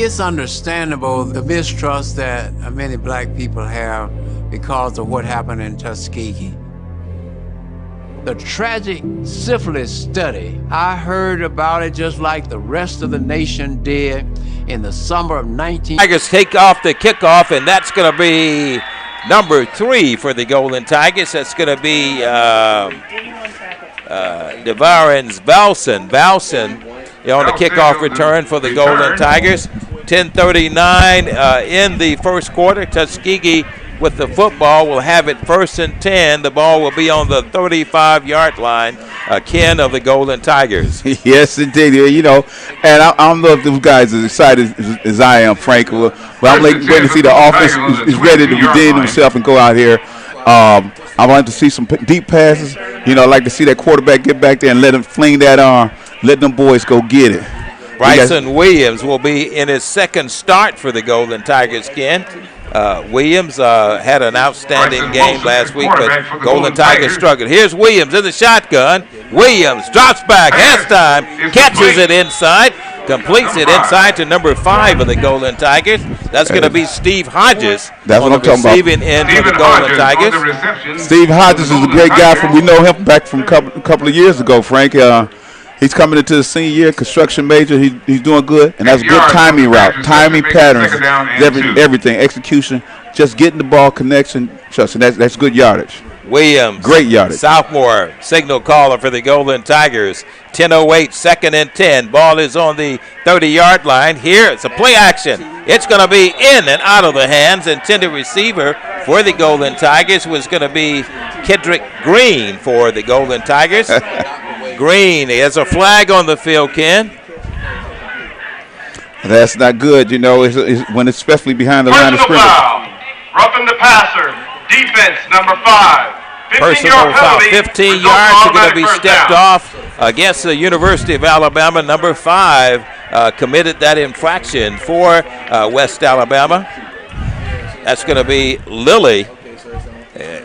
It's understandable the mistrust that many black people have because of what happened in Tuskegee. The tragic syphilis study, I heard about it just like the rest of the nation did in the summer of 19... Tigers take off the kickoff, and that's going to be number 3 for the Golden Tigers. That's going to be Devarens Balson. Balson on the kickoff return for the Golden Tigers. 10:39 in the first quarter. Tuskegee with the football will have it 1st and 10. The ball will be on the 35-yard line. Ken of the Golden Tigers. Yes, indeed. You know, and I don't know if those guys are as excited as I am, Frank, but I'm waiting to see the offense is ready to redeem himself and go out here. I like to see some deep passes. You know, I like to see that quarterback get back there and let him fling that arm. Let them boys go get it. Bryson Williams will be in his second start for the Golden Tigers, Ken. Williams had an outstanding game last week, but Golden Tigers struggled. Here's Williams in the shotgun. Williams drops back, has time, catches it inside, completes it inside to number 5 of the Golden Tigers. That's going to be Steve Hodges. That's what I'm talking about. Receiving end for the Golden Tigers. Steve Hodges is a great guy. We know him back from a couple of years ago, Frank. He's coming into the senior year, construction major. He's doing good, and that's a good timing route, timing patterns, everything, execution, just getting the ball connection. Trust me, that's good yardage. Williams, great yardage. Sophomore, signal caller for the Golden Tigers. 10:08, 2nd and 10. Ball is on the 30-yard line. Here, it's a play action. It's going to be in and out of the hands. Intended receiver for the Golden Tigers was going to be Kendrick Green for the Golden Tigers. Green, he has a flag on the field, Ken. That's not good, you know, when it's especially behind the line of scrimmage. Roughing the passer, defense number 5. Personal foul, 15 yards are going to be stepped off against the University of Alabama. Number 5 committed that infraction for West Alabama. That's going to be Lilly.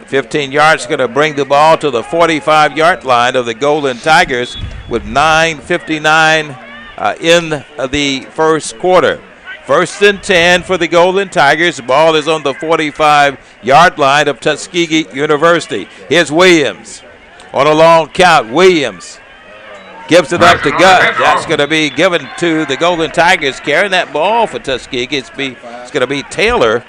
15 yards going to bring the ball to the 45-yard line of the Golden Tigers with 9:59 in the first quarter. 1st and 10 for the Golden Tigers. The ball is on the 45-yard line of Tuskegee University. Here's Williams on a long count. Williams gives it up to Gut. That's going to be given to the Golden Tigers. Carrying that ball for Tuskegee, it's going to be Taylor.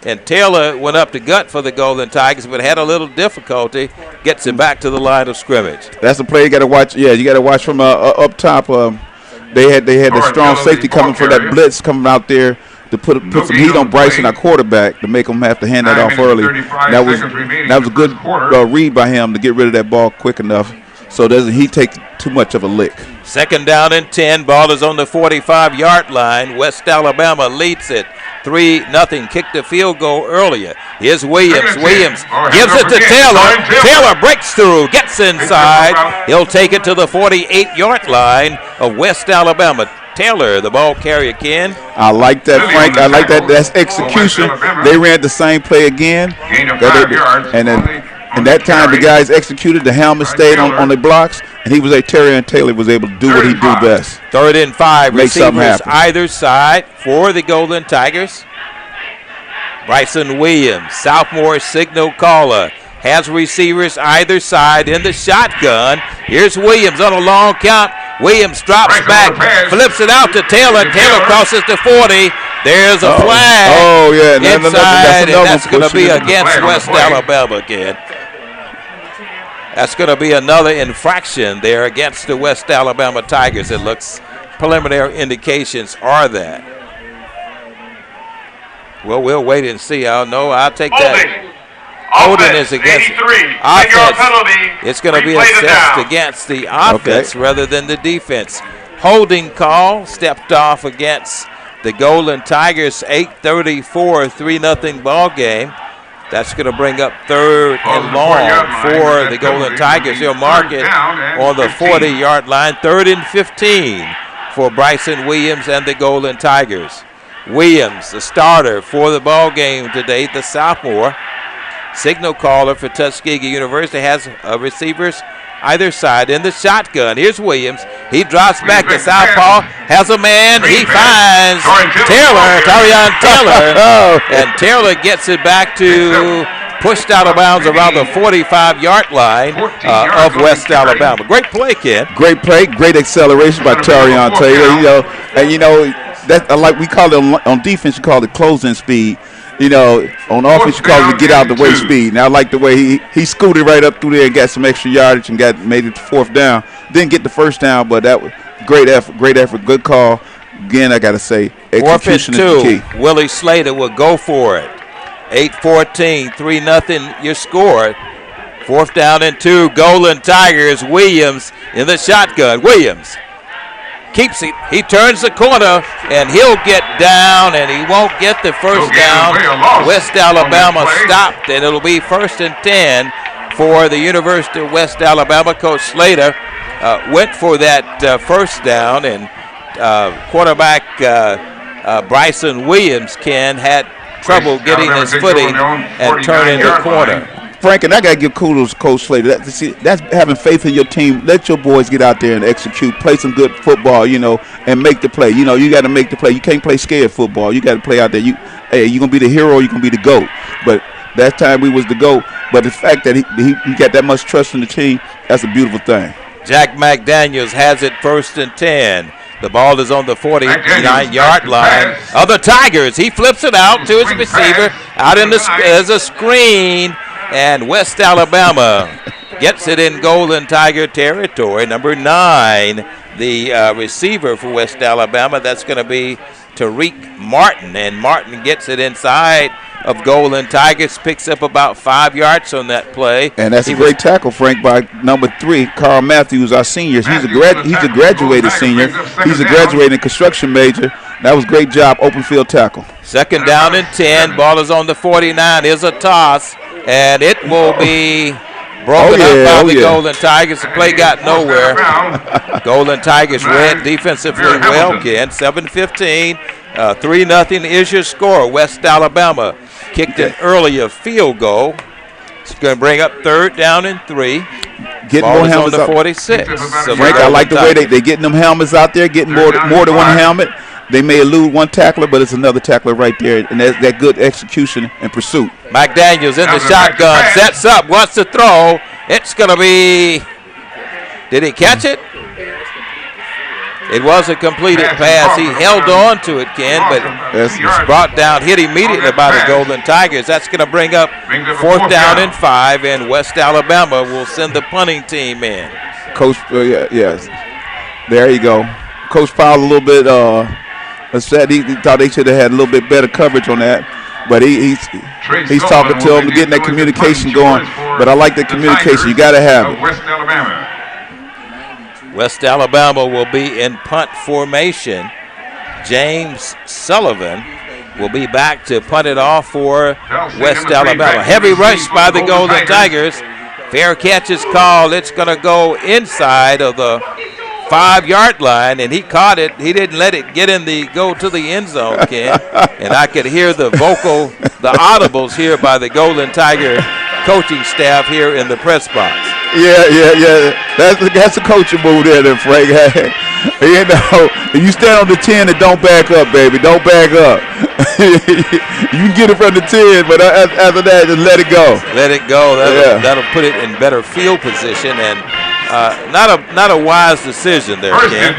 And Taylor went up to Gut for the Golden Tigers, but had a little difficulty. Gets it back to the line of scrimmage. That's the play you got to watch. Yeah, you got to watch from up top. They had the strong safety coming for that blitz coming out there to put some heat on Bryson, our quarterback, to make him have to hand that off early. That was a good read by him to get rid of that ball quick enough so doesn't he take too much of a lick. 2nd down and 10. Ball is on the 45-yard line. West Alabama leads it 3-0. Kicked the field goal earlier. Here's Williams. Williams gives it to Taylor. Taylor breaks through, gets inside. He'll take it to the 48-yard line of West Alabama. Taylor, the ball carrier, Ken. I like that, Frank. I like that. That's execution. They ran the same play again. And that time the guys executed. The helmet stayed on the blocks, and Terry and Taylor was able to do what he do best. 3rd and 5. Receivers either side for the Golden Tigers. Bryson Williams, sophomore signal caller, has receivers either side in the shotgun. Here's Williams on a long count. Williams drops back, flips it out to Taylor. Taylor crosses the 40. There's a flag. Oh, yeah. Inside, and that's going to be against West Alabama again. That's going to be another infraction there against the West Alabama Tigers. It looks preliminary indications are that. Well, we'll wait and see. I'll take that. Holding is against offense. It's going to be assessed against the offense rather than the defense. Holding call stepped off against the Golden Tigers. 8:34, 3-0 ball game. That's going to bring up 3rd and long for the Golden Tigers. He'll mark it on the 40-yard line. 3rd and 15 for Bryson Williams and the Golden Tigers. Williams, the starter for the ball game today, the sophomore. Signal caller for Tuskegee University has receivers either side in the shotgun. Here's Williams. He drops back to southpaw, has a man. He finds Tarion Taylor, and Taylor gets it back to pushed out of bounds around the 45-yard line of West Alabama. Great play, Ken. Great play, great acceleration by Tarion Taylor. That like we call it on defense, you call it closing speed. On offense, you call it get out the way speed. And I like the way he scooted right up through there and got some extra yardage and made it to 4th down. Didn't get the 1st down, but that was great effort, good call. Again, I got to say, execution is the key. Willie Slater will go for it. 8-14, 3-0 your score. 4th down and 2, Golden Tigers. Williams in the shotgun. Williams keeps it. He turns the corner, and he'll get down, and he won't get the 1st down. West Alabama stopped, and it'll be 1st and 10 for the University of West Alabama. Coach Slater went for that 1st down, and quarterback Bryson Williams, Ken, had trouble getting his footing and turning the corner. Frank, and I got to give kudos to Coach Slater. That's having faith in your team. Let your boys get out there and execute, play some good football, and make the play. You got to make the play. You can't play scared football. You got to play out there. You're going to be the hero or you're going to be the GOAT. But that time we was the GOAT. But the fact that he got that much trust in the team, that's a beautiful thing. Jack McDaniels has it 1st and 10. The ball is on the 49-yard line of the Tigers. He flips it out to his receiver, out as a screen, and West Alabama gets it in Golden Tiger territory. Number 9, the receiver for West Alabama, that's going to be Tariq Martin, and Martin gets it inside of Golden Tigers, picks up about 5 yards on that play. And that's a great tackle, Frank, by number 3, Carl Matthews, our senior. He's a graduated senior. He's a graduating construction major. That was a great job, open field tackle. 2nd down and 10. Ball is on the 49. Here's a toss, and it will be broken up by the Golden Tigers. The play got nowhere. Golden Tigers read defensively well, Ken. 7-15. 3-0 is your score. West Alabama kicked an earlier field goal. It's going to bring up 3rd down and 3. Getting more helmets on the 46. So Frank, I like the way they're getting them helmets out there, getting more than one helmet. They may elude one tackler, but it's another tackler right there, and that's that good execution and pursuit. McDaniels in the shotgun, sets up, wants to throw. It's going to be – did he catch it? It was a completed pass. He held on to it, Ken, but it's brought down, hit immediately by the Golden Tigers. That's going to bring up 4th down and 5, and West Alabama will send the punting team in. Coach, yes. There you go. Coach Powell a little bit upset. He thought they should have had a little bit better coverage on that. But he's talking to them, getting that communication going. But I like the communication. You got to have it. West Alabama will be in punt formation. James Sullivan will be back to punt it off for West Alabama. Heavy rush by the Golden Tigers. Fair catch is called. It's going to go inside of the 5-yard line, and he caught it. He didn't let it go to the end zone, Ken. And I could hear the audibles here by the Golden Tiger coaching staff here in the press box. Yeah. That's a coaching move there, then, Frank. You stand on the 10 and don't back up, baby. Don't back up. You can get it from the 10, but after that, just let it go. Let it go. That'll put it in better field position, and not a wise decision there, Ken.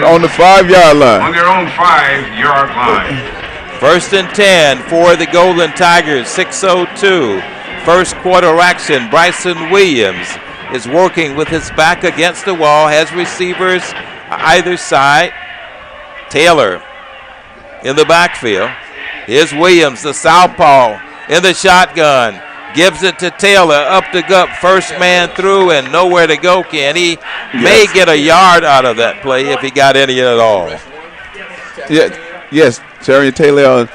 On the 5-yard line. On their own 5-yard line. 1st and 10 for the Golden Tigers. 6:02. First quarter action. Bryson Williams is working with his back against the wall, has receivers either side. Taylor in the backfield. Here's Williams, the southpaw, in the shotgun. Gives it to Taylor, up the gut, first man through, and nowhere to go, Ken. He may get a yard out of that play if he got any at all. Yes, Terry Taylor.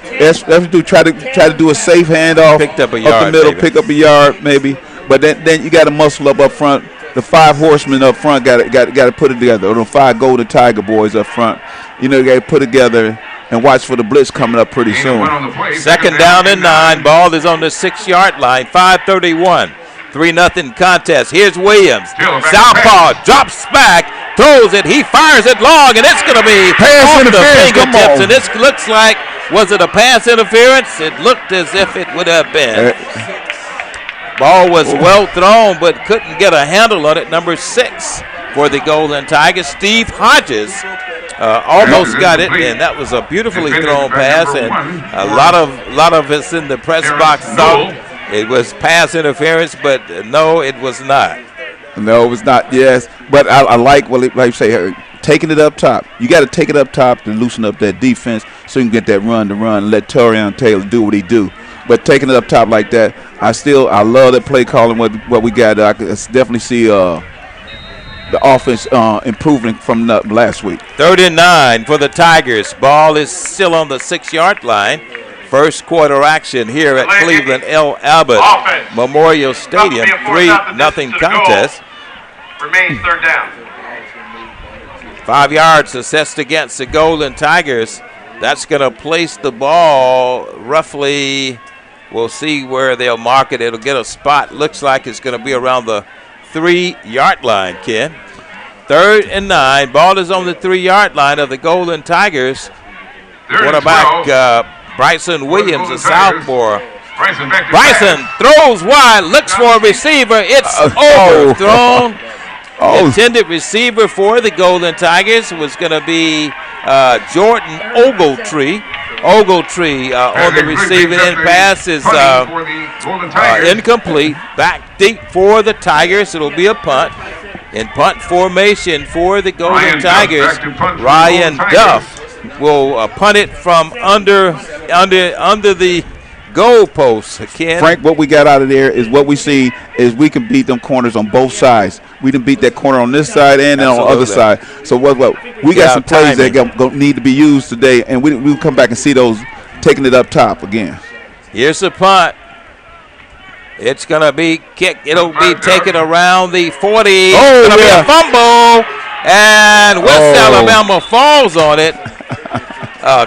Try to do a safe handoff, picked up a yard, up the middle, maybe. Pick up a yard maybe. But then you got to muscle up front. The 5 horsemen up front got to put it together. Or the 5 Golden Tiger boys up front. You got to put together and watch for the blitz coming up pretty soon. 2nd down and 9. Ball is on the 6-yard line. 5:31 3-0 contest. Here's Williams. Southpaw drops back, throws it. He fires it long, and it's going to be pass off the interference. fingertips. And this looks like, was it a pass interference? It looked as if it would have been. Ball was well thrown, but couldn't get a handle on it. Number 6 for the Golden Tigers, Steve Hodges, almost got it, and that was a beautifully thrown pass. And a lot of us in the press box thought it was pass interference, but no, it was not. No, it was not. Yes, but I like what like you say, taking it up top. You got to take it up top to loosen up that defense, so you can get that run to run and let Torian Taylor do what he do. But taking it up top like that, I love that play calling. What we got. I can definitely see the offense improving from last week. 3rd and 9 for the Tigers. Ball is still on the 6-yard line. First quarter action here at Cleveland L. Abbott Memorial Stadium. 3-0 contest. Remains 3rd down. 5 yards assessed against the Golden Tigers. That's going to place the ball roughly. We'll see where they'll mark it. It'll get a spot. Looks like it's going to be around the 3-yard line, Ken. 3rd and 9. Ball is on the 3-yard line of the Golden Tigers. Quarterback Bryson Williams, a sophomore. Bryson throws wide, looks for a receiver. It's overthrown. The intended receiver for the Golden Tigers was going to be Jordan Ogletree. Ogletree on the receiving end pass is incomplete. Back deep for the Tigers. It'll be a punt. In punt formation for the Golden Tigers, Ryan Duff will punt it from under the goal post. Frank, what we got out of there is what we see is we can beat them corners on both sides. We can beat that corner on this side and then on the other side. So what we got some plays that need to be used today, and we'll come back and see those taking it up top again. Here's the punt. It's going to be kicked. It'll be taken around the 40. It's going to be a fumble, and West Alabama falls on it.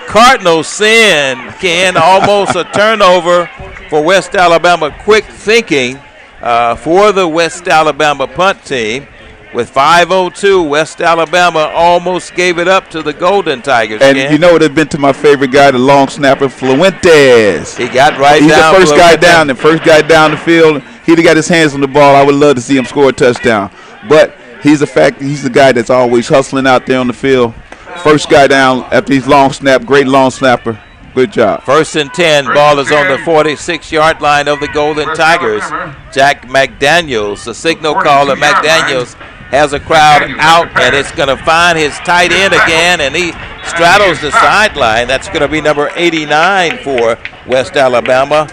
Cardinal sin, Ken, almost a turnover for West Alabama. Quick thinking for the West Alabama punt team. With 5:02, West Alabama almost gave it up to the Golden Tigers. And Ken. you know what had been to my favorite guy, the long snapper, Fuentes. He got right He's down. He's the first guy down the field. He'd have got his hands on the ball. I would love to see him score a touchdown. But he's the guy that's always hustling out there on the field. First guy down after his long snap, great long snapper. Good job. 1st and 10. Ball is on the 46-yard line of the Golden Tigers. Jack McDaniels, the signal caller. McDaniels has a crowd out, and it's going to find his tight end again, and he straddles the sideline. That's going to be number 89 for West Alabama.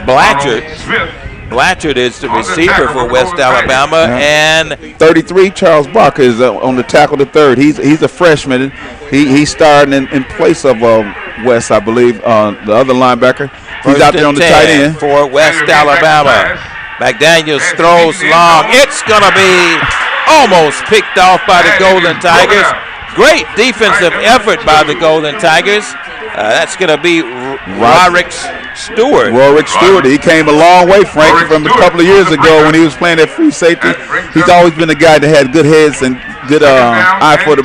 Blanchard is the receiver for West Alabama, and 33, Charles Barker is on the tackle to third. He's a freshman. He's starting in place of West, I believe, the other linebacker. He's out there on the tight end for West Alabama. McDaniels throws long. It's going to be almost picked off by the Golden Tigers. Great defensive effort by the Golden Tigers. That's going to be Rorick Stewart. Rorick Stewart. He came a long way, Frank, from a couple of years ago when he was playing at free safety. He's always been a guy that had good heads and good eye for the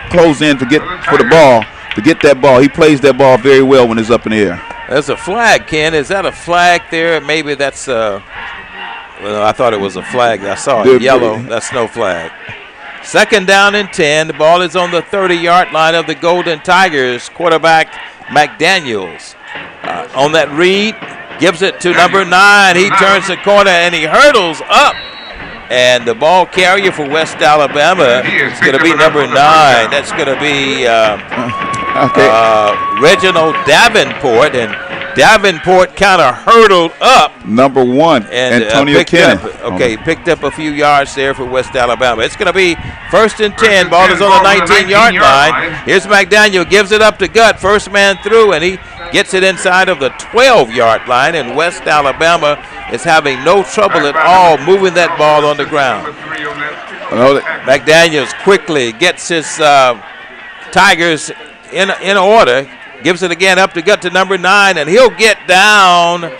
close in for the ball. To get that ball, he plays that ball very well when it's up in the air. There's a flag, Ken. Is that a flag there? Maybe that's well, I thought it was a flag. I saw it yellow. That's no flag. 2nd down and 10. The ball is on the 30-yard line of the Golden Tigers. Quarterback McDaniels on that read, gives it to number 9. He turns the corner and he hurdles up. And the ball carrier for West Alabama is going to be number 9. That's going to be Reginald Davenport. And Davenport kind of hurdled up. Number 1, and Antonio Kennan. Picked up a few yards there for West Alabama. It's going to be 1st and 10. Ball is on the 19-yard line. Here's McDaniel, gives it up to Gut. First man through, and he gets it inside of the 12-yard line. And West Alabama is having no trouble at all moving that ball on the ground. McDaniels quickly gets his Tigers in order. Gives it again up to Gut to number 9, and he'll get down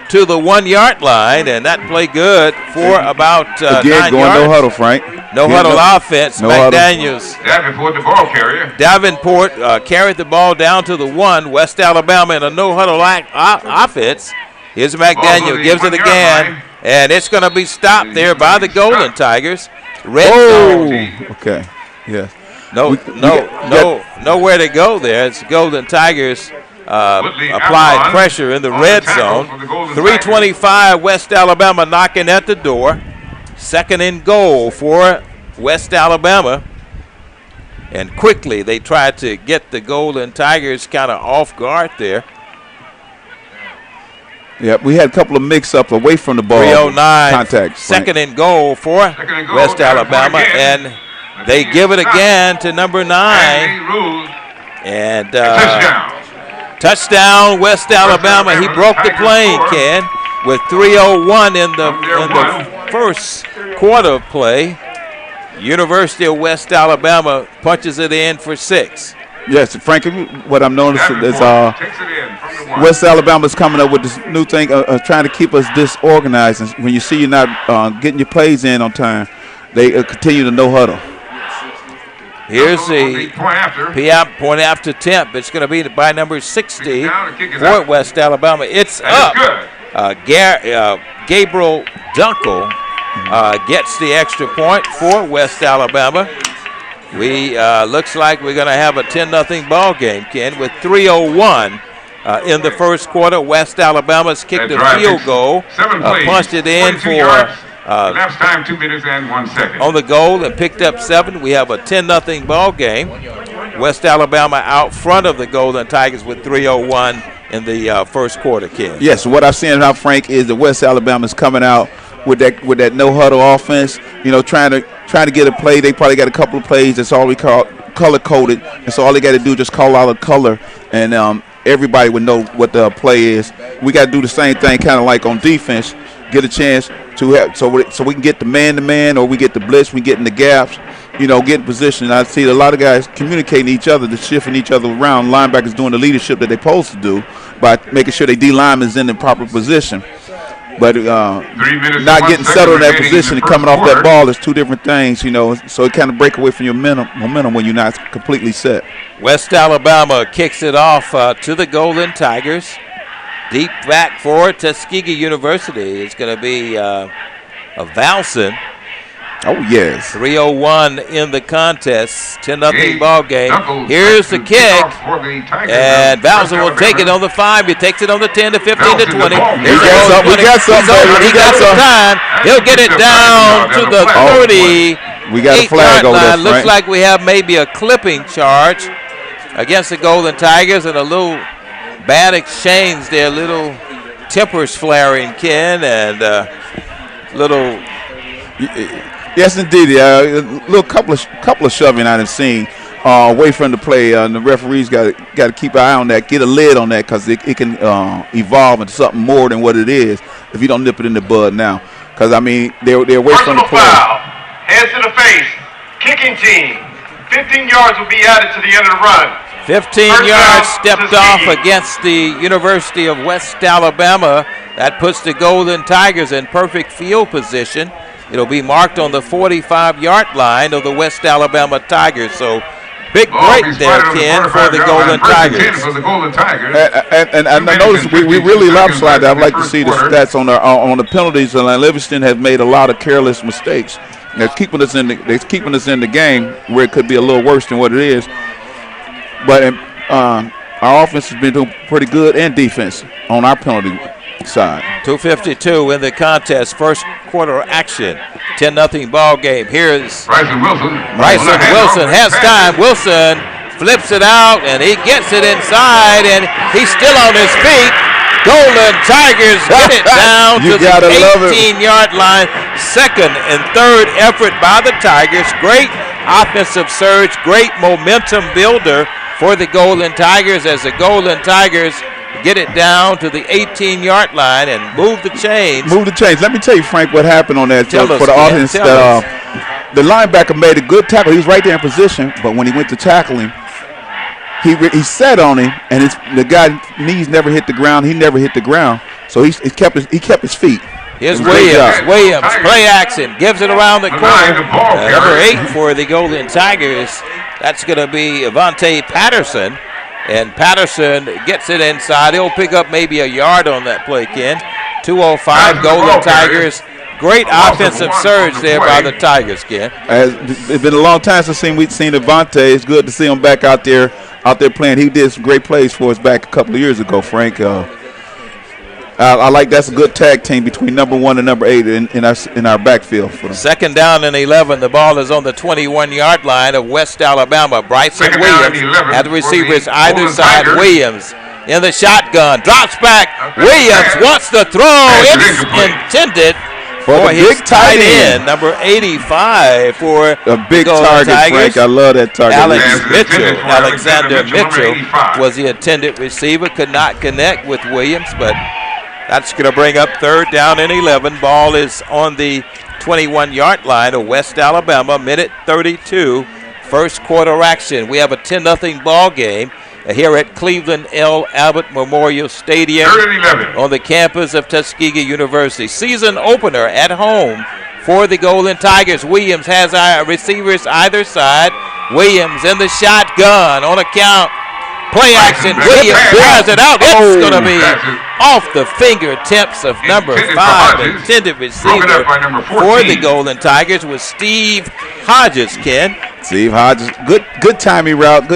to the 1 yard line, and that play good for about 9 Again, going yards. no huddle, Frank. No huddle offense. No McDaniels. Davenport, the ball carrier. Davenport carried the ball down to the 1. West Alabama in a no huddle offense. Here's McDaniel, gives it again, and it's going to be stopped there by the Golden Tigers. Red zone. Okay. Yes. Nowhere to go there. It's Golden Tigers applied pressure in the red zone. 3:25, West Alabama knocking at the door. 2nd and goal for West Alabama. And quickly they tried to get the Golden Tigers kind of off guard there. Yeah, we had a couple of mix-ups away from the ball. 3:09, contacts. 2nd and goal for West Alabama. And they give it again to number 9. And touchdown, West Alabama. He broke the plane, Ken, with 3:01 in the first quarter of play. University of West Alabama punches it in for 6. Yes, Frank, what I'm noticing is West Alabama's coming up with this new thing, trying to keep us disorganized. And when you see you're not getting your plays in on time, they continue to no huddle. Here's the point after attempt. It's going to be by number 60 for West Alabama. It's up. Gabriel Dunkel gets the extra point for West Alabama. Looks like we're going to have a 10-0 ball game, Ken, with 3:01 in the first quarter. West Alabama's kicked a field goal, punched it in for Elapsed time 2 minutes and 1 second. On the goal and picked up 7. We have a 10-0 ball game. West Alabama out front of the Golden Tigers with 3:01 in the first quarter, Ken. Yes, what I've seen now, Frank, is that West Alabama's coming out with that no huddle offense. You know, trying to get a play. They probably got a couple of plays that's all we call color coded, and so all they got to do is just call out a color, and everybody would know what the play is. We got to do the same thing, kind of like on defense. Get a chance to have so we can get the man-to-man, or we get the blitz, we get in the gaps, you know, get in position. And I see a lot of guys communicating to each other, shifting each other around. Linebackers doing the leadership that they're supposed to do by making sure they D-linemen is in the proper position. But not getting settled in that position and coming off that ball is two different things, you know. So it kind of break away from your momentum when you're not completely set. West Alabama kicks it off to the Golden Tigers. Deep back for Tuskegee University. It's going to be a Valson. Oh, yes. 3:01 in the contest. 10-0 ball game. Here's the kick. And Valson will take it on the 5. He takes it on the 10 to 15 to 20. We got some time. He'll get it down to the 30. We got a flag over there, Looks like we have maybe a clipping charge against the Golden Tigers, and a little bad exchange there, little tempers flaring, Ken, and little. Yes, indeed. A little couple of shoving I done seen away from the play. The referees got to keep an eye on that, get a lid on that, because it can evolve into something more than what it is if you don't nip it in the bud now. Because I mean, they're away from the play. Foul. Hands to the face. Kicking team. 15 yards will be added to the end of the run. 15 yards stepped off against the University of West Alabama. That puts the Golden Tigers in perfect field position. It'll be marked on the 45-yard line of the West Alabama Tigers. So big break there, Ken, for the Golden Tigers. And I noticed we really lopsided. I'd like to see the stats on the penalties. And Livingston has made a lot of careless mistakes. That's keeping us in the game where it could be a little worse than what it is. But our offense has been doing pretty good, and defense on our penalty side. 2:52 in the contest, first quarter action. 10-0 ball game. Here's Bryson Wilson. Wilson has time. Wilson flips it out, and he gets it inside, and he's still on his feet. Golden Tigers get it down to the 18-yard line. Second and third effort by the Tigers. Great offensive surge, great momentum builder for the Golden Tigers, as the Golden Tigers get it down to the 18-yard line and move the chains. Let me tell you, Frank, what happened on that for the audience. The linebacker made a good tackle. He was right there in position, but when he went to tackle him, he sat on him, and the guy's knees never hit the ground. He never hit the ground. So he kept his feet. Here's Williams. Williams, play action, gives it around the corner. Number 8 for the Golden Tigers. That's going to be Avante Patterson. And Patterson gets it inside. He'll pick up maybe a yard on that play, Ken. 2:05 Golden Tigers. Great offensive surge there by the Tigers, Ken. It's been a long time since we've seen Avante. It's good to see him back out there playing. He did some great plays for us back a couple of years ago, Frank. I like that's a good tag team between number 1 and number 8 in our backfield. For them. Second down and 11. The ball is on the 21-yard line of West Alabama. Bryson Williams at the receivers either side. Williams in the shotgun. Drops back. Williams wants to throw. It's intended for his tight end, number 85 for a big target, Frank. I love that target. Alexander Mitchell was the intended receiver. Could not connect with Williams, but that's going to bring up third down and 11. Ball is on the 21-yard line of West Alabama. Minute 32, first quarter action. We have a 10-0 ball game here at Cleveland L. Abbott Memorial Stadium on the campus of Tuskegee University. Season opener at home for the Golden Tigers. Williams has our receivers either side. Williams in the shotgun on a count. Play action. Williams fires it out. It's going to be off the fingertips of number 5, intended receiver for the Golden Tigers was Steve Hodges, Ken. Steve Hodges, good timing route,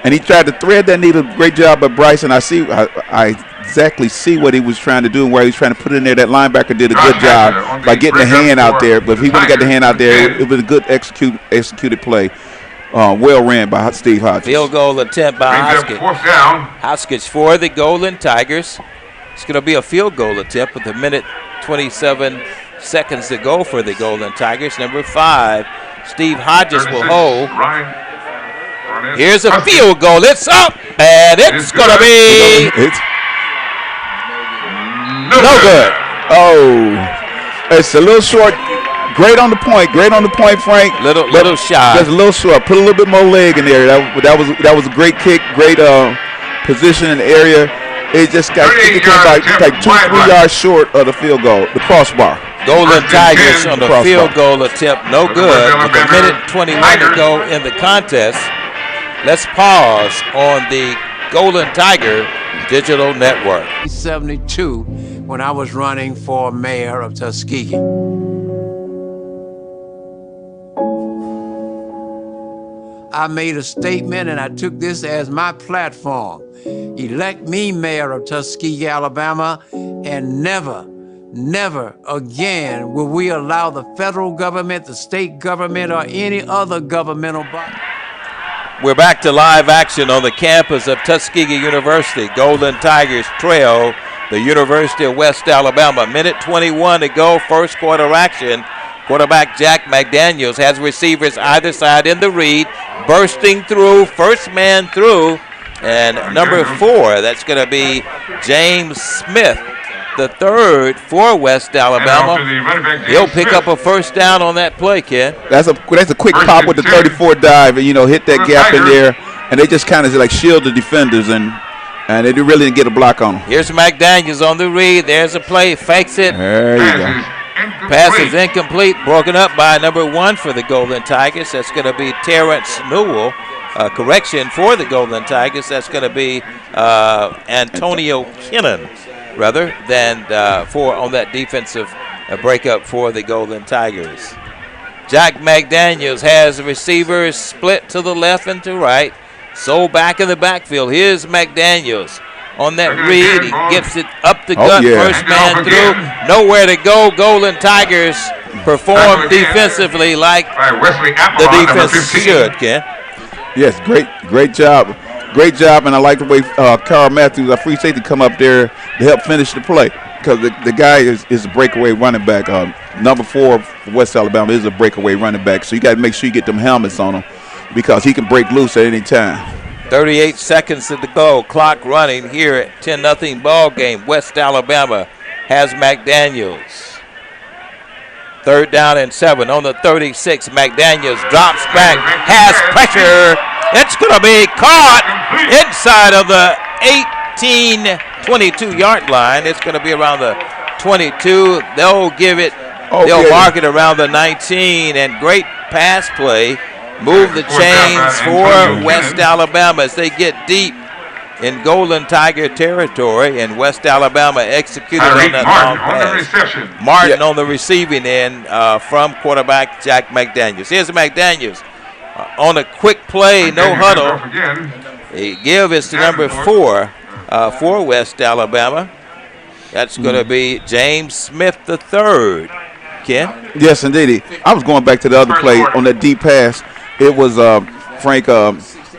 and he tried to thread that needle. Great job by Bryson. I exactly see what he was trying to do and where he was trying to put it in there. That linebacker did a good job by getting the hand out there, but if he wouldn't have got the hand out there, it was a good executed play. Well ran by Steve Hodges. Field goal attempt by Hoskins. Hoskins for the Golden Tigers. It's going to be a field goal attempt with a minute 27 seconds to go for the Golden Tigers. Number 5, Steve Hodges will hold. Here's a field goal. It's up, and it's going to be no good. Oh, it's a little short. Great on the point, Frank. Little shy. Just a little short. Put a little bit more leg in there. That was a great kick, great position in the area. It just got like 2-3 yards short of the field goal, the crossbar. Golden Tigers on the field goal attempt, no good. With a minute 21 to go in the contest. Let's pause on the Golden Tiger Digital Network. 72 when I was running for mayor of Tuskegee. I made a statement and I took this as my platform. Elect me mayor of Tuskegee, Alabama, and never again will we allow the federal government, the state government, or any other governmental body. We're back to live action on the campus of Tuskegee University. Golden Tigers trail the University of West Alabama. Minute 21 to go, first quarter action. Quarterback Jack McDaniels has receivers either side in the read, bursting through, first man through, and number 4, that's going to be James Smith, the third for West Alabama. He'll pick up a first down on that play, Ken. That's a quick pop with the 34 dive, and hit that gap in there, and they just kind of like shield the defenders, and they really didn't get a block on them. Here's McDaniels on the read. There's a play, fakes it. There you go. Pass is incomplete, broken up by number 1 for the Golden Tigers. That's going to be Terrence Newell. Correction for the Golden Tigers. That's going to be Antonio Kinnon, rather than on that defensive breakup for the Golden Tigers. Jack McDaniels has receivers split to the left and to right. So back in the backfield. Here's McDaniels. On that read, he gets it up the gut, first man through, nowhere to go. Golden Tigers perform defensively like the defense should, Ken. Yes, great job, and I like the way Carl Matthews, our free safety, come up there to help finish the play, because the guy is a breakaway running back. Number 4 for West Alabama is a breakaway running back, so you got to make sure you get them helmets on him, because he can break loose at any time. 38 seconds to go. Clock running here at 10-0 ball game. West Alabama has McDaniels. Third down and 7 on the 36. McDaniels drops back, has pressure. It's going to be caught inside of the 22-yard line. It's going to be around the 22. They'll give it. They'll mark it around the 19. And great pass play. Move the chains for West Alabama as they get deep in Golden Tiger territory, and West Alabama executed on that long pass. Martin on the receiving end from quarterback Jack McDaniels. Here's McDaniels on a quick play, no huddle. The give is to number 4 for West Alabama. That's going to be James Smith III. Ken? Yes, indeed. I was going back to the other play on that deep pass. It was Frank,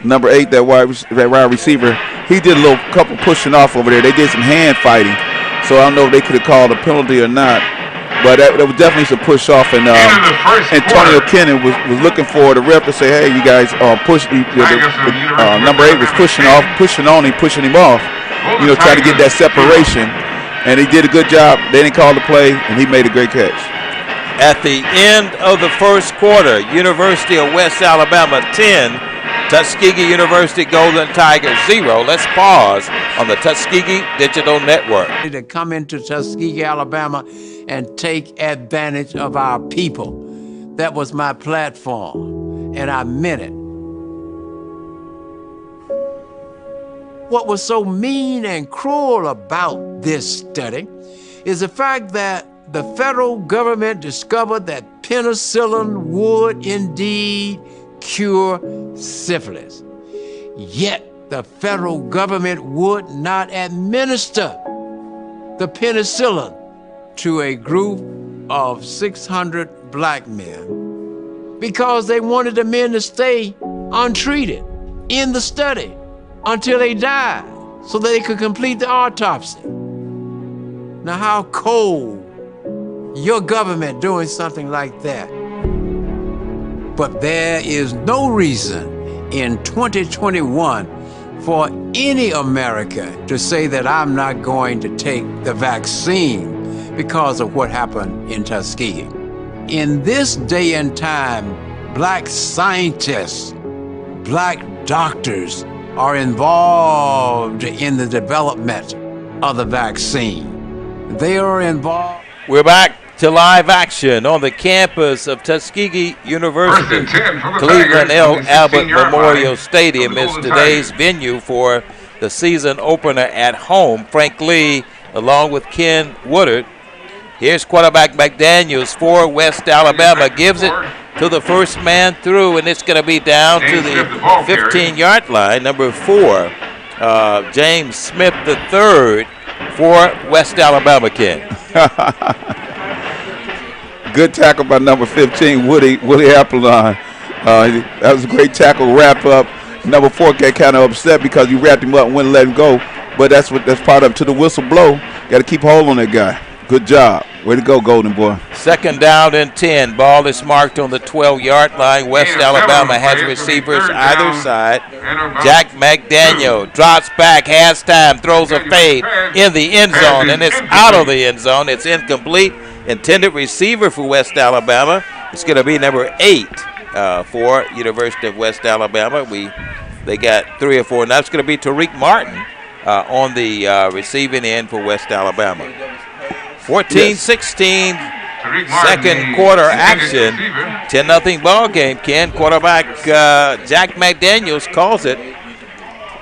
number 8, that wide receiver. He did a couple pushing off over there. They did some hand fighting, so I don't know if they could have called a penalty or not. But that was definitely some push off, and Antonio Kennan was looking for the ref to say, "Hey, you guys push." Number 8 was pushing on him, pushing him off. Trying to get that separation, and he did a good job. They didn't call the play, and he made a great catch. At the end of the first quarter, University of West Alabama 10. Tuskegee University Golden Tigers 0. Let's pause on the Tuskegee Digital Network. To come into Tuskegee, Alabama, and take advantage of our people. That was my platform, and I meant it. What was so mean and cruel about this study is the fact that the federal government discovered that penicillin would indeed cure syphilis. Yet the federal government would not administer the penicillin to a group of 600 black men because they wanted the men to stay untreated in the study until they died so that they could complete the autopsy. Now, how cold your government doing something like that? But there is no reason in 2021 for any American to say that I'm not going to take the vaccine because of what happened in Tuskegee. In this day and time, black scientists, black doctors are involved in the development of the vaccine. They are involved. We're back to live action on the campus of Tuskegee University. Cleveland L. Albert Memorial Stadium is today's venue for the season opener at home. Frank Lee along with Ken Woodard. Here's quarterback McDaniels for West Alabama. Gives it to the first man through, and it's going to be down to the 15-yard line. Number 4, James Smith III for West Alabama, Ken. Good tackle by number 15, Willie Applin. That was a great tackle, wrap up. Number 4 got kind of upset because you wrapped him up and wouldn't let him go. But that's part of it. To the whistle blow, got to keep hold on that guy. Good job. Way to go, Golden Boy. Second down and 10. Ball is marked on the 12-yard line. West Alabama has receivers either side. Jack McDaniel drops back, has time, throws a fade in the end zone, and it's out of the end zone. It's incomplete. Intended receiver for West Alabama. It's going to be number 8 for University of West Alabama. They got 3 or 4. Now it's going to be Tariq Martin on the receiving end for West Alabama. 14-16, second quarter action. 10-0 ball game, Ken. Quarterback Jack McDaniels calls it.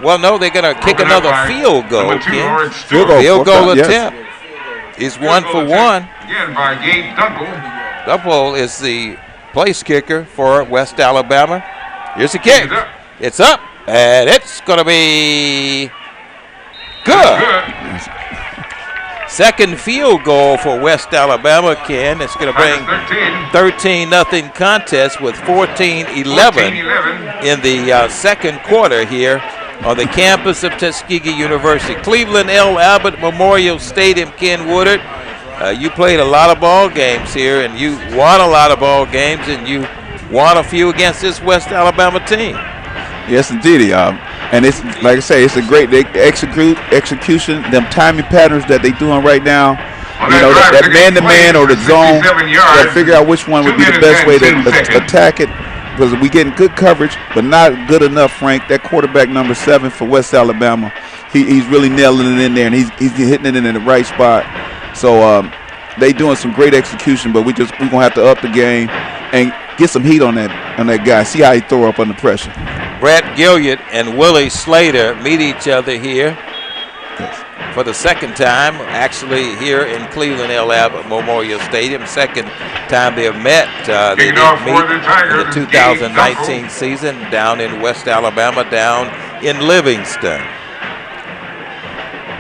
Well, no, they're going to kick another field goal, Ken. Field goal attempt. He's 1 for 1. Again by Gabe Dunkel. Dunkel is the place kicker for West Alabama. Here's the kick. It's up, and it's going to be good. Second field goal for West Alabama, Ken. It's going to bring 13-0 contest with 14-11 in the second quarter here on the campus of Tuskegee University. Cleveland L. Albert Memorial Stadium, Ken Woodard. You played a lot of ball games here, and you won a lot of ball games, and you won a few against this West Alabama team. Yes, indeed. And it's like I say, it's a great execution. Them timing patterns that they doing right now. That man-to-man or the zone. Got to figure out which one would be the best way to attack it. because we getting good coverage, but not good enough, Frank. That quarterback number 7 for West Alabama, he's really nailing it in there, and he's hitting it in the right spot. So they doing some great execution, but we're gonna have to up the game and get some heat on that guy. See how he throw up under pressure. Brett Gilliard and Willie Slater meet each other here for the second time, actually here in Cleveland Memorial Stadium. Second time they have met. They did meet in the 2019 season down in West Alabama, down in Livingston.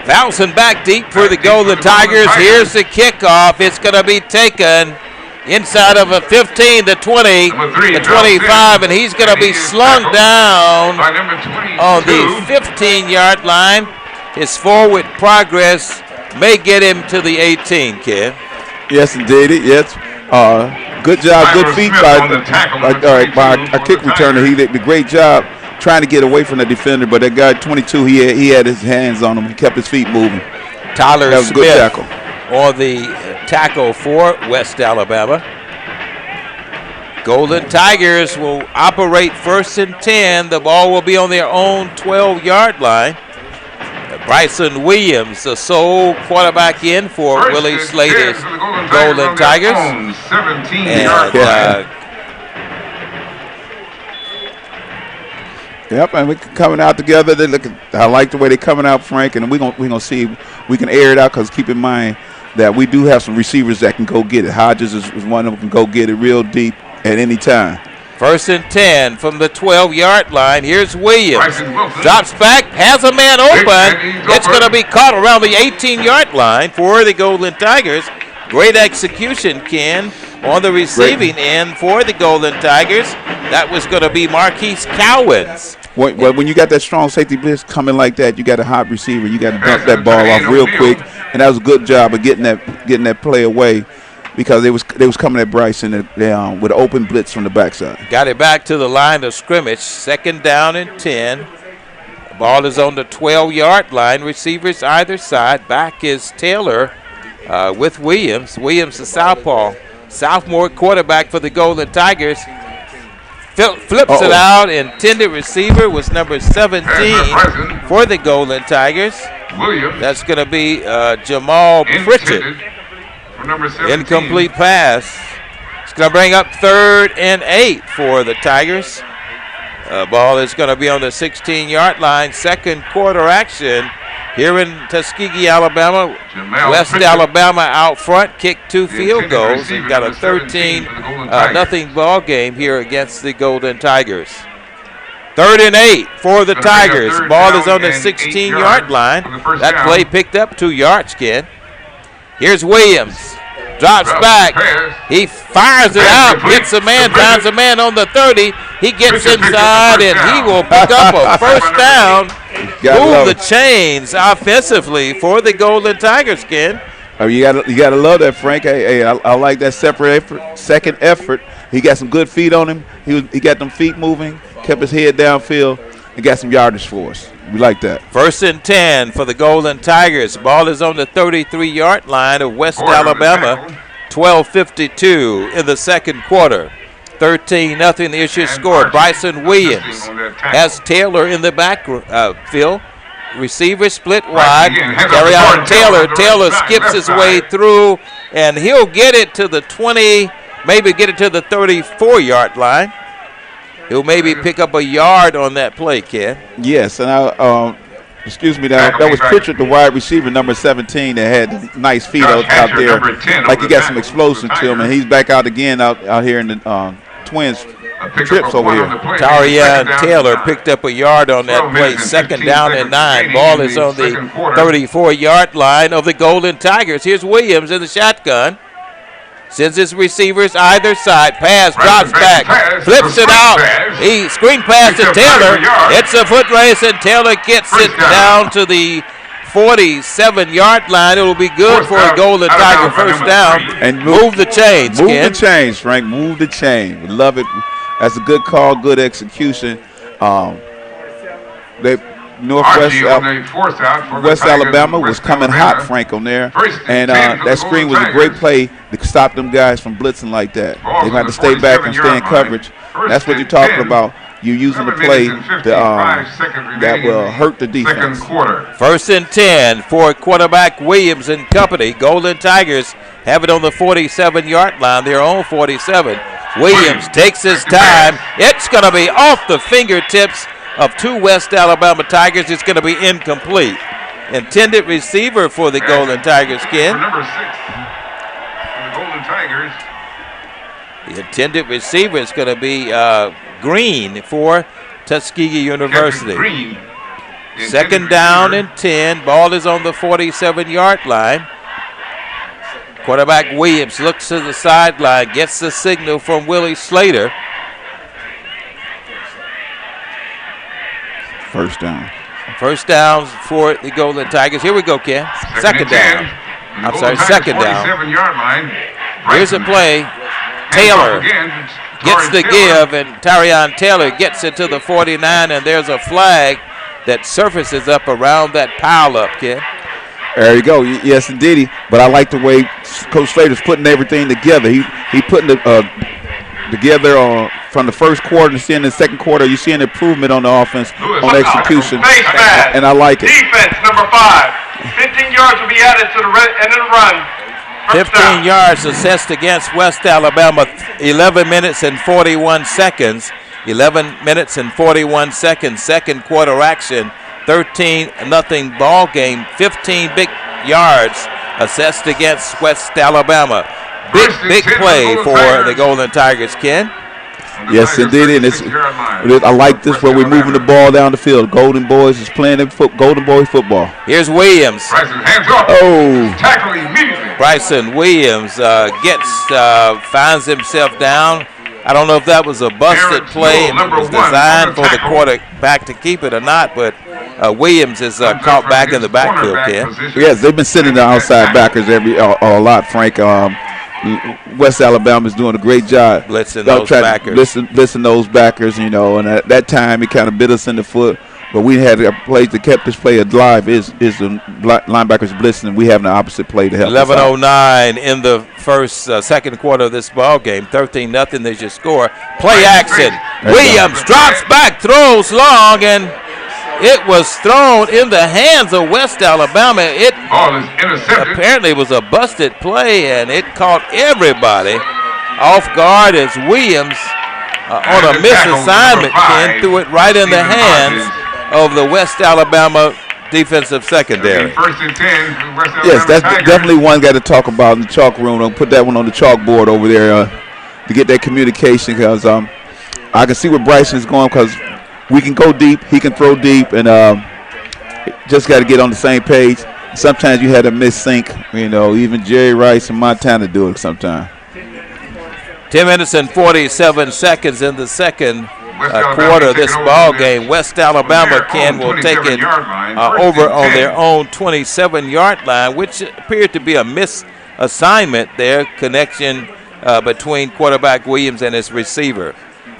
Bouncing back deep for the Golden Tigers. Here's the kickoff. It's going to be taken inside of a 15, the 20, the 25, and he's going to be slung down on the 15-yard line. His forward progress may get him to the 18, Ken. Yes, indeed. Yes. Good job, good feet by our kick returner. He did a great job trying to get away from the defender, but that guy 22, he had his hands on him. He kept his feet moving. Tyler that was Smith a good tackle. On the tackle for West Alabama. Golden Tigers will operate 1st and 10. The ball will be on their own 12-yard line. Bryson Williams, the sole quarterback in for Willie Slater's Golden Tigers. And we're coming out together. I like the way they're coming out, Frank, and we're gonna see if we can air it out, because keep in mind that we do have some receivers that can go get it. Hodges is one of them, can go get it real deep at any time. 1st and 10 from the 12-yard line. Here's Williams. Drops back, has a man open. It's going to be caught around the 18-yard line for the Golden Tigers. Great execution, Ken, on the receiving end for the Golden Tigers. That was going to be Marquise Cowens. Well, when you got that strong safety blitz coming like that, you got a hot receiver. You got to dump that ball off real quick, and that was a good job of getting that play away, because they was coming at Bryson with an open blitz from the backside. Got it back to the line of scrimmage. 2nd down and 10. The ball is on the 12-yard line. Receivers either side. Back is Taylor with Williams. Williams, the southpaw. Sophomore quarterback for the Golden Tigers. Flips it out. Intended receiver was number 17 for the Golden Tigers. That's going to be Jamal Pritchett. Incomplete pass. It's going to bring up 3rd and 8 for the Tigers. Ball is going to be on the 16-yard line. Second quarter action here in Tuskegee, Alabama. West Alabama out front, kicked 2 field goals and got a 13-0 ball game here against the Golden Tigers. 3rd and 8 for the Tigers. Ball is on the 16-yard line. That play picked up 2 yards, Ken. Here's Williams. Drops back. He fires it out. Hits a man. Finds a man on the 30. He gets inside, and he will pick up a 1st down. Move the chains offensively for the Golden Tigers, Ken. You gotta love that, Frank. Hey, I like that second effort. He got some good feet on him. He got them feet moving. Kept his head downfield and got some yardage for us. We like that. 1st and 10 for the Golden Tigers. Ball is on the 33-yard line of West Alabama. 12:52 in the second quarter. 13-0 the issue score. Bryson Williams has Taylor in the backfield. Receiver split wide. Carry out Taylor. Taylor skips his way through, and he'll get it to the 20, maybe get it to the 34-yard line. He'll maybe pick up a yard on that play, Ken. Yes, and excuse me, that was Pritchard, the wide receiver, number 17, that had nice feet out there. Like he got some explosion to him, and he's back out again out here in the Twins trips over here. Taria Taylor picked up a yard on that play. 2nd down and 9. Ball is on the 34-yard line of the Golden Tigers. Here's Williams in the shotgun. Sends his receivers either side. Pass, drops back, flips it out. He screen pass to Taylor. It's a foot race, and Taylor gets it down to the 47-yard line. It will be good for a Golden Tiger 1st down. And move the chains, Move the chains, Frank. Move the chain. We love it. That's a good call, good execution. Northwest West Alabama was coming hot, Frank, on there. And that screen was a great play to stop them guys from blitzing like that. They had to stay back and stay in coverage. That's what you're talking about. You're using the play that will hurt the defense. 1st and 10 for quarterback Williams and company. Golden Tigers have it on the 47-yard line, their own 47. Williams takes his time. It's going to be off the fingertips of 2 West Alabama Tigers. It's going to be incomplete. Intended receiver for the Golden Tigers, Ken. Number 6 for the Golden Tigers. The intended receiver is going to be Green for Tuskegee University. Green. 2nd down and 10. Ball is on the 47-yard line. Quarterback Williams looks to the sideline, gets the signal from Willie Slater. 1st down. 1st down for the Golden Tigers. Here we go, Ken. 2nd down. I'm sorry, 2nd down. 47-yard line. Here's a play. Taylor gets the give, and Tarion Taylor gets it to the 49, and there's a flag that surfaces up around that pile-up, Ken. There you go. Yes, indeed. But I like the way Coach Slater's putting everything together. He putting together from the first quarter to seeing the second quarter. You see an improvement on the offense, on execution, and I like it. Defense number 5. 15 yards will be added to the end of the run. 15 yards assessed against West Alabama. 11 minutes and 41 seconds. 11 minutes and 41 seconds. Second quarter action. 13-0 ball game. 15 big yards assessed against West Alabama. Big play for the Golden Tigers, Ken. Yes, indeed. And I like this where we're moving the ball down the field. Golden Boys is playing Golden Boy football. Here's Williams. Bryson, hands up. Oh. Tackle immediately. Bryson Williams finds himself down. I don't know if that was a busted play and it was designed for the quarterback to keep it or not, but Williams is caught back in the backfield, Ken. Yes, they've been sitting the outside backers a lot, Frank. West Alabama is doing a great job blitzing those backers. Blitzing those backers, and at that time it kind of bit us in the foot. But we had a play that kept this play alive is the linebackers blitzing, and we have the opposite play to help 11:09 in the second quarter of this ball game. 13-0 is your score. Play action. Williams drops back, throws long, and it was thrown in the hands of West Alabama. It apparently was a busted play, and it caught everybody off guard as Williams, on a misassignment, Ken, threw it right in the hands of the West Alabama defensive secondary. 1st and 10. Yes, that's definitely one got to talk about in the chalk room. I'll put that one on the chalkboard over there to get that communication, because I can see where Bryson's going, because we can go deep, he can throw deep, and just got to get on the same page. Sometimes you had to miss sync, even Jerry Rice and Montana do it sometimes. 10 minutes and 47 seconds in the second quarter of this ball game. West Alabama, Ken, will take it over on their own 27-yard line, which appeared to be a misassignment there, connection between quarterback Williams and his receiver.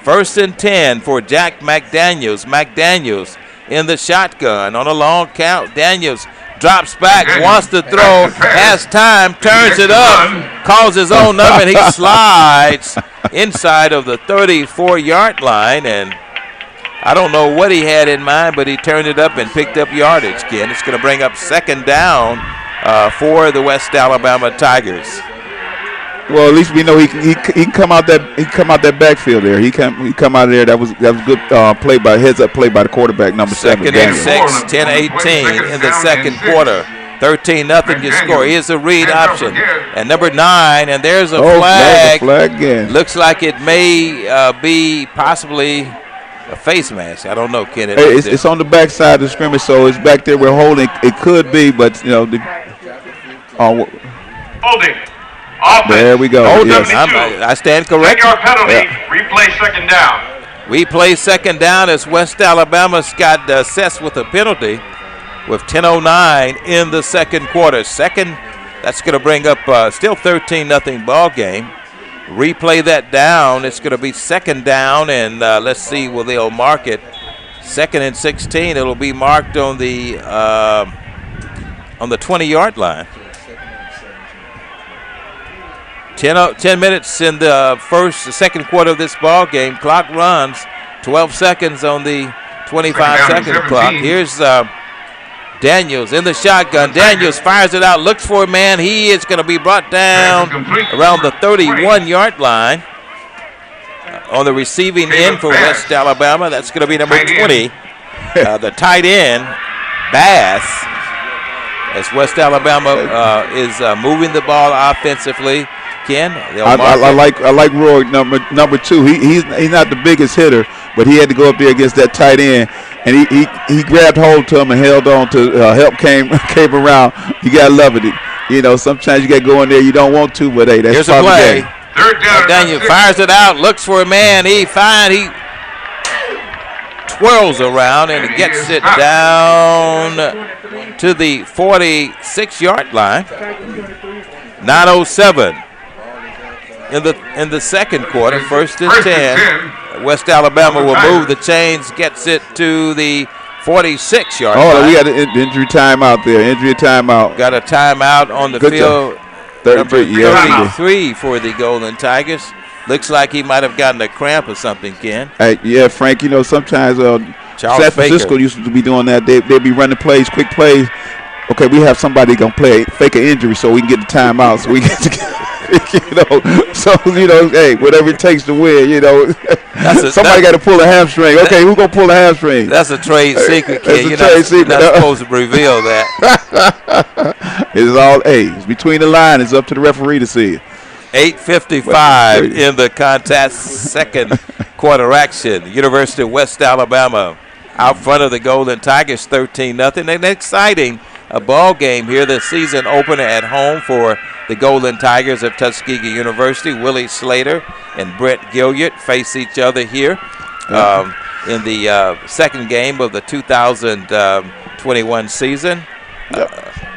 1st and 10 for Jack McDaniels. McDaniels in the shotgun on a long count. Daniels drops back, wants to throw, has time, turns it up, calls his own number, and he slides inside of the 34-yard line. And I don't know what he had in mind, but he turned it up and picked up yardage, Ken. It's going to bring up 2nd down for the West Alabama Tigers. Well, at least we know he can come out that backfield there. He come out of there. That was good play by the quarterback, number 7. 2nd and 6, 10-18 in the second quarter. 13-0 your score. Here's a read option. And number 9, and there's a flag. Flag again. Looks like it may be possibly a face mask. I don't know, Ken. It's on the backside of the scrimmage, so it's back there. We're holding. It could be, but holding. Offense. There we go. Yes. I stand corrected. 10-yard penalty. Replay 2nd down. We play 2nd down as West Alabama's got assessed with a penalty with 10:09 in the second quarter. That's going to bring up still 13-0 ball game. Replay that down. It's going to be 2nd down, and let's see, they'll mark it 2nd and 16. It'll be marked on the 20-yard line. 10 minutes in the second quarter of this ball game. Clock runs 12 seconds on the 25-second clock. Here's Daniels in the shotgun. Daniels fires it out, looks for a man. He is going to be brought down around the 31-yard line. On the receiving end for West Alabama, that's going to be number 20, the tight end, Bass, as West Alabama is moving the ball offensively. Ken, I like Roy, number 2. He's not the biggest hitter, but he had to go up there against that tight end, and he grabbed hold to him and held on to help came around. You gotta love it. You know, sometimes you gotta go in there. You don't want to, but hey, that's here's part a play. of the game. Daniel fires it out, looks for a man. He twirls around and gets it down to the 46-yard line. 9:07 in the second quarter. First and 10. West Alabama will move the chains, gets it to the 46-yard line. Oh, we got an injury timeout there. Injury timeout. Got a timeout on the Good field. Job. Number 33 for the Golden Tigers. Looks like he might have gotten a cramp or something, Ken. Hey, yeah, Frank, you know, sometimes San Francisco used to be doing that. They'd be running plays, quick plays. Okay, we have somebody going to fake an injury so we can get the timeout, so we get to get, hey, whatever it takes to win, somebody got to pull a hamstring. Okay, who's going to pull a hamstring? That's a trade secret, kid. You're not supposed to reveal that. It's between the line. It's up to the referee to see it. 8:55 in the contest, second quarter action. University of West Alabama out front of the Golden Tigers, 13-0. An exciting ball game here, the season opener at home for the Golden Tigers of Tuskegee University. Willie Slater and Brett Gilliard face each other here in the second game of the 2021 season.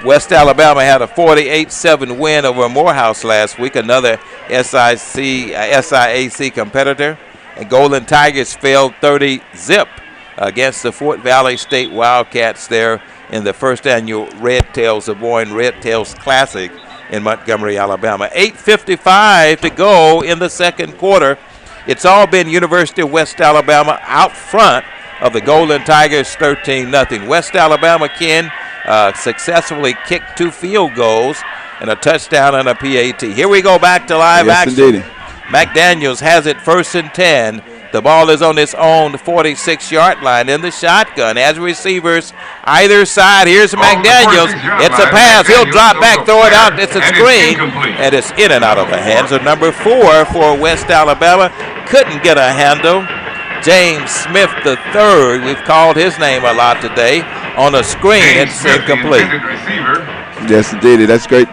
West Alabama had a 48-7 win over Morehouse last week, another SIAC competitor. And Golden Tigers failed 30-0 against the Fort Valley State Wildcats there in the first annual Red Tails of Boyne Red Tails Classic in Montgomery, Alabama. 8:55 to go in the second quarter. It's all been University of West Alabama out front of the Golden Tigers, 13-0. West Alabama, Ken, successfully kicked 2 field goals and a touchdown and a PAT. Here we go back to live action. Indeed. McDaniels has it first and 10. The ball is on its own 46-yard line in the shotgun. As receivers either side, here's McDaniels. It's a pass. He'll drop back, throw it out. It's a screen, and it's in and out of the hands of number 4 for West Alabama. Couldn't get a handle. James Smith III, we've called his name a lot today, on a screen. It's incomplete. Yes, indeed. That's great.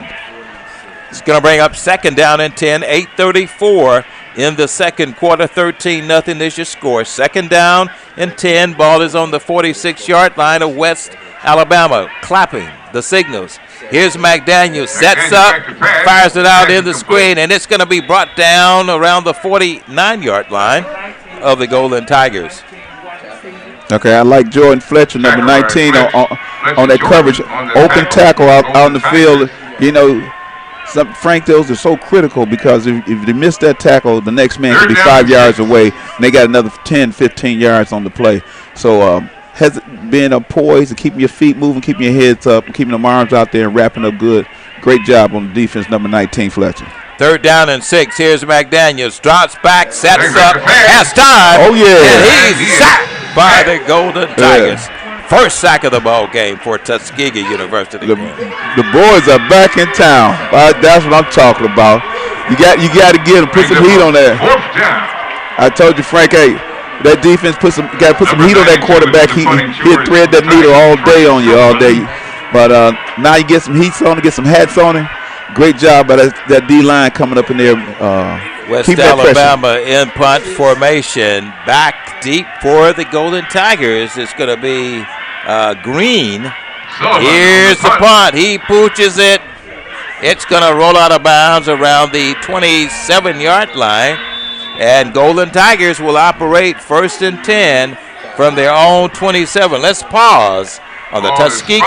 It's going to bring up second down and 10, 8:34 in the second quarter. 13-0 is your score. Second down and 10. Ball is on the 46-yard line of West Alabama. Clapping the signals. Here's McDaniels. Sets up, fires it out in the screen, and it's going to be brought down around the 49-yard line of the Golden Tigers. Okay, I like Jordan Fletcher, number 19, on that coverage. Open tackle out in the field. Frank, those are so critical because if they miss that tackle, the next man could be 5 yards away, and they got another 10, 15 yards on the play. So being poised and keeping your feet moving, keeping your heads up, keeping them arms out there and wrapping up good. Great job on the defense, number 19, Fletcher. Third down and 6. Here's McDaniels. Drops back, sets up, has time. Oh, yeah. And he's sacked by the Golden Tigers. First sack of the ball game for Tuskegee University. The boys are back in town. That's what I'm talking about. You got to get them, put some heat on that. I told you, Frank, hey, that defense got to put some heat on that quarterback. He'll thread that needle all day on you, all day. But now you get some heats on him, get some hats on him. Great job by that D-line coming up in there. West Alabama in punt formation. Back deep for the Golden Tigers. It's going to be Green. Here's the punt. He pooches it. It's going to roll out of bounds around the 27-yard line. And Golden Tigers will operate first and 10 from their own 27. Let's pause on the Tuskegee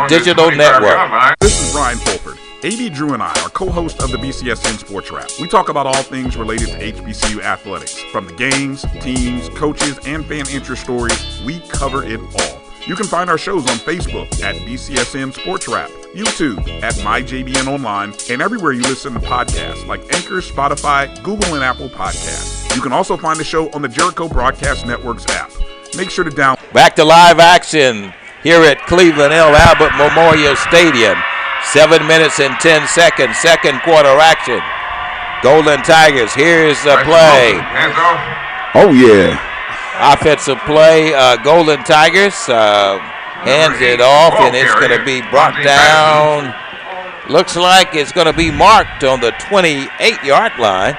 Digital Network. This is Brian Fulford. A.B. Drew and I are co-hosts of the BCSN Sports Wrap. We talk about all things related to HBCU athletics. From the games, teams, coaches, and fan interest stories, we cover it all. You can find our shows on Facebook at BCSN Sports Wrap, YouTube at MyJBN Online, and everywhere you listen to podcasts like Anchor, Spotify, Google, and Apple Podcasts. You can also find the show on the Jericho Broadcast Network's app. Make sure to download. Back to live action here at Cleveland L. Albert Memorial Stadium. 7 minutes and 10 seconds, second quarter action. Golden Tigers, here's the play. Oh, yeah. Offensive play, Golden Tigers hands it off, and it's going to be brought down. Looks like it's going to be marked on the 28-yard line.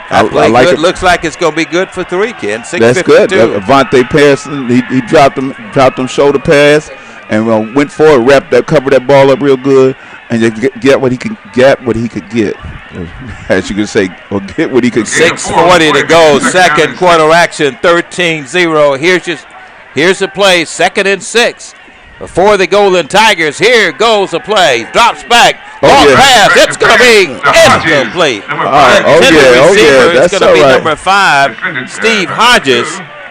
I like it. Looks like it's going to be good for 3, Ken. 6:52. That's good. Avante Pearson, he dropped them shoulder pass. And went forward, covered that ball up real good, and get what he could get. As you can say, or get what he could get. 6:40 to go, second quarter action, 13-0. Here's the play, 2nd and 6 for the Golden Tigers. Here goes the play, drops back, long pass. It's going to be incomplete. It's going to be number 5, Steve Hodges.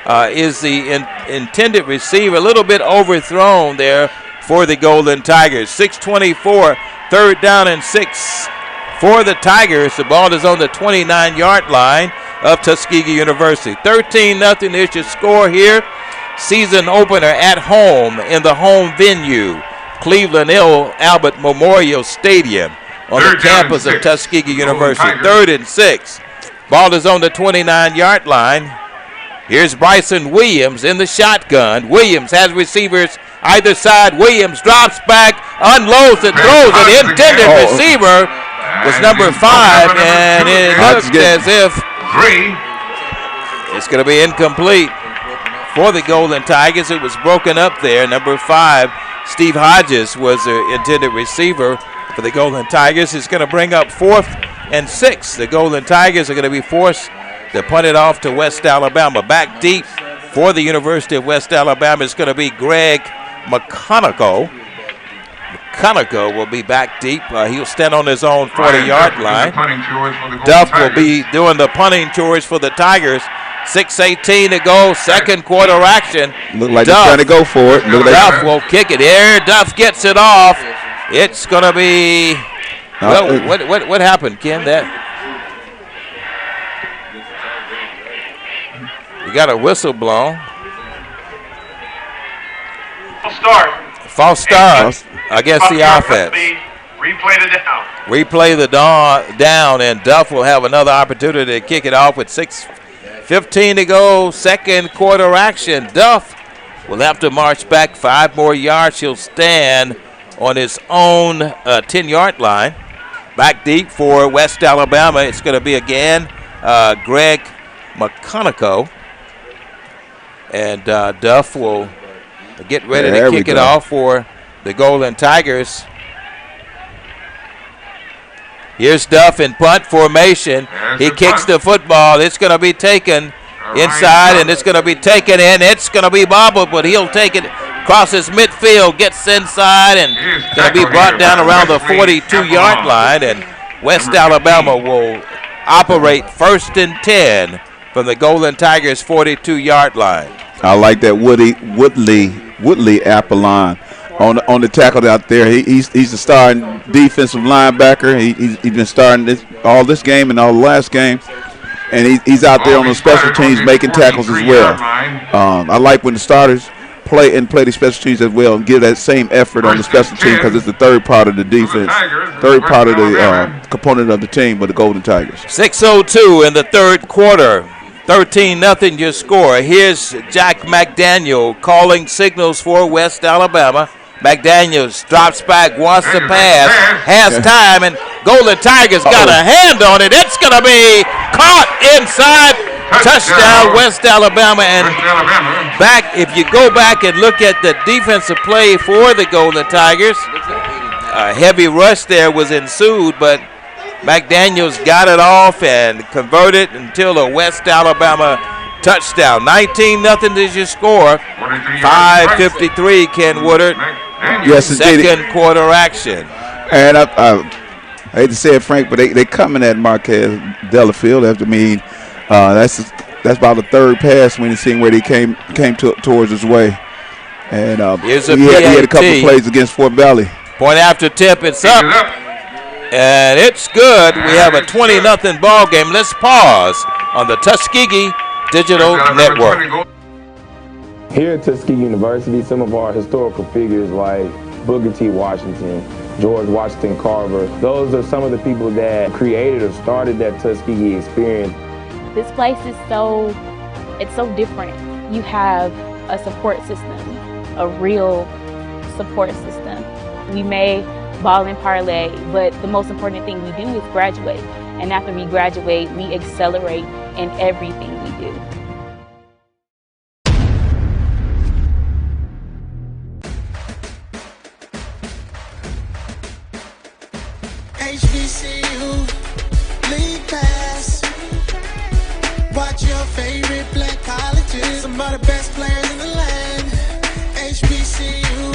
Is the intended receiver, a little bit overthrown there for the Golden Tigers. 6:24, 3rd down and 6 for the Tigers. The ball is on the 29-yard line of Tuskegee University. 13-0 is your score here. Season opener at home in the home venue, Cleveland L. Albert Memorial Stadium on the campus of Tuskegee University. 3rd and 6. Ball is on the 29-yard line. Here's Bryson Williams in the shotgun. Williams has receivers either side. Williams drops back, unloads it, throws it. Intended receiver was number 5, and it looks as if it's going to be incomplete for the Golden Tigers. It was broken up there. Number 5, Steve Hodges, was the intended receiver for the Golden Tigers. It's going to bring up 4th and 6. The Golden Tigers are going to be forced to punt it off to West Alabama. Back deep for the University of West Alabama is going to be Greg McConaughey. McConaughey will be back deep. He'll stand on his own 40-yard line. Duff will be doing the punting chores for the Tigers. 6:18 to go, second quarter action. Look like they're trying to go for it. Duff will kick it here. Duff gets it off. It's going to be. Well, what happened, Ken? We got a whistle blown. False start against the offense. Replay the down, and Duff will have another opportunity to kick it off with 6:15 to go, second quarter action. Duff will have to march back 5 more yards. He'll stand on his own 10-yard line. Back deep for West Alabama. It's going to be again Greg McConaughey. And Duff will get ready to kick it off for the Golden Tigers. Here's Duff in punt formation. He kicks the football. It's going to be taken inside, and it's going to be taken in. It's going to be bobbled, but he'll take it across his midfield, gets inside, and going to be brought down around the 42-yard line. And West Alabama will operate 1st and 10 from the Golden Tigers' 42-yard line. I like that Woodley Apollon on the tackle out there. He's the starting defensive linebacker. He's been starting all this game and all the last game, and he's out there on the special teams making tackles as well. I like when the starters play the special teams as well and give that same effort on the special team, because it's the third part of the defense, third part of the component of the team, but the Golden Tigers. 6:02 in the third quarter. 13-0 your score. Here's Jack McDaniel calling signals for West Alabama. McDaniels drops back, wants to pass, has time, and Golden Tigers got a hand on it. It's going to be caught inside. Touchdown, West Alabama. And back, if you go back and look at the defensive play for the Golden Tigers, a heavy rush there was ensued, but McDaniels got it off and converted until a West Alabama touchdown. 19-0 is your score. 5:53, Ken Woodard. Yes, indeed. Second quarter action. And I hate to say it, Frank, but they coming at Marquez Delafield. That's about the third pass when you seen where they came towards his way. And he had a couple of plays against Fort Valley. Point after tip, it's up. And it's good. We have a 20-0 ball game. Let's pause on the Tuskegee Digital Network. Here at Tuskegee University, some of our historical figures like Booker T. Washington, George Washington Carver, those are some of the people that created or started that Tuskegee experience. This place is so different. You have a support system, a real support system. We may ball and parlay, but the most important thing we do is graduate. And after we graduate, we accelerate in everything we do. HBCU League Pass. Watch your favorite black colleges. Some of the best players in the land. HBCU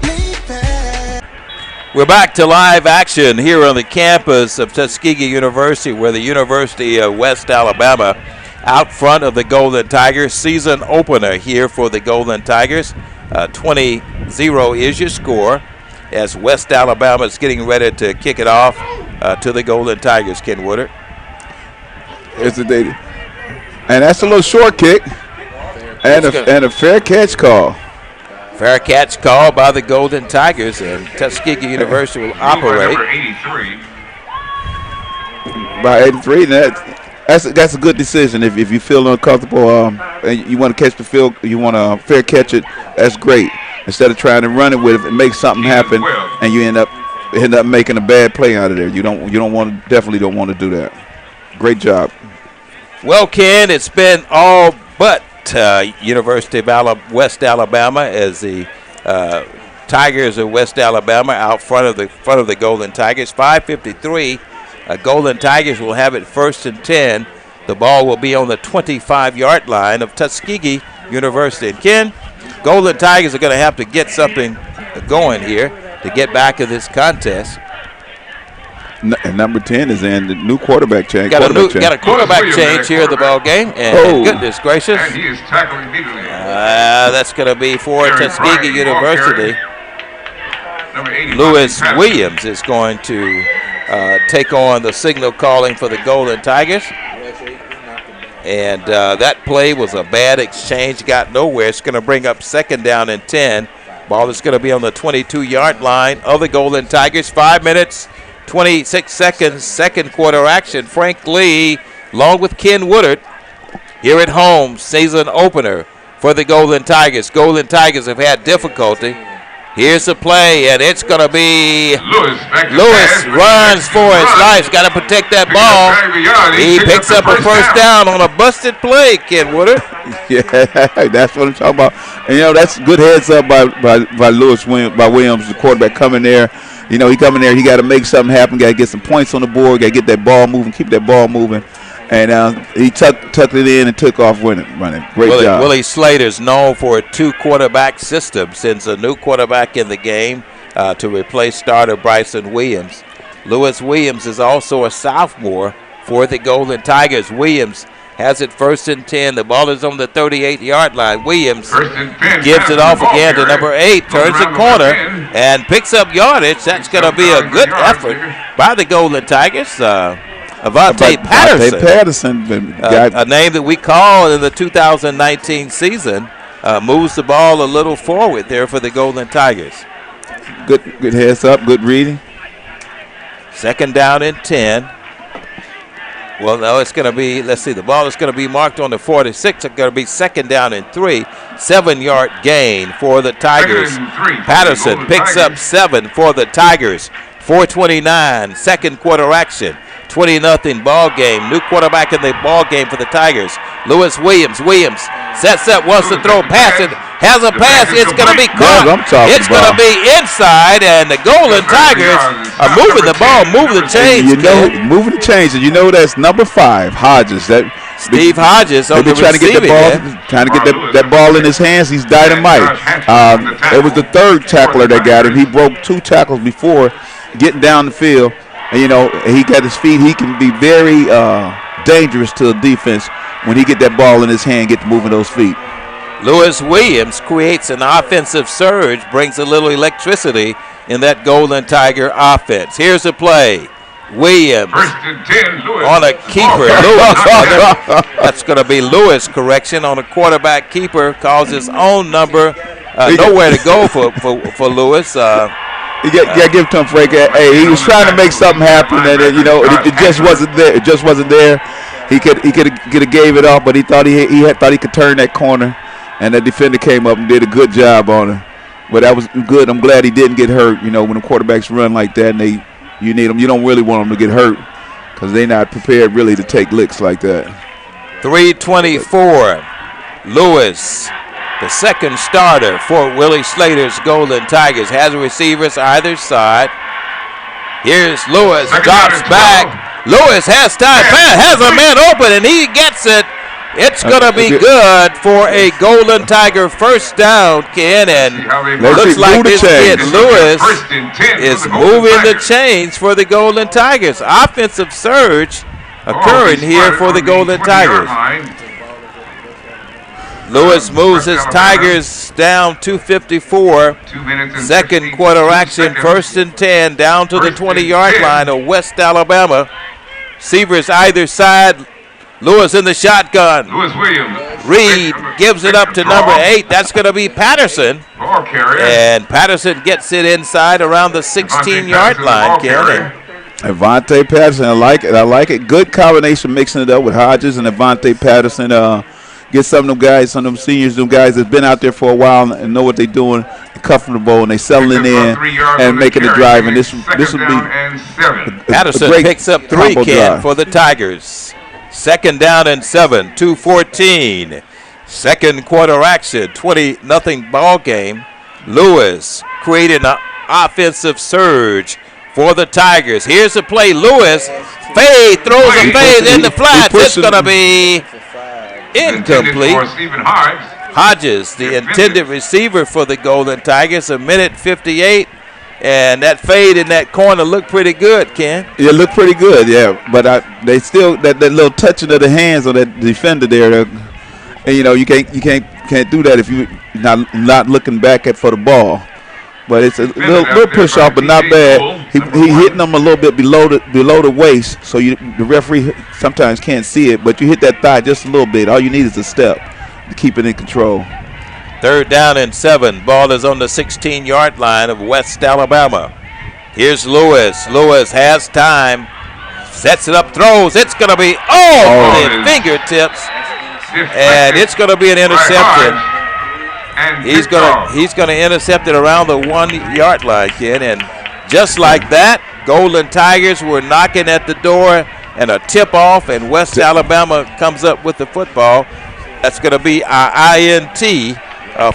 League Pass. We're back to live action here on the campus of Tuskegee University, where the University of West Alabama out front of the Golden Tigers. Season opener here for the Golden Tigers. 20-0 is your score, as West Alabama is getting ready to kick it off to the Golden Tigers, Ken Woodard. And that's a little short kick and a fair catch call. Fair catch call by the Golden Tigers, and Tuskegee University will operate. By 83, that's a good decision. If you feel uncomfortable and you want to catch the field, you want to fair catch it, that's great. Instead of trying to run it with it and make something happen, and you end up making a bad play out of there. You definitely don't want to do that. Great job. Well, Ken, it's been all but University of West Alabama, as the Tigers of West Alabama out front of the Golden Tigers. 5:53. Golden Tigers will have it 1st and 10. The ball will be on the 25-yard line of Tuskegee University. And Ken, Golden Tigers are going to have to get something going here to get back in this contest. And number 10 is in the new quarterback change. Got a quarterback change here in the ball game. And goodness gracious. And he is tackling immediately. That's going to be for Tuskegee University. Lewis Williams is going to take on the signal calling for the Golden Tigers. And that play was a bad exchange, got nowhere. It's going to bring up 2nd down and 10. Ball is going to be on the 22-yard line of the Golden Tigers. 5 minutes, 26 seconds, second quarter action. Frank Lee, along with Ken Woodard, here at home, season opener for the Golden Tigers. Golden Tigers have had difficulty. Here's the play, and it's going to be Lewis runs for his life. Got to protect that ball. He picks up a 1st down on a busted play, Ken Woodard. Yeah, that's what I'm talking about. And, that's good heads up by Williams, the quarterback coming there. He coming there, he got to make something happen, got to get some points on the board, got to get that ball moving, keep that ball moving. And he tucked it in and took off running. Great job. Willie Slater's known for a 2-quarterback system, sends a new quarterback in the game to replace starter Bryson Williams. Lewis Williams is also a sophomore for the Golden Tigers. Williams has it 1st and 10. The ball is on the 38-yard line. Williams gives it off again to number 8, turns the corner, and picks up yardage. That's going to be a good effort by the Golden Tigers. Avante Patterson, a name that we call in the 2019 season, moves the ball a little forward there for the Golden Tigers. Good heads up, good reading. 2nd down and 10. Well, no, it's going to be, let's see, the ball is going to be marked on the 46. It's going to be 2nd down and 3. 7-yard gain for the Tigers. Patterson picks up 7 for the Tigers. 4:29, second quarter action. 20-0 ball game. New quarterback in the ball game for the Tigers. Lewis Williams. Williams sets up, wants to throw, pass it, has a pass. It's going to be caught. It's going to be inside, and the Golden Tigers are moving the ball, moving the chains. Moving the chains, and that's number 5, Hodges. Steve Hodges on the trying to get that ball in his hands. He's dynamite. It was the third tackler that got him. He broke 2 tackles before getting down the field. And, he got his feet. He can be very dangerous to the defense when he get that ball in his hand, get to moving those feet. Lewis Williams creates an offensive surge, brings a little electricity in that Golden Tiger offense. Here's a play. Williams on a keeper. Lewis. That's going to be Lewis, correction, on a quarterback keeper. Calls his own number. Nowhere to go for Lewis. You got to give it to him, Frank. Hey, he was trying to make something happen, and it just wasn't there. It just wasn't there. He could have gave it off, but he thought he could turn that corner, and the defender came up and did a good job on him. But that was good. I'm glad he didn't get hurt. When the quarterbacks run like that, and you need them. You don't really want them to get hurt because they're not prepared really to take licks like that. 3:24. Lewis, the second starter for Willie Slater's Golden Tigers, has receivers either side. Here's Lewis, drops back. Lewis has time, has a man open, and he gets it. It's going to be good for a Golden Tiger first down, Ken, and looks like this kid Lewis is moving the chains for the Golden Tigers. Offensive surge occurring here for the Golden Tigers. Lewis moves his Tigers down 2:54. Second quarter action, 1st and 10, down to the 20-yard line of West Alabama. Receivers either side. Lewis in the shotgun. Lewis Williams. Reed gives it up to number 8. That's going to be Patterson. And Patterson gets it inside around the 16-yard line, Ken. Avante Patterson, I like it. Good combination mixing it up with Hodges and Avante Patterson. Get some of them guys, some of them seniors, them guys that's been out there for a while and know what they're doing, comfortable, and they settling in and making the drive. And this will be Patterson picks up 3, Ken, for the Tigers. 2nd down and 7, 2:14. Second quarter action, 20-0 ball game. Lewis creating an offensive surge for the Tigers. Here's the play. Lewis fade, throws a fade in the flats. It's going to be incomplete. Hodges, the intended receiver for the Golden Tigers, 1:58. And that fade in that corner looked pretty good, Ken. It looked pretty good, yeah. But they still that little touching of the hands on that defender there. And you can't do that if you're not looking back for the ball. But it's a little push off, but not bad. He hitting them a little bit below the waist, so the referee sometimes can't see it. But you hit that thigh just a little bit. All you need is a step to keep it in control. 3rd down and 7. Ball is on the 16-yard line of West Alabama. Here's Lewis. Lewis has time. Sets it up, throws. It's going to be the fingertips. And it's going to be an interception. He's going to intercept it around the 1-yard line, Ken. And just like that, Golden Tigers were knocking at the door, and a tip-off, and West Alabama comes up with the football. That's going to be our INT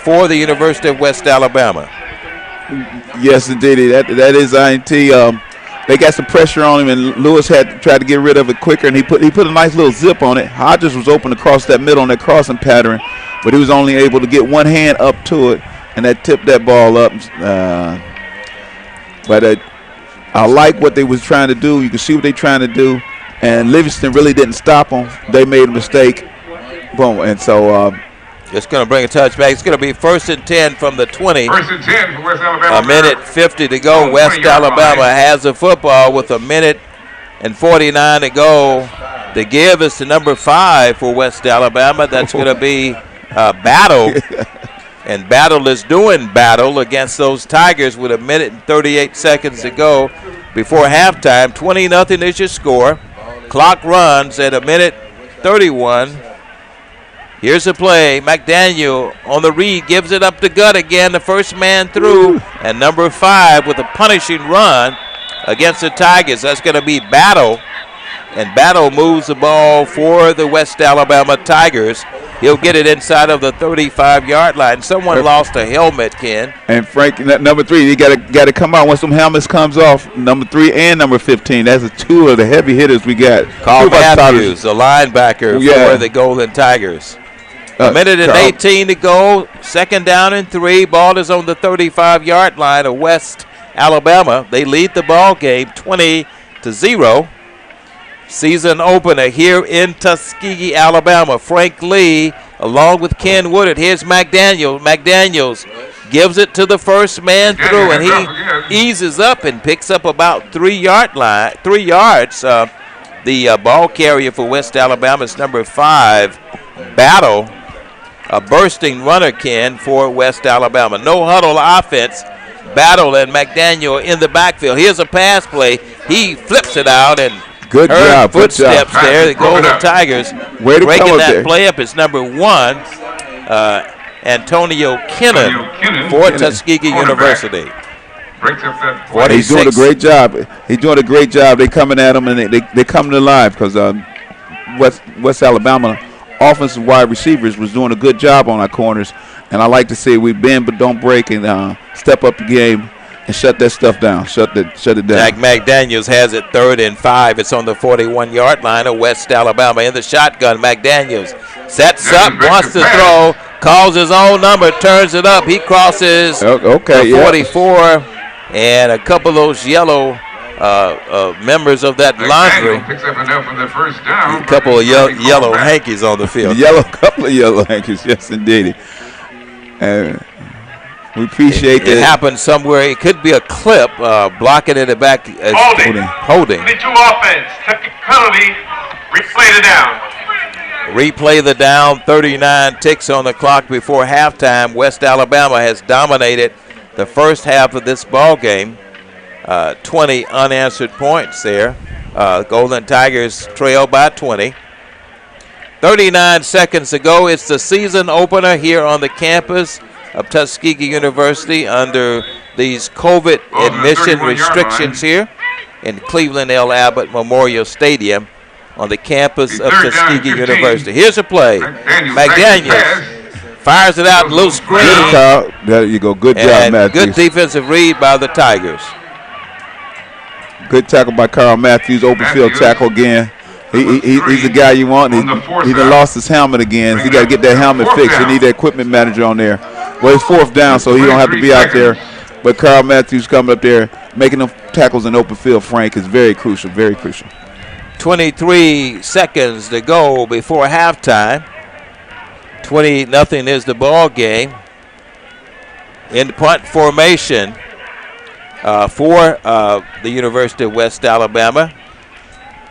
for the University of West Alabama. Yes, indeed. That is INT. They got some pressure on him, and Lewis had to try to get rid of it quicker, and he put a nice little zip on it. Hodges was open across that middle on that crossing pattern, but he was only able to get one hand up to it, and that tipped that ball up. But I like what they was trying to do. You can see what they're trying to do, and Livingston really didn't stop them. They made a mistake. Boom, and so it's going to bring a touchback. It's going to be 1st and 10 from the 20. 1st and 10 for West Alabama. 1:50 to go. West Alabama has the football with 1:49 to go. The give is to number 5 for West Alabama. That's going to be Battle. And Battle is doing battle against those Tigers with 1:38 to go before halftime. 20-0 is your score. Clock runs at 1:31. Here's the play. McDaniel on the read, gives it up to Gutt again, the first man through. And number 5 with a punishing run against the Tigers. That's going to be Battle. And Battle moves the ball for the West Alabama Tigers. He'll get it inside of the 35-yard line. Someone lost a helmet, Ken. And Frank, number 3, he got to come out once some helmets comes off. Number 3 and number 15. That's 2 of the heavy hitters we got. Carl Matthews, the linebacker for the Golden Tigers. A minute and 18 to go. 2nd down and 3. Ball is on the 35-yard line of West Alabama. They lead the ball game 20-0. Season opener here in Tuskegee, Alabama. Frank Lee along with Ken Woodard. Here's McDaniels. McDaniels gives it to the first man through, and he eases up and picks up about 3 yards. The ball carrier for West Alabama is number 5, Battle. A bursting runner, Ken, for West Alabama. No huddle offense. Battle and McDaniel in the backfield. Here's a pass play. He flips it out and good job. Footsteps there. The Golden Tigers breaking that play up. It's number 1, Antonio Kennan for Tuskegee University. He's doing a great job. He's doing a great job. They're coming at him, and they're coming alive because West Alabama offensive wide receivers was doing a good job on our corners. And I like to say we bend but don't break and step up the game and shut that stuff down. Shut it down. Jack McDaniels has it 3rd and 5. It's on the 41-yard line of West Alabama in the shotgun. McDaniels sets up, wants to throw, calls his own number, turns it up. He crosses the 44, and a couple of those yellow members of that laundry. A couple of yellow hankies on the field. Couple of yellow hankies, yes, indeed. And we appreciate that. It happened somewhere. It could be a clip blocking it back. Holding. 22 offense. Penalty. Replay the down. Replay the down. 39 ticks on the clock before halftime. West Alabama has dominated the first half of this ball game. 20 unanswered points there. Golden Tigers trail by 20. 39 seconds to go. It's the season opener here on the campus of Tuskegee University under these COVID admission restrictions here in Cleveland L. Abbott Memorial Stadium on the campus of Tuskegee University. Here's a play. McDaniels fires it out, low screen. There you go. Good job, Matthews. Good defensive read by the Tigers. Good tackle by Carl Matthews. Open field tackle again. He's the guy you want. He done lost his helmet again. He got to get that helmet fixed. You need that equipment manager on there. Well, it's 4th down, so he don't have to be out there. But Carl Matthews coming up there, making them tackles in open field, Frank, is very crucial, very crucial. 23 seconds to go before halftime. 20-0 is the ball game. In punt formation for the University of West Alabama.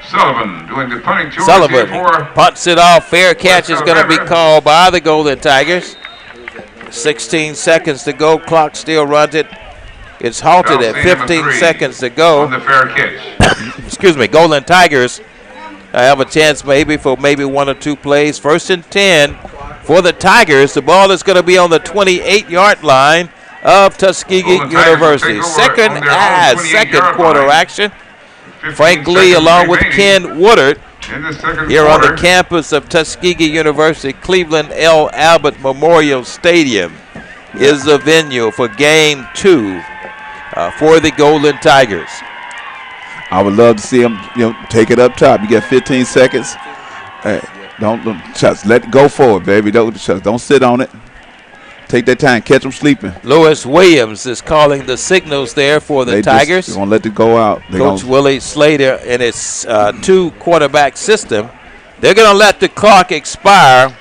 Sullivan doing the punting. Sullivan punts it off. Fair catch is going to be called by the Golden Tigers. 16 seconds to go. Clock still runs it. It's halted at 15 seconds to go. On the fair catch. Excuse me. Golden Tigers have a chance maybe for 1 or 2 plays. 1st and 10 for the Tigers. The ball is going to be on the 28-yard line of Tuskegee University. Second quarter action. Frank Lee along with Ken Woodard here on the campus of Tuskegee University. Cleveland L. Abbott Memorial Stadium is the venue for Game 2 for the Golden Tigers. I would love to see him, take it up top. You get 15 seconds. Hey, don't just let it go forward, baby. Don't sit on it. Take that time, catch them sleeping. Lewis Williams is calling the signals there for the Tigers. They're going to let it go out. Coach Willie Slater and his 2-quarterback system. They're going to let the clock expire.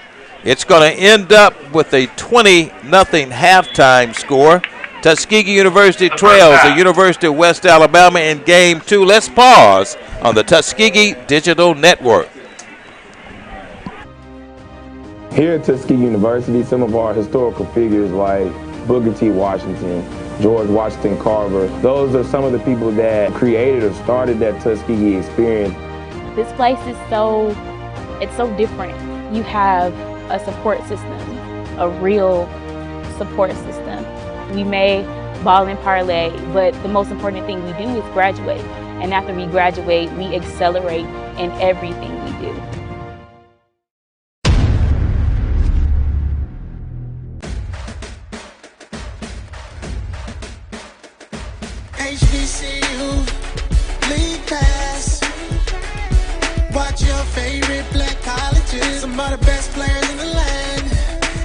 It's going to end up with a 20-0 halftime score. Tuskegee University trails the University of West Alabama in Game 2. Let's pause on the Tuskegee Digital Network. Here at Tuskegee University, some of our historical figures like Booker T. Washington, George Washington Carver, those are some of the people that created or started that Tuskegee experience. This place is so different. You have a support system, a real support system. We may ball and parlay, but the most important thing we do is graduate. And after we graduate, we accelerate in everything we do. HBCU, league pass. Watch your favorite black colleges. Some of the best players in the land.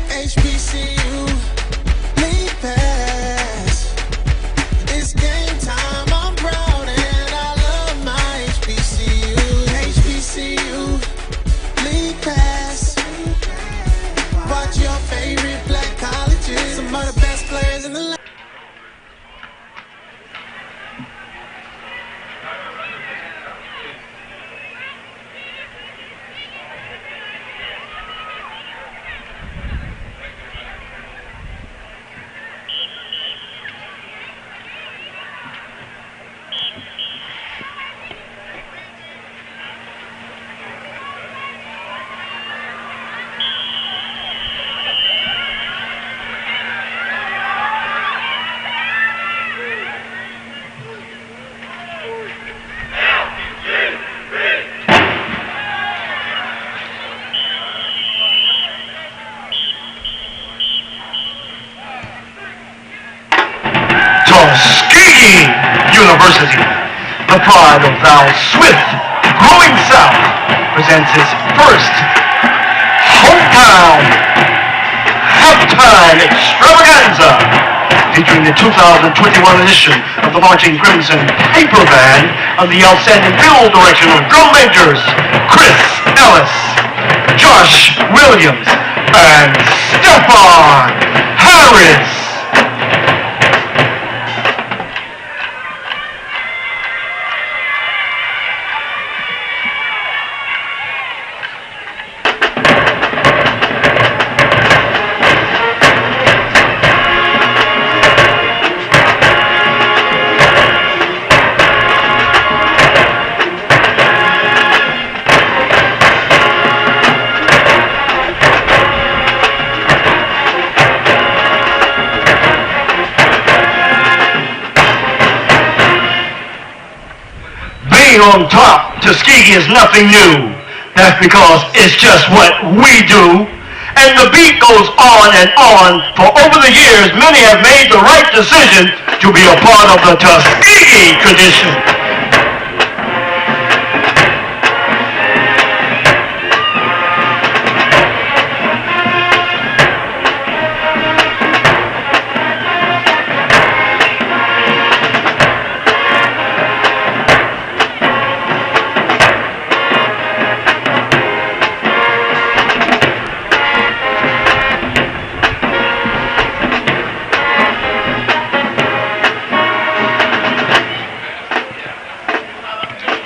HBCU, league pass. It's game time. I'm proud and I love my HBCU. HBCU, league pass. Watch your favorite black colleges. Some of the best players in the land. Tuskegee University, the pride of thou swift growing South, presents its first hometown halftime extravaganza, featuring the 2021 edition of the Marching Crimson Paper Band under the outstanding field direction of drum majors Chris Ellis, Josh Williams, and Stefan Harris. On top, Tuskegee is nothing new. That's because it's just what we do. And the beat goes on and on. For over the years, many have made the right decision to be a part of the Tuskegee tradition.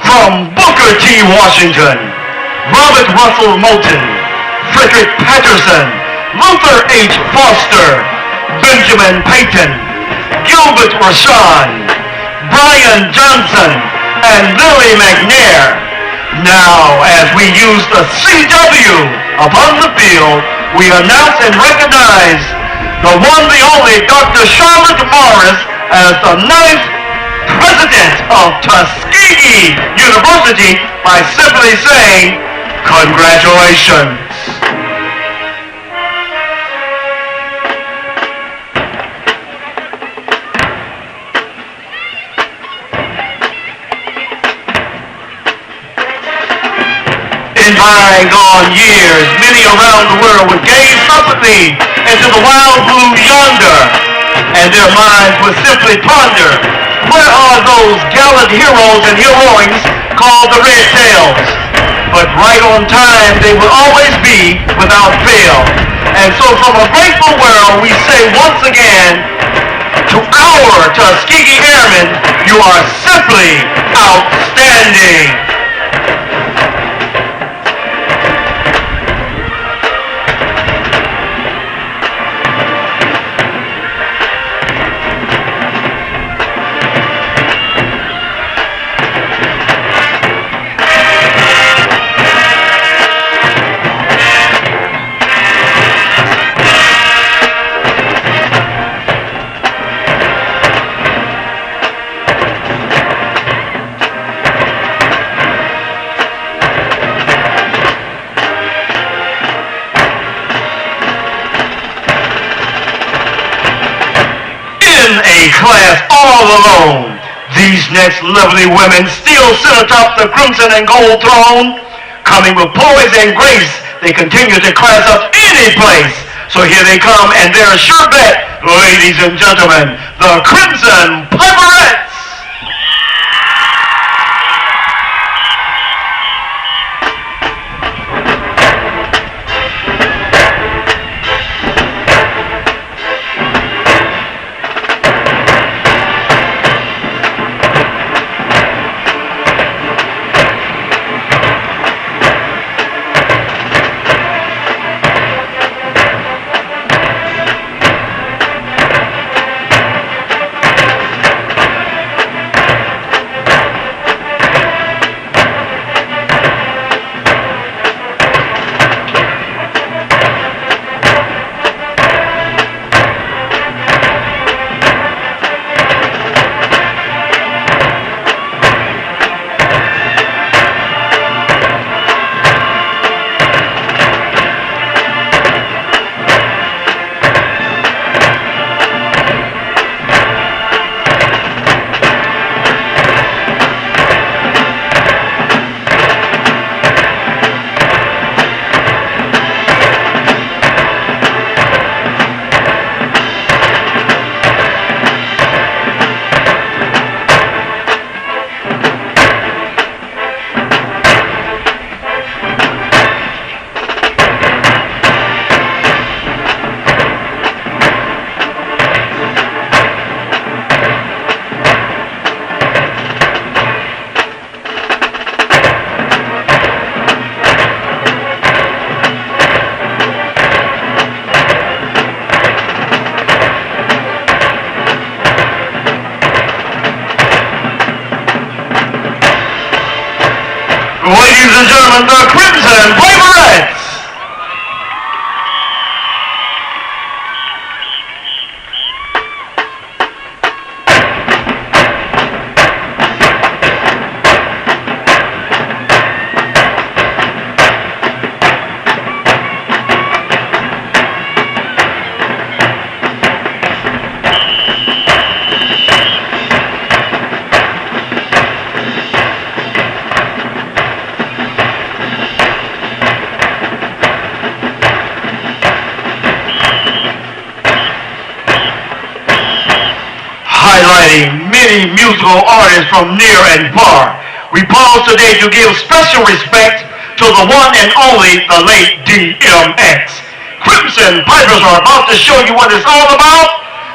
From Booker T. Washington, Robert Russell Moulton, Frederick Patterson, Luther H. Foster, Benjamin Payton, Gilbert Rashawn, Brian Johnson, and Lily McNair. Now, as we use the CW upon the field, we announce and recognize the one, the only Dr. Charlotte Morris as the 9th President of Tuskegee University by simply saying, congratulations. In bygone years, many around the world would gaze upwardly into the wild blue yonder, and their minds would simply ponder, where are those gallant heroes and heroines called the Red Tails? But right on time, they will always be without fail. And so from a grateful world, we say once again, to our Tuskegee Airmen, you are simply outstanding. Class all alone, These next lovely women still sit atop the crimson and gold throne, coming with poise and grace. They continue to class up any place. So here they come, and they're a sure bet, ladies and gentlemen, the Crimson Piperettes. Ladies and gentlemen, the Crimson Piperettes. Highlighting many musical artists from near and far. We pause today to give special respect to the one and only, the late DMX. Crimson Pipers are about to show you what it's all about.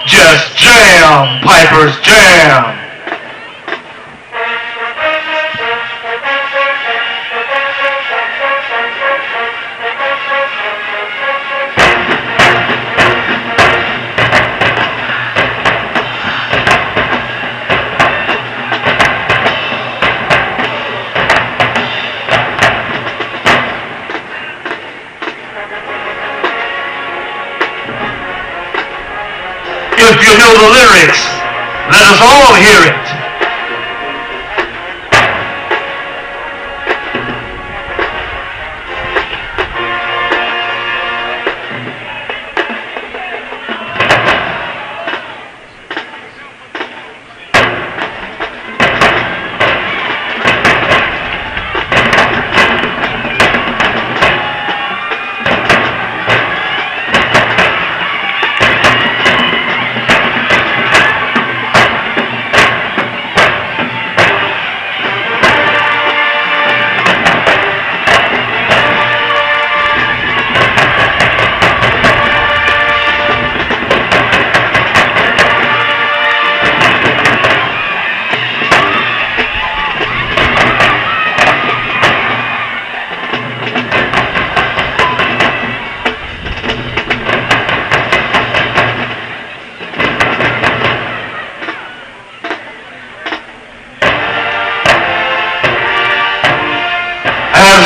Just jam, Pipers, jam. If you know the lyrics, let us all hear it.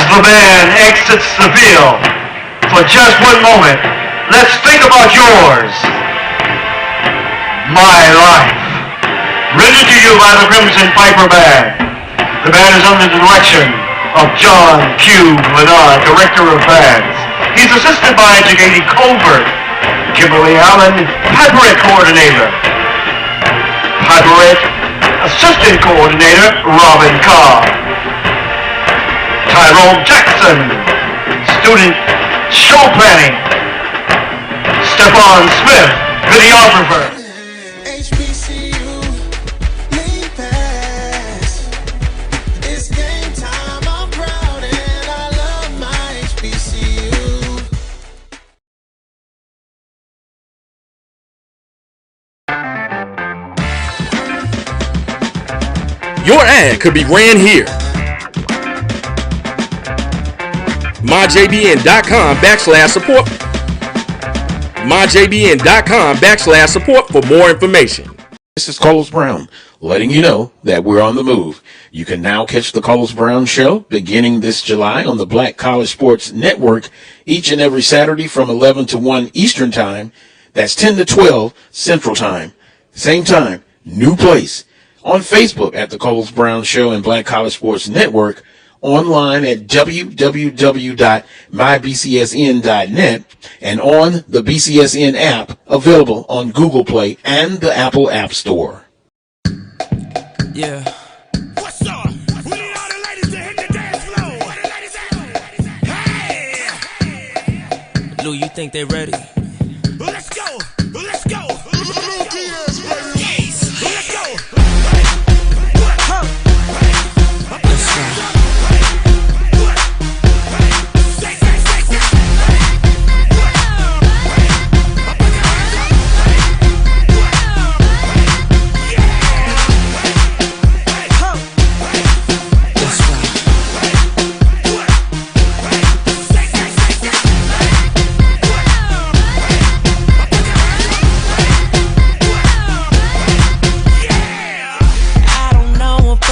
The band exits the field. For just one moment, let's think about yours. My Life. Written to you by the Crimson Piper Band. The band is under the direction of John Q. Lennard, Director of Bands. He's assisted by J.D. Colbert, Kimberly Allen, Piperette Coordinator. Piperette Assistant Coordinator, Robin Carr. Tyrone Jackson, Student Show Planning. Stephon Smith, Videographer. HBCU, league pass. It's game time, I'm proud and I love my HBCU. Your ad could be ran here. MyJBN.com/support. MyJBN.com/support for more information. This is Carlos Brown, letting you know that we're on the move. You can now catch the Carlos Brown Show beginning this July on the Black College Sports Network each and every Saturday from 11 to 1 Eastern Time. That's 10 to 12 Central Time. Same time, new place. On Facebook at the Carlos Brown Show and Black College Sports Network. Online at www.mybcsn.net and on the BCSN app available on Google Play and the Apple App Store. Yeah. What's up? We need all the ladies to hit the dance floor. Where the ladies at? Hey! Lou, you think they ready? Let's go! Let's go! Yes, let's go! Let's go.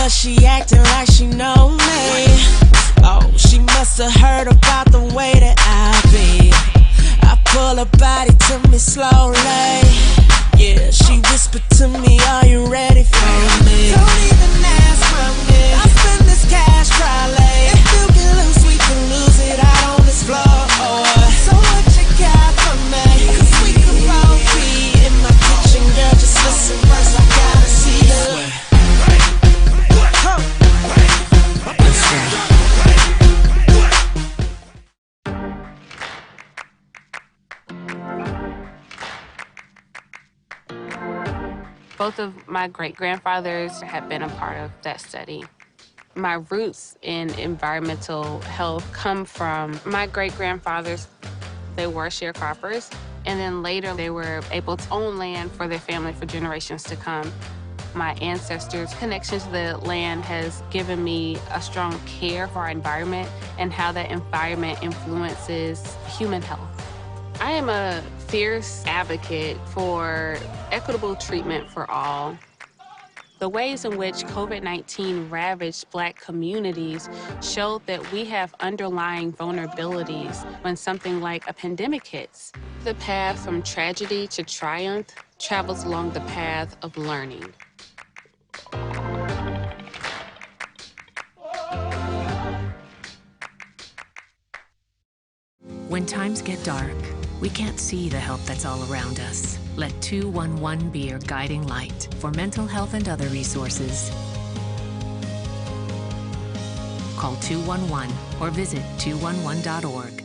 She acting like she know me. Oh, she must have heard about the way that I be. I pull her body to me slowly. Yeah, she whispered to me, are you ready for me? Don't even ask for me. I spend this cash probably. If you get loose, we can lose it out on this floor. So what you got for me? 'Cause we can both be in my kitchen, girl. Just listen first, I gotta see you. Both of my great-grandfathers have been a part of that study. My roots in environmental health come from my great-grandfathers. They were sharecroppers, and then later they were able to own land for their family for generations to come. My ancestors' connection to the land has given me a strong care for our environment and how that environment influences human health. I am a fierce advocate for equitable treatment for all. The ways in which COVID-19 ravaged Black communities showed that we have underlying vulnerabilities when something like a pandemic hits. The path from tragedy to triumph travels along the path of learning. When times get dark, we can't see the help that's all around us. Let 211 be your guiding light for mental health and other resources. Call 211 or visit 211.org.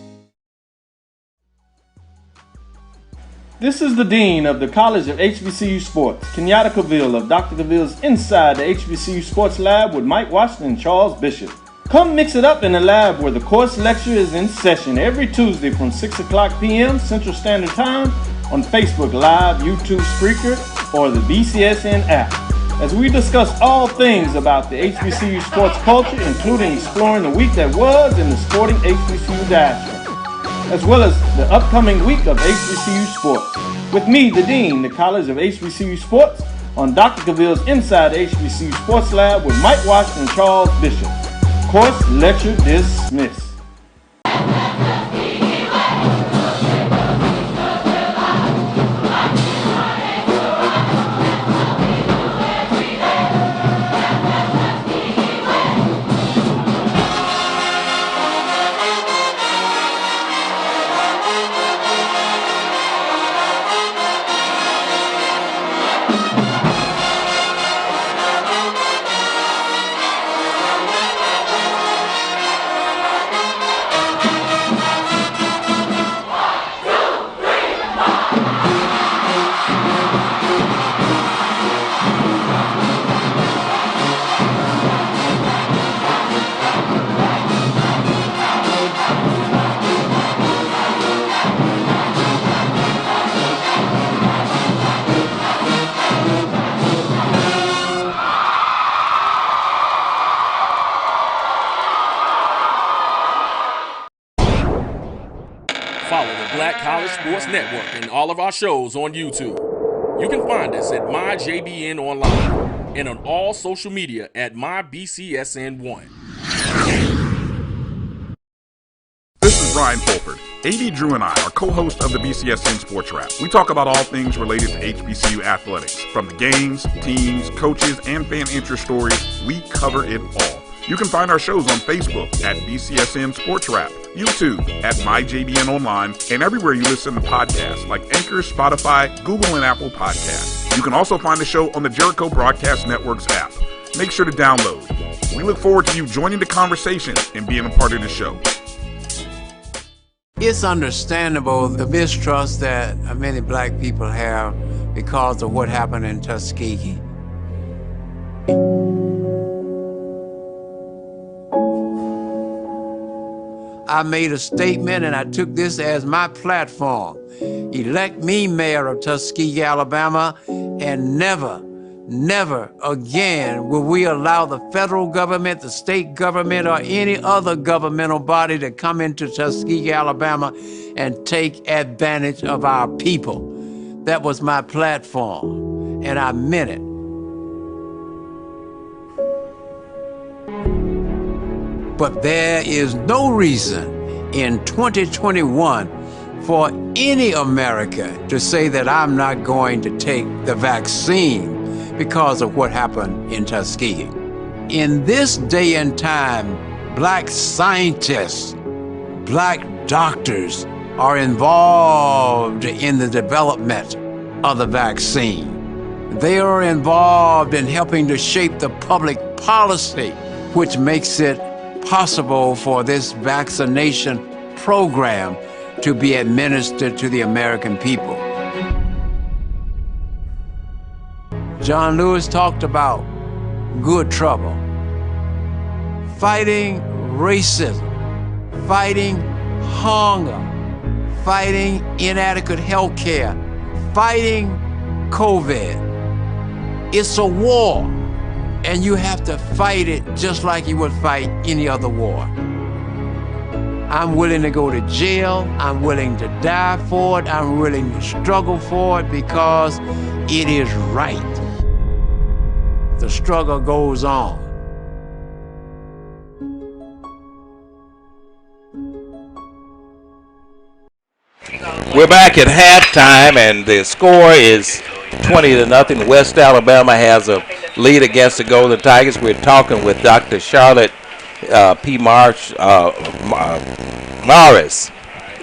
This is the Dean of the College of HBCU Sports, Kenyatta Cavill of Dr. Cavill's Inside the HBCU Sports Lab with Mike Washington and Charles Bishop. Come mix it up in the lab where the course lecture is in session every Tuesday from 6 o'clock p.m. Central Standard Time on Facebook Live, YouTube Spreaker, or the BCSN app, as we discuss all things about the HBCU sports culture, including exploring the week that was in the sporting HBCU diaspora, as well as the upcoming week of HBCU sports. With me, the Dean, the College of HBCU Sports, on Dr. Cavill's Inside the HBCU Sports Lab with Mike Washington and Charles Bishop. Course lecture dismissed. Black College Sports Network and all of our shows on YouTube. You can find us at MyJBN Online and on all social media at MyBCSN1. This is Brian Fulford. A.D. Drew and I are co-hosts of the BCSN Sports Wrap. We talk about all things related to HBCU athletics. From the games, teams, coaches, and fan interest stories, we cover it all. You can find our shows on Facebook at BCSN Sports Wrap, YouTube at MyJBN Online, and everywhere you listen to podcasts like Anchor, Spotify, Google, and Apple Podcasts. You can also find the show on the Jericho Broadcast Network's app. Make sure to download. We look forward to you joining the conversation and being a part of the show. It's understandable the mistrust that many black people have because of what happened in Tuskegee. I made a statement and I took this as my platform. Elect me mayor of Tuskegee, Alabama, and never again will we allow the federal government, the state government, or any other governmental body to come into Tuskegee, Alabama and take advantage of our people. That was my platform, and I meant it. But there is no reason in 2021 for any American to say that I'm not going to take the vaccine because of what happened in Tuskegee. In this day and time, black scientists, black doctors are involved in the development of the vaccine. They are involved in helping to shape the public policy, which makes it possible for this vaccination program to be administered to the American people. John Lewis talked about good trouble, fighting racism, fighting hunger, fighting inadequate health care, fighting COVID. It's a war, and you have to fight it just like you would fight any other war. I'm willing to go to jail. I'm willing to die for it. I'm willing to struggle for it because it is right. The struggle goes on. We're back at halftime, and the score is 20-0. West Alabama has a lead against the Golden Tigers. We're talking with Dr. Charlotte P. Morris.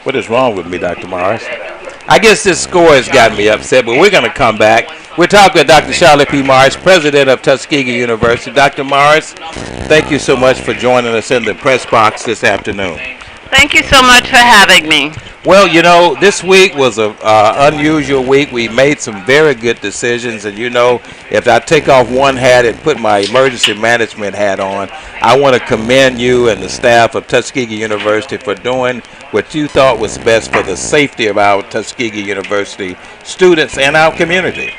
What is wrong with me, Dr. Morris? I guess this score has gotten me upset, but we're going to come back. We're talking with Dr. Charlotte P. Morris, president of Tuskegee University. Dr. Morris, thank you so much for joining us in the press box this afternoon. Thank you so much for having me. Well, you know, this week was an unusual week. We made some very good decisions, and you know, if I take off one hat and put my emergency management hat on, I want to commend you and the staff of Tuskegee University for doing what you thought was best for the safety of our Tuskegee University students and our community.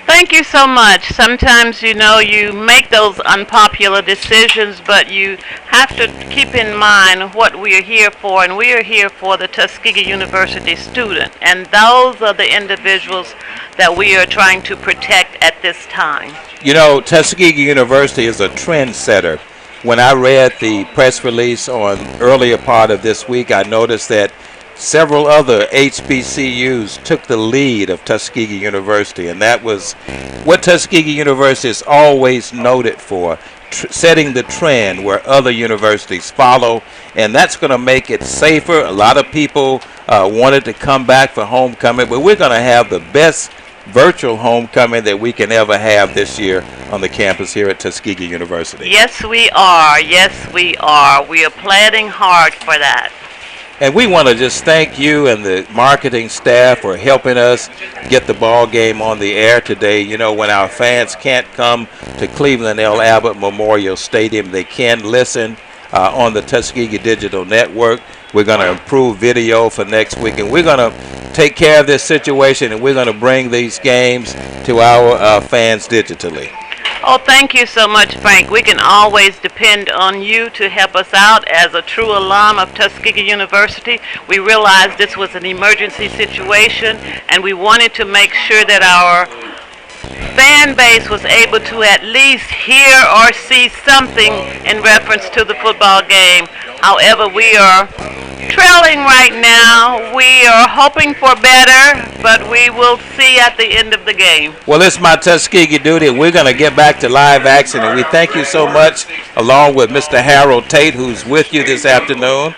Thank you so much. Sometimes, you know, you make those unpopular decisions, but you have to keep in mind what we are here for, and we are here for the Tuskegee University student, and those are the individuals that we are trying to protect at this time. You know, Tuskegee University is a trendsetter. When I read the press release on earlier part of this week, I noticed that several other HBCUs took the lead of Tuskegee University, and that was what Tuskegee University is always noted for, setting the trend where other universities follow, and that's going to make it safer. A lot of people wanted to come back for homecoming, but we're going to have the best virtual homecoming that we can ever have this year on the campus here at Tuskegee University. Yes, we are. Yes, we are. We are planning hard for that. And we want to just thank you and the marketing staff for helping us get the ball game on the air today. You know, when our fans can't come to Cleveland L. Abbott Memorial Stadium, they can listen on the Tuskegee Digital Network. We're going to improve video for next week, and we're going to take care of this situation, and we're going to bring these games to our fans digitally. Oh, thank you so much, Frank. We can always depend on you to help us out. As a true alum of Tuskegee University, we realized this was an emergency situation, and we wanted to make sure that our fan base was able to at least hear or see something in reference to the football game. However, we are trailing right now. We are hoping for better, but we will see at the end of the game. Well, it's my Tuskegee duty. We're going to get back to live action, and we thank you so much, along with Mr. Harold Tate, who's with you this afternoon,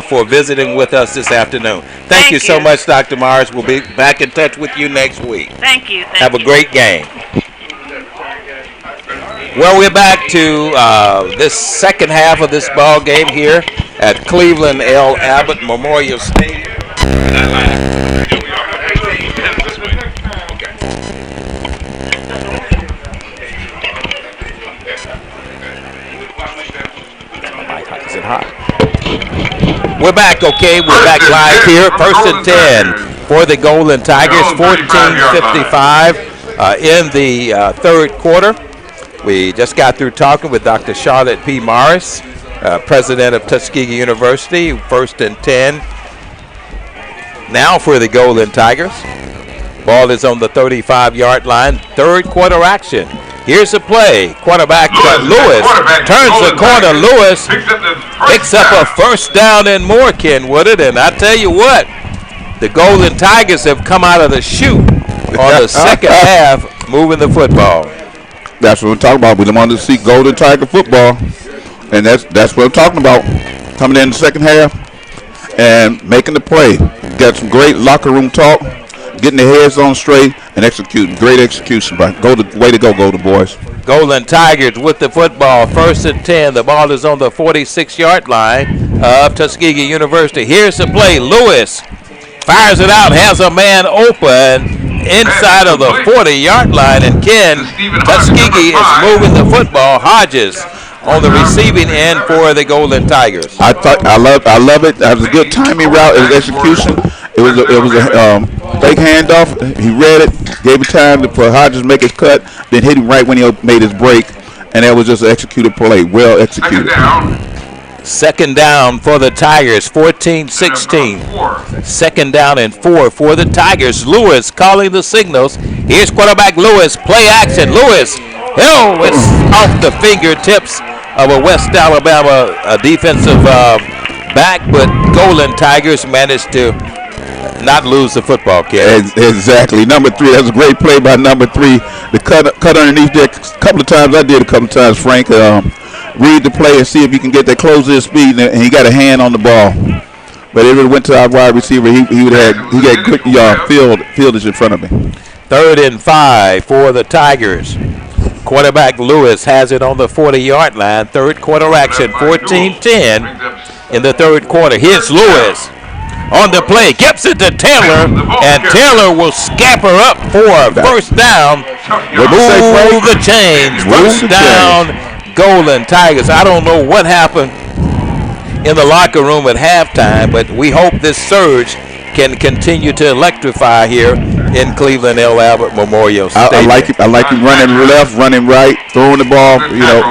for visiting with us this afternoon. Thank you so much, Dr. Mars. We'll be back in touch with you next week. Thank you. Have a great game. Well, we're back to this second half of this ball game here at Cleveland L. Abbott Memorial Stadium. Is it hot? We're back, okay? We're back live here. First and 10 for the Golden Tigers. 14:55 in the third quarter. We just got through talking with Dr. Charlotte P. Morris, president of Tuskegee University. First and 10 now for the Golden Tigers. Ball is on the 35-yard line. Third quarter action. Here's the play. Quarterback Lewis turns the corner. Lewis picks up a first down and more, Ken Woodard. And I tell you what, the Golden Tigers have come out of the chute on the second half moving the football. That's what we're talking about. We want to see Golden Tiger football, and that's what I'm talking about. Coming in the second half and making the play. Got some great locker room talk, getting their heads on straight, and executing. Great execution by way to go, Golden Boys. Golden Tigers with the football. First and 10. The ball is on the 46-yard line of Tuskegee University. Here's the play. Lewis fires it out, has a man open inside of the 40-yard line, and Ken, Tuskegee is moving the football. Hodges on the receiving end for the Golden Tigers. I love it. That was a good timing route. It was execution. It was a fake handoff. He read it, gave it time for Hodges to make his cut, then hit him right when he made his break, and that was just an executed play. Well executed. Second down for the Tigers, 14-16. Second down and 4 for the Tigers. Lewis calling the signals. Here's quarterback Lewis. Play action. Lewis. It's off the fingertips of a West Alabama defensive back, but Golden Tigers managed to not lose the football, kid. Exactly. Number 3. That's a great play by number 3. The cut underneath there. A couple of times, Frank. Read the play and see if you can get that closer to speed, and he got a hand on the ball. But if it went to our wide receiver, he had good fieldage in front of him. Third and 5 for the Tigers. Quarterback Lewis has it on the 40-yard line. Third quarter action, 14-10 in the third quarter. Here's Lewis on the play, gets it to Taylor, and Taylor will scamper up for a first down. Move the chains. First down, Golden Tigers. I don't know what happened in the locker room at halftime, but we hope this surge can continue to electrify here in Cleveland L. Abbott Memorial Stadium. I like him running left, running right, throwing the ball,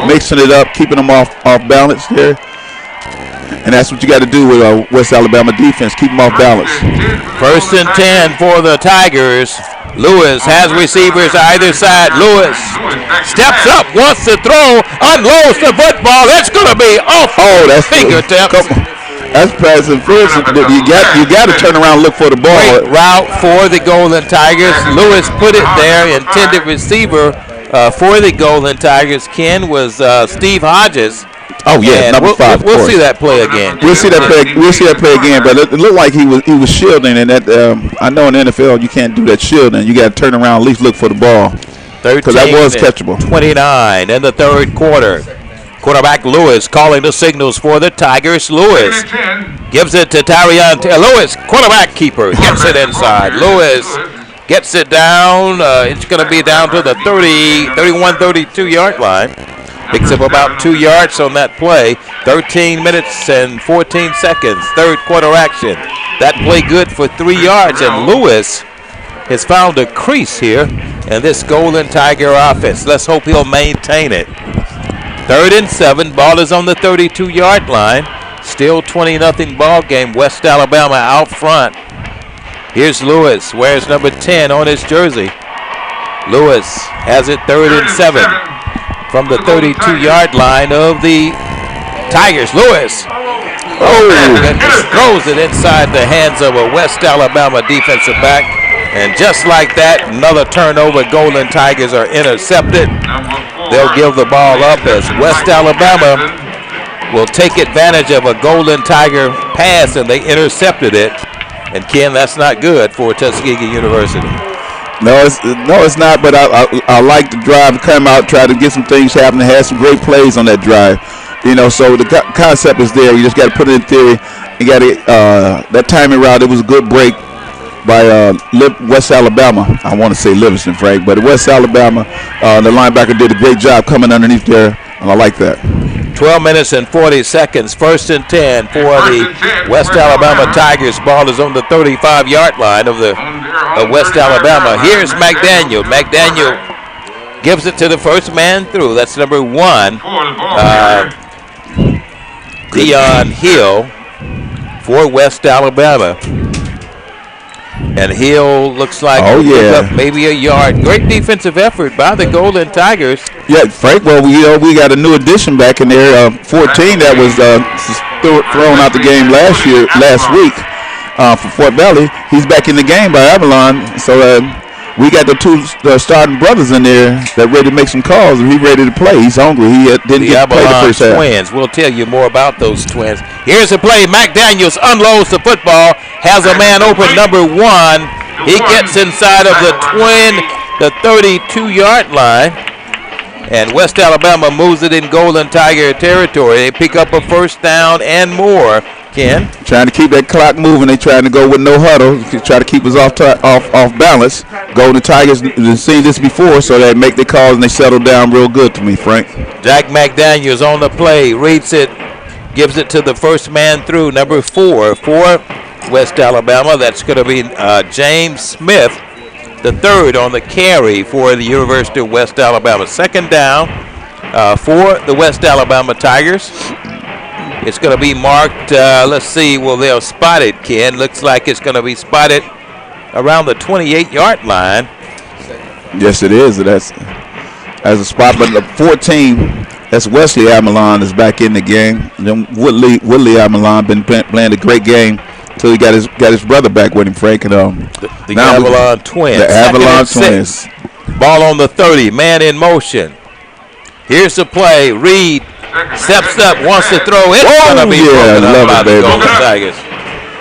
mixing it up, keeping them off balance here. And that's what you got to do with West Alabama defense, keep them off balance. First and 10 for the Tigers. Lewis has receivers either side. Lewis steps up, wants to throw, unloads the football. It's going to be off the fingertips. That's passing first. You got to turn around and look for the ball. Great route for the Golden Tigers. Lewis put it there. Intended receiver for the Golden Tigers, Ken, was Steve Hodges. Oh yeah, number 5. We'll see that play again. We'll see that play again. But it looked like he was shielding, and that I know in the NFL you can't do that shielding. You got to turn around, at least look for the ball, because that was catchable. 29 in the third quarter. Quarterback Lewis calling the signals for the Tigers. Lewis gives it to Tyrion. Lewis, quarterback keeper, gets it inside. Lewis gets it down. It's going to be down to the 32-yard line. Picks up about 2 yards on that play. 13 minutes and 14 seconds. Third quarter action. That play good for 3 yards. And Lewis has found a crease here in this Golden Tiger offense. Let's hope he'll maintain it. 3rd and 7. Ball is on the 32-yard line. Still 20-0 ball game. West Alabama out front. Here's Lewis. Wears number 10 on his jersey. Lewis has it 3rd and 7 from the 32-yard line of the Tigers. Lewis. Just throws it inside the hands of a West Alabama defensive back. And just like that, another turnover. Golden Tigers are intercepted. They'll give the ball up as West Alabama will take advantage of a Golden Tiger pass, and they intercepted it. And Ken, that's not good for Tuskegee University. No, it's not. But I like the drive to come out, try to get some things happening. Had some great plays on that drive. You know, so the concept is there. You just got to put it in theory. You got to that timing route. It was a good break by West Alabama. I want to say Livingston, Frank, but West Alabama, the linebacker did a great job coming underneath there, and I like that. 12 minutes and 40 seconds. 1st and 10 for the West Alabama Tigers. Ball is on the 35-yard line of the West Alabama. Here's McDaniel. McDaniel gives it to the first man through. That's number 1. Dion Hill for West Alabama. And Hill looks like up maybe a yard. Great defensive effort by the Golden Tigers. Yeah, Frank, well, we got a new addition back in there, 14 that was thrown out the game last week for Fort Valley. He's back in the game by Avalon. So we got the 2 starting brothers in there that ready to make some calls, and he's ready to play. He's hungry. He didn't get to play the first half. Twins. We'll tell you more about those twins. Here's the play. McDaniels unloads the football, has a man open, number 1. He gets inside of the 32-yard line, and West Alabama moves it in Golden Tiger territory. They pick up a first down and more. Ken? Trying to keep that clock moving. They trying to go with no huddle. Try to keep us off balance. Golden Tigers have seen this before, so they make their calls and they settle down real good to me, Frank. Jack McDaniels on the play. Reads it. Gives it to the first man through, number 4 for West Alabama. That's going to be James Smith, the 3rd on the carry for the University of West Alabama. 2nd down for the West Alabama Tigers. It's going to be marked, let's see, well, they'll spot it, Ken. Looks like it's going to be spotted around the 28-yard line. Yes, it is. That's as a spot. But the 14, that's Wesley Amelon is back in the game. Then Woodley Amelon been playing a great game until he got his brother back with him, Frank. And, the Avalon Twins. The Avalon Twins. Ball on the 30, man in motion. Here's the play. Reed steps up, wants to throw. It's going to be broken up by the Golden Tigers.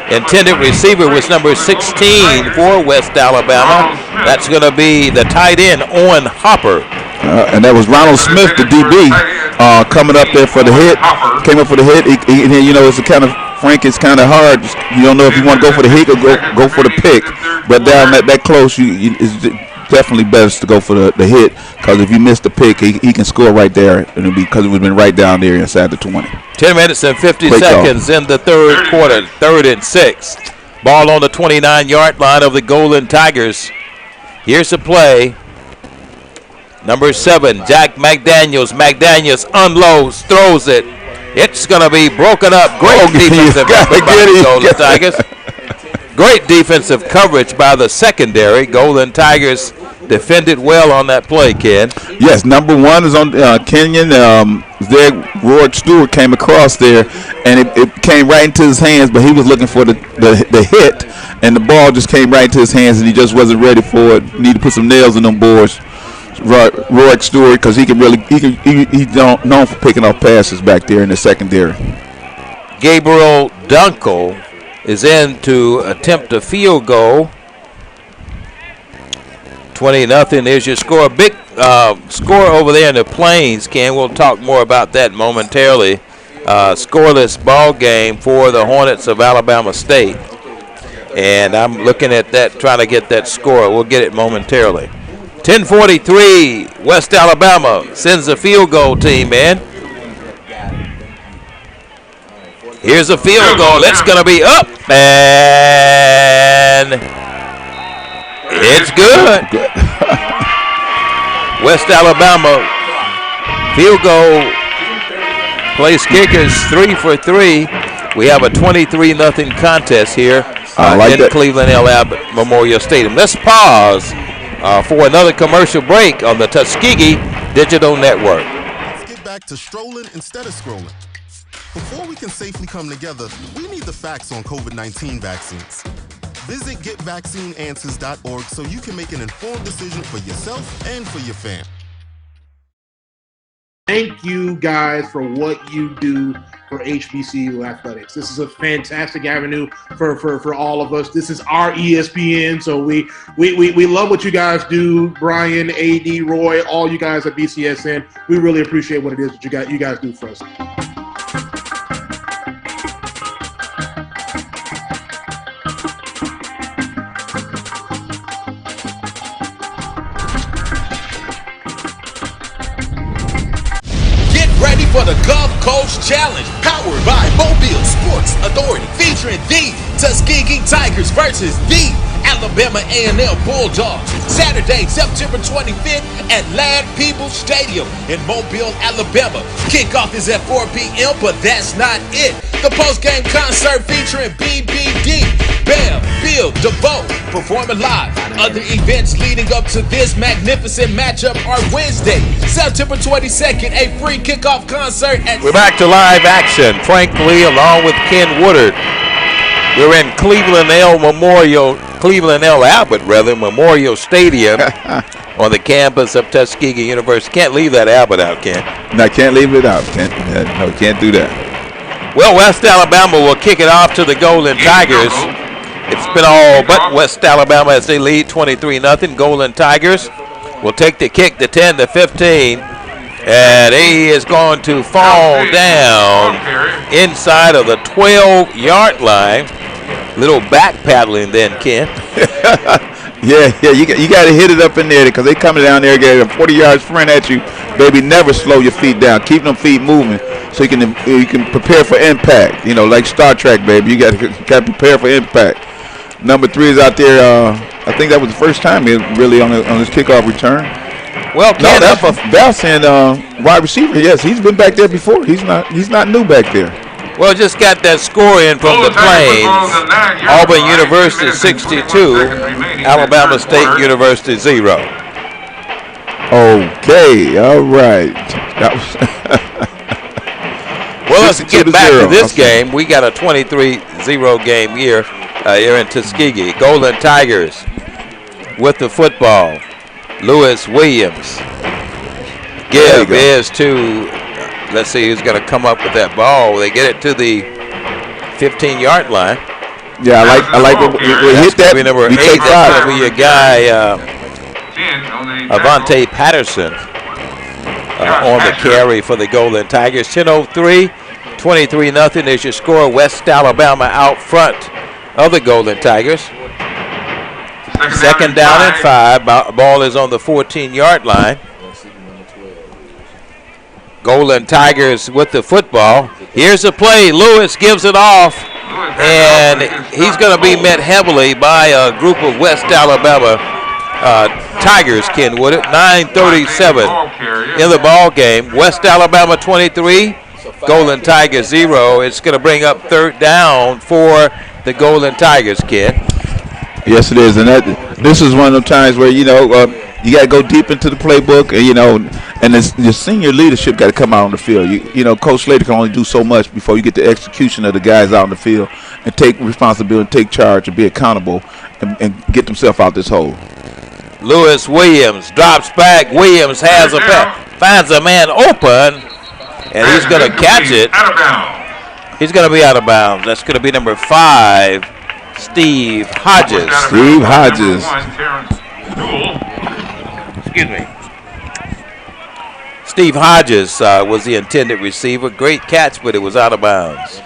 Intended receiver was number 16 for West Alabama. That's going to be the tight end, Owen Hopper. And that was Ronald Smith, the DB, coming up there for the hit. Came up for the hit. You know, it's Frank, it's kind of hard. You don't know if you want to go for the hit or go for the pick. But down that close, it's definitely best to go for the hit, because if you miss the pick, he can score right there, and because it would have been right down there inside the 20. 10 minutes and 50 seconds in the 3rd quarter, 3rd and 6. Ball on the 29-yard line of the Golden Tigers. Here's the play. Number 7, Jack McDaniels. McDaniels unloads, throws it. It's going to be broken up. Great defensive effort by the Golden Tigers. Great defensive coverage by the secondary. Golden Tigers defended well on that play, Ken. Yes, number 1 is on Kenyon. There, Roy Stewart came across there, and it came right into his hands, but he was looking for the hit, and the ball just came right into his hands, and he just wasn't ready for it. Need to put some nails in them boards. Roy Stewart, because he's known for picking off passes back there in the secondary. Gabriel Dunkel is in to attempt a field goal. 20-0 is your score. Big score over there in the Plains, Ken. We'll talk more about that momentarily. Scoreless ball game for the Hornets of Alabama State. And I'm looking at that, trying to get that score. We'll get it momentarily. 10:43, West Alabama sends a field goal team in. Here's a field goal. It's going to be up. And It's good. West Alabama field goal place kickers 3 for 3. We have a 23-0 contest here in Cleveland L. Abbott Memorial Stadium. Let's pause for another commercial break on the Tuskegee Digital Network. Let's get back to strolling instead of scrolling. Before we can safely come together, we need the facts on COVID-19 vaccines. Visit getvaccineanswers.org so you can make an informed decision for yourself and for your fam. Thank you guys for what you do for HBCU athletics. This is a fantastic avenue for all of us. This is our ESPN, so we love what you guys do. Brian, AD, Roy, all you guys at BCSN. We really appreciate what it is that you guys do for us. For the Gulf Coast Challenge, powered by Mobile Sports Authority, featuring the Tuskegee Tigers versus the Alabama A&M Bulldogs. Saturday, September 25th at Land Peoples Stadium in Mobile, Alabama. Kickoff is at 4 p.m., but that's not it. The post-game concert featuring BBD, Bam, Bill DeVoe, performing live. Other events leading up to this magnificent matchup are Wednesday, September 22nd, a free kickoff concert at... We're back to live action. Frank Lee along with Ken Woodard. We're in Cleveland L. Abbott Memorial Stadium on the campus of Tuskegee University. Can't leave that Abbott out, Ken. No, can't leave it out. Can't do that. Well, West Alabama will kick it off to the Golden Tigers. It's been all but West Alabama as they lead 23-0. Golden Tigers will take the kick to 10-15. And he is going to fall down inside of the 12-yard line. Little back paddling then, Ken. Yeah, you got to hit it up in there because they coming down there, get a 40-yard sprint at you. Baby, never slow your feet down. Keep them feet moving so you can prepare for impact. You know, like Star Trek, baby. You got to prepare for impact. Number 3 is out there. I think that was the first time really on his kickoff return. Well, Ken, no, that's Balsan, wide receiver. Yes, he's been back there before. He's not new back there. Well, just got that score in from the Plains. Auburn University 62, Alabama State University 0. Okay, all right. Well, let's get back to this game. We got a 23-0 game here in Tuskegee. Golden Tigers with the football. Lewis Williams. Give is to, let's see who's going to come up with that ball. They get it to the 15-yard line. Yeah, I like when we hit that. Number 8, that's going to be your guy, Avante Patterson, on the carry for the Golden Tigers. 10:03, 23-0 is your score. West Alabama out front of the Golden Tigers. Second down and 5. Ball is on the 14-yard line. Golden Tigers with the football. Here's the play. Lewis gives it off, and he's going to be met heavily by a group of West Alabama Tigers, Ken Woodard. 9:37 in the ball game. West Alabama 23, Golden Tigers 0. It's going to bring up third down for the Golden Tigers, Ken. Yes, it is, and this is one of those times where you got to go deep into the playbook, and the senior leadership got to come out on the field. Coach Slater can only do so much before you get the execution of the guys out on the field and take responsibility, take charge, and be accountable, and get themselves out this hole. Lewis Williams drops back. Williams has finds a man open, and he's going to catch it. He's going to be out of bounds. That's going to be number 5. Steve Hodges. Excuse me. Steve Hodges was the intended receiver. Great catch, but it was out of bounds.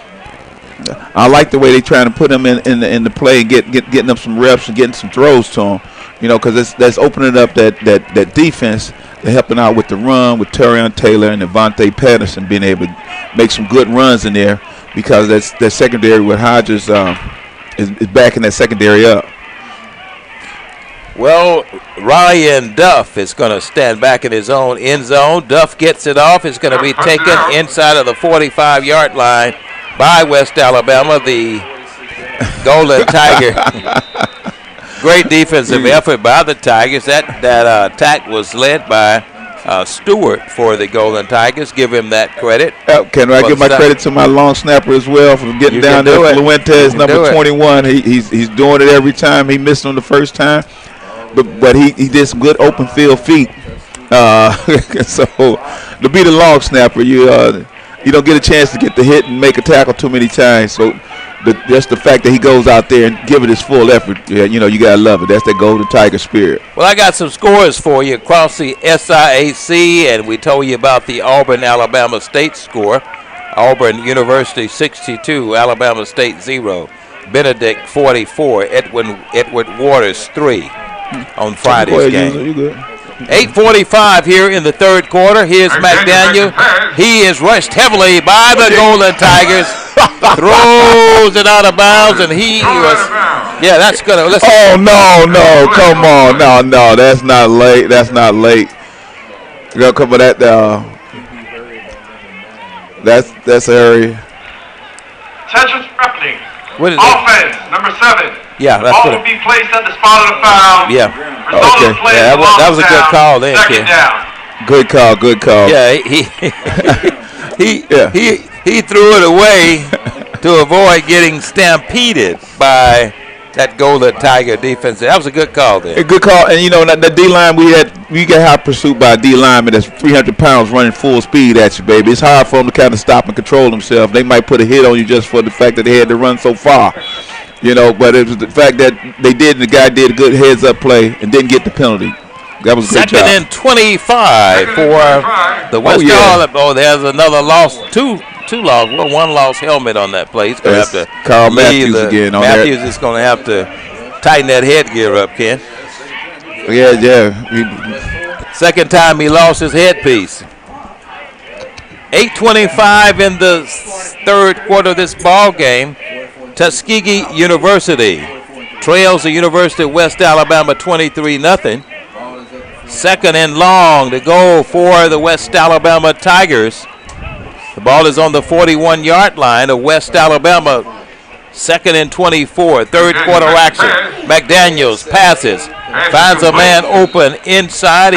I like the way they trying to put him in the play and getting them some reps and getting some throws to him. Because that's opening up that defense. They're helping out with the run with Terrion Taylor and Avante Patterson being able to make some good runs in there because that secondary with Hodges is backing that secondary up. Well, Ryan Duff is going to stand back in his own end zone. Duff gets it off. It's going to be taken inside of the 45-yard line by West Alabama, the Golden Tiger. Great defensive effort by the Tigers. That attack was led by Stewart for the Golden Tigers. Give him that credit. Can I give my credit to my long snapper as well for getting down there? Fluentes, number 21. He's doing it every time. He missed on the first time, but he did some good open field feet. So to be the long snapper, you don't get a chance to get the hit and make a tackle too many times. So just the fact that he goes out there and give it his full effort, you got to love it. That's that Golden Tiger spirit. Well, I got some scores for you across the SIAC, and we told you about the Auburn-Alabama State score. Auburn University 62, Alabama State 0. Benedict 44, Edward Waters 3 on Friday's game. 8:45 here in the third quarter. Here's McDaniel. He is rushed heavily by the Golden Tigers. Throws it out of bounds, and he was. Yeah, that's gonna. Oh no! Come on, no! That's not late. That's not late. You gotta cover that. That's area. Attention, happening. What is offense, number 7. Yeah, that's ball good. will be placed at the spot of the foul. Yeah. Okay. Yeah, that was a good call there, kid. Good call. Yeah, he threw it away to avoid getting stampeded by that Golden Tiger defense. That was a good call there. A good call, and the D line we get high pursuit by a D lineman that's 300 pounds running full speed at you, baby. It's hard for them to kind of stop and control themselves. They might put a hit on you just for the fact that they had to run so far. But it was the fact that they did, and the guy did a good heads-up play and didn't get the penalty. That was a good job. Second and 25 for the West Alabama. Oh, there's another loss, two loss. Well, one loss helmet on that play. He's going to have to. Carl Matthews again on Matthews is going to have to tighten that headgear up, Ken. Yeah. Second time he lost his headpiece. 8:25 in the third quarter of this ball game. Tuskegee University trails the University of West Alabama 23-0. Second and long to go for the West Alabama Tigers. The ball is on the 41-yard line of West Alabama. Second and 24, third quarter action. McDaniels passes, finds a man open inside.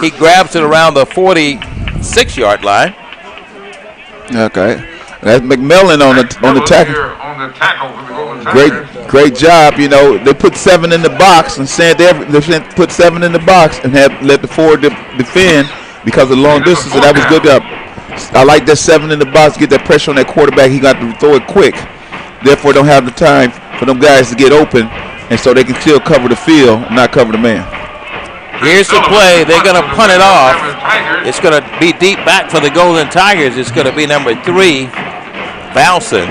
He grabs it around the 46-yard line. Okay. That's McMillan on the tackle. Great job. They put 7 in the box and said they put 7 in the box and let the forward defend because of long distance. And that was good job. I like that 7 in the box, get that pressure on that quarterback. He got to throw it quick. Therefore, don't have the time for them guys to get open, and so they can still cover the field and not cover the man. Here's the play. They're going to punt it off. It's going to be deep back for the Golden Tigers. It's going to be number 3, Valson.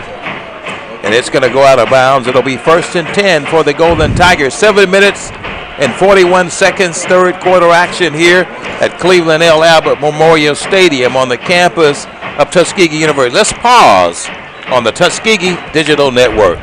And it's going to go out of bounds. It'll be 1st and 10 for the Golden Tigers. 7 minutes and 41 seconds, third quarter action here at Cleveland L. Abbott Memorial Stadium on the campus of Tuskegee University. Let's pause on the Tuskegee Digital Network.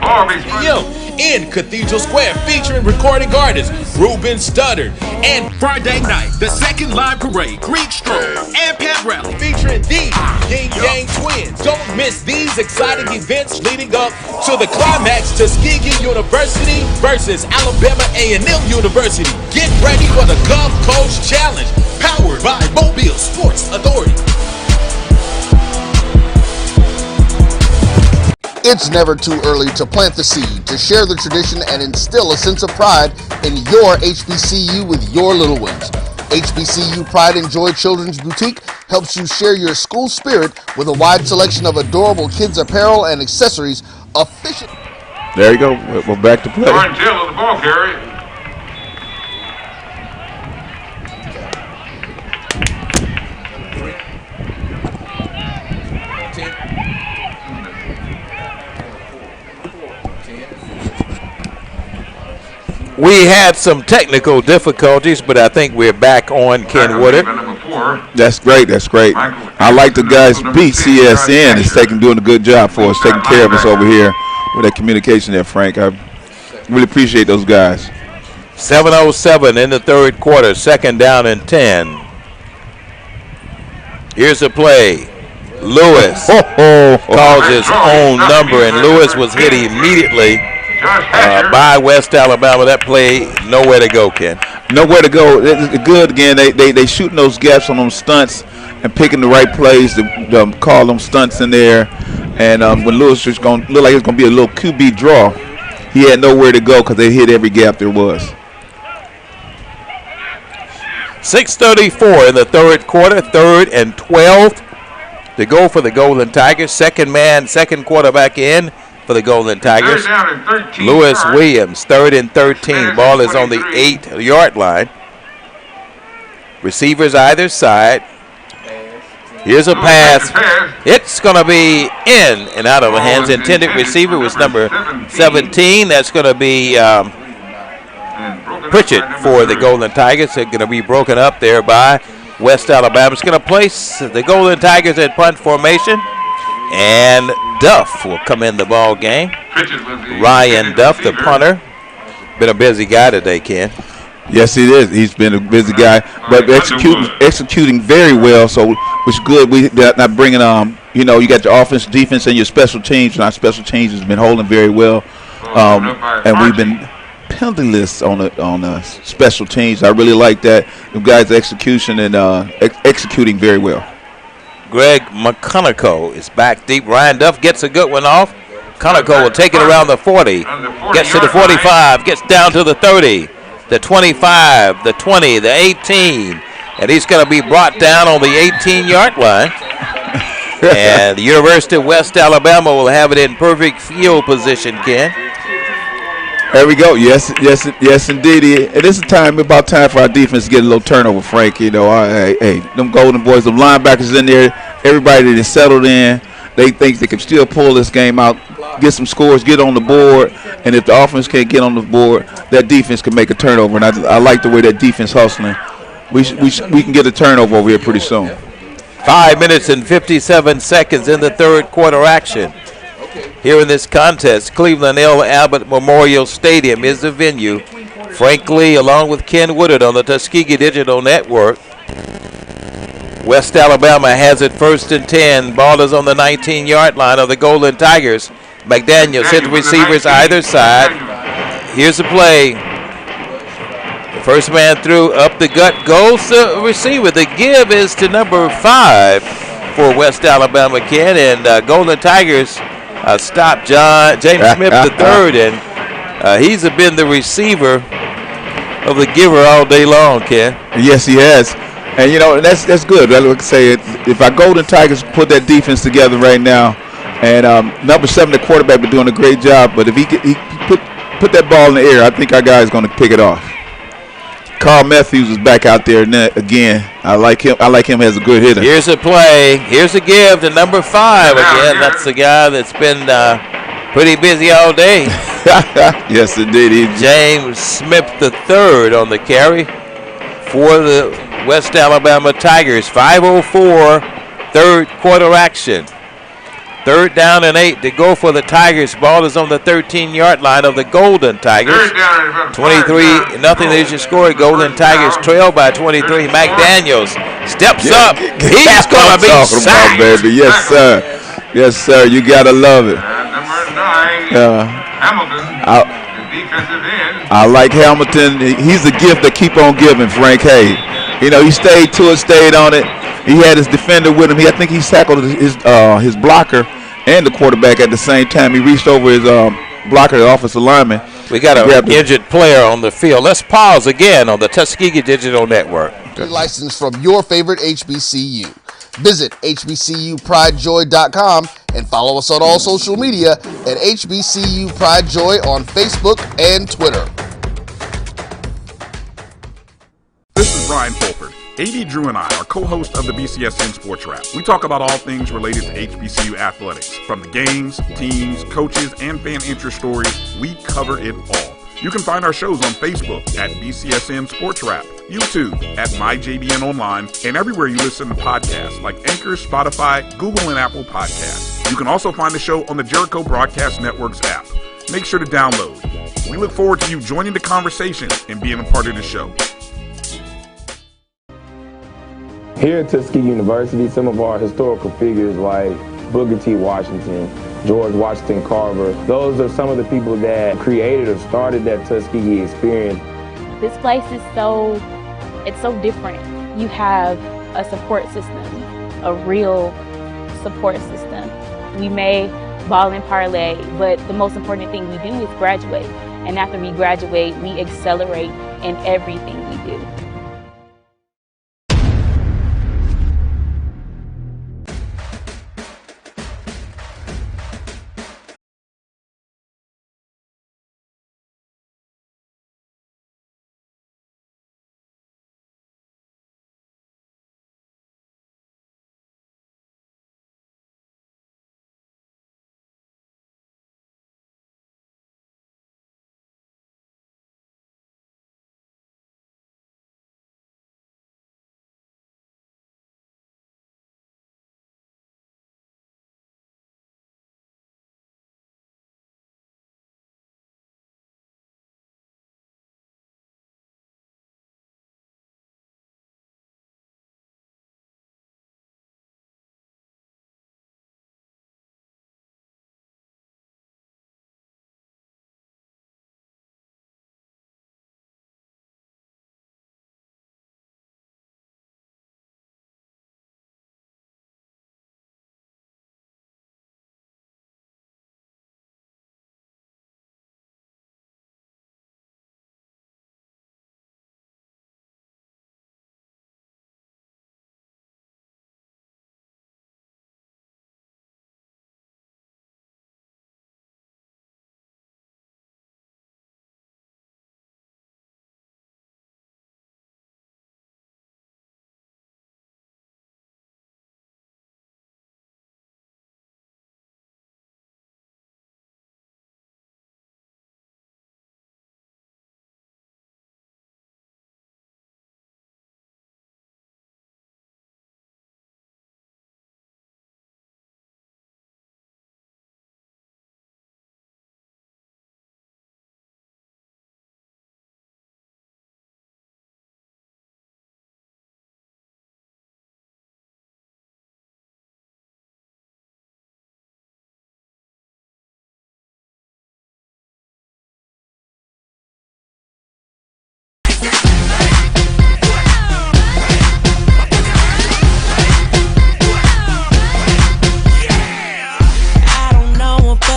In Cathedral Square, featuring recording artists Ruben Studdard, and Friday night, the second live parade, Greek Stroll and Pep Rally, featuring the Yin Yang Twins. Don't miss these exciting events leading up to the climax. Tuskegee University versus Alabama A&M University. Get ready for the Gulf Coast Challenge, powered by Mobile Sports Authority. It's never too early to plant the seed, to share the tradition, and instill a sense of pride in your HBCU with your little ones. HBCU Pride and Joy Children's Boutique helps you share your school spirit with a wide selection of adorable kids' apparel and accessories. There you go. We're back to play. Warren Taylor, the ball carrier. We had some technical difficulties, but I think we're back on, Ken Woodard. That's great. I like the guys. BCSN is doing a good job for us, taking care of us over here with that communication there, Frank. I really appreciate those guys. 7:07 in the third quarter, second down and 10. Here's a play. Lewis calls his own number, and Lewis was hit immediately by West Alabama. That play, nowhere to go, Ken. Nowhere to go. It's good again. They shooting those gaps on them stunts and picking the right plays to call them stunts in there. And when Lewis was going to look like it's going to be a little QB draw, he had nowhere to go because they hit every gap there was. 6:34 in the third quarter, 3rd and 12 to go for the Golden Tigers. Second quarterback in for the Golden Tigers. Lewis Williams, 3rd and 13. Ball is on the 8-yard line. Receivers either side. Here's a pass. It's going to be in and out of the hands. Intended receiver was number 17. That's going to be Pritchett for the Golden Tigers. They're going to be broken up there by West Alabama. It's going to place the Golden Tigers at punt formation. And Duff will come in the ball game. Ryan Duff, the punter. Been a busy guy today, Ken. Yes, he is. He's been a busy guy, but executing very well. So, which is good. We not bringing you got your offense, defense, and your special teams. And our special teams has been holding very well, and we've been penaltyless on the special teams. I really like that. The guys' execution and executing very well. Greg McConaughey is back deep. Ryan Duff gets a good one off. McConaughey will take it around the 40. Gets to the 45. Gets down to the 30. The 25. The 20. The 18. And he's going to be brought down on the 18-yard line. And the University of West Alabama will have it in perfect field position, Ken. There we go. Yes, indeed. And this is about time for our defense to get a little turnover, Frank. Hey, them Golden Boys, them linebackers in there, everybody that is settled in, they think they can still pull this game out, get some scores, get on the board. And if the offense can't get on the board, that defense can make a turnover. And I like the way that defense hustling. We can get a turnover over here pretty soon. 5 minutes and 57 seconds in the third quarter action. Here in this contest, Cleveland L. Abbott Memorial Stadium is the venue. Frank Lee along with Ken Woodard on the Tuskegee Digital Network. West Alabama has it 1st and 10. Ball is on the 19-yard line of the Golden Tigers. McDaniels hit the receivers either side. Here's the play. The first man through, up the gut, goes the receiver. The give is to number 5 for West Alabama, Ken, and Golden Tigers stopped James Smith III, and he's been the receiver of the giver all day long, Ken. Yes, he has. And, that's good. I would say if our Golden Tigers put that defense together right now, and number 7, the quarterback, been doing a great job, but if he put that ball in the air, I think our guy is going to pick it off. Carl Matthews is back out there again. I like him. As a good hitter. Here's a play. Here's a give to number 5 again. That's the guy that's been pretty busy all day. Yes, indeed. James Smith III on the carry for the West Alabama Tigers. 5:04, third quarter action. 3rd down and 8 to go for the Tigers. Ball is on the 13-yard line of the Golden Tigers. 23-0 is your score. Golden Tigers trail by 23. McDaniels steps up. He's going to be sacked. Baby. Yes, sir. Yes, sir. You got to love it. I like Hamilton. He's a gift that keep on giving, Frank. Hey, he stayed to it, stayed on it. He had his defender with him. I think he tackled his blocker and the quarterback at the same time. He reached over his blocker, the offensive lineman. We got an injured player on the field. Let's pause again on the Tuskegee Digital Network. License from your favorite HBCU. Visit HBCUPrideJoy.com and follow us on all social media at HBCU Pride Joy on Facebook and Twitter. This is Brian Fulford. AD Drew and I are co-hosts of the BCSN Sports Wrap. We talk about all things related to HBCU athletics. From the games, teams, coaches, and fan interest stories, we cover it all. You can find our shows on Facebook at BCSN Sports Wrap, YouTube at MyJBN Online, and everywhere you listen to podcasts like Anchor, Spotify, Google, and Apple Podcasts. You can also find the show on the Jericho Broadcast Network's app. Make sure to download. We look forward to you joining the conversation and being a part of the show. Here at Tuskegee University, some of our historical figures like Booker T. Washington, George Washington Carver, those are some of the people that created or started that Tuskegee experience. This place is so different. You have a support system, a real support system. We may ball and parlay, but the most important thing we do is graduate. And after we graduate, we accelerate in everything we do.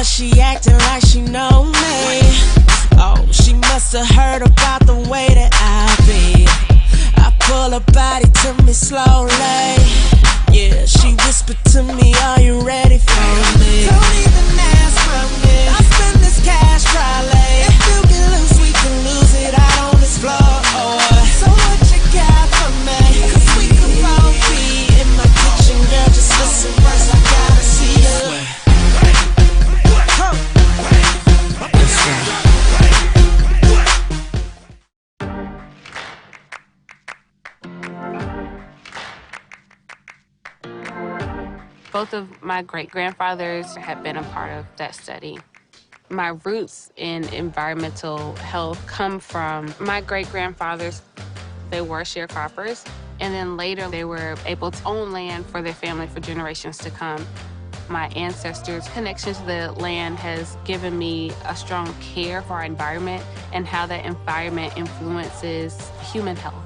She acting like she know me. Oh, she must have heard about the way that I be. I pull her body to me slowly. Yeah, she whispered to me, are you ready for me? Don't even ask for me. I spend this cash probably. If you get loose, we can lose it out on this floor. So what you got for me? Cause we can both be in my kitchen, girl. Just listen first, I gotta see you. Both of my great-grandfathers have been a part of that study. My roots in environmental health come from my great-grandfathers. They were sharecroppers, and then later they were able to own land for their family for generations to come. My ancestors' connection to the land has given me a strong care for our environment and how that environment influences human health.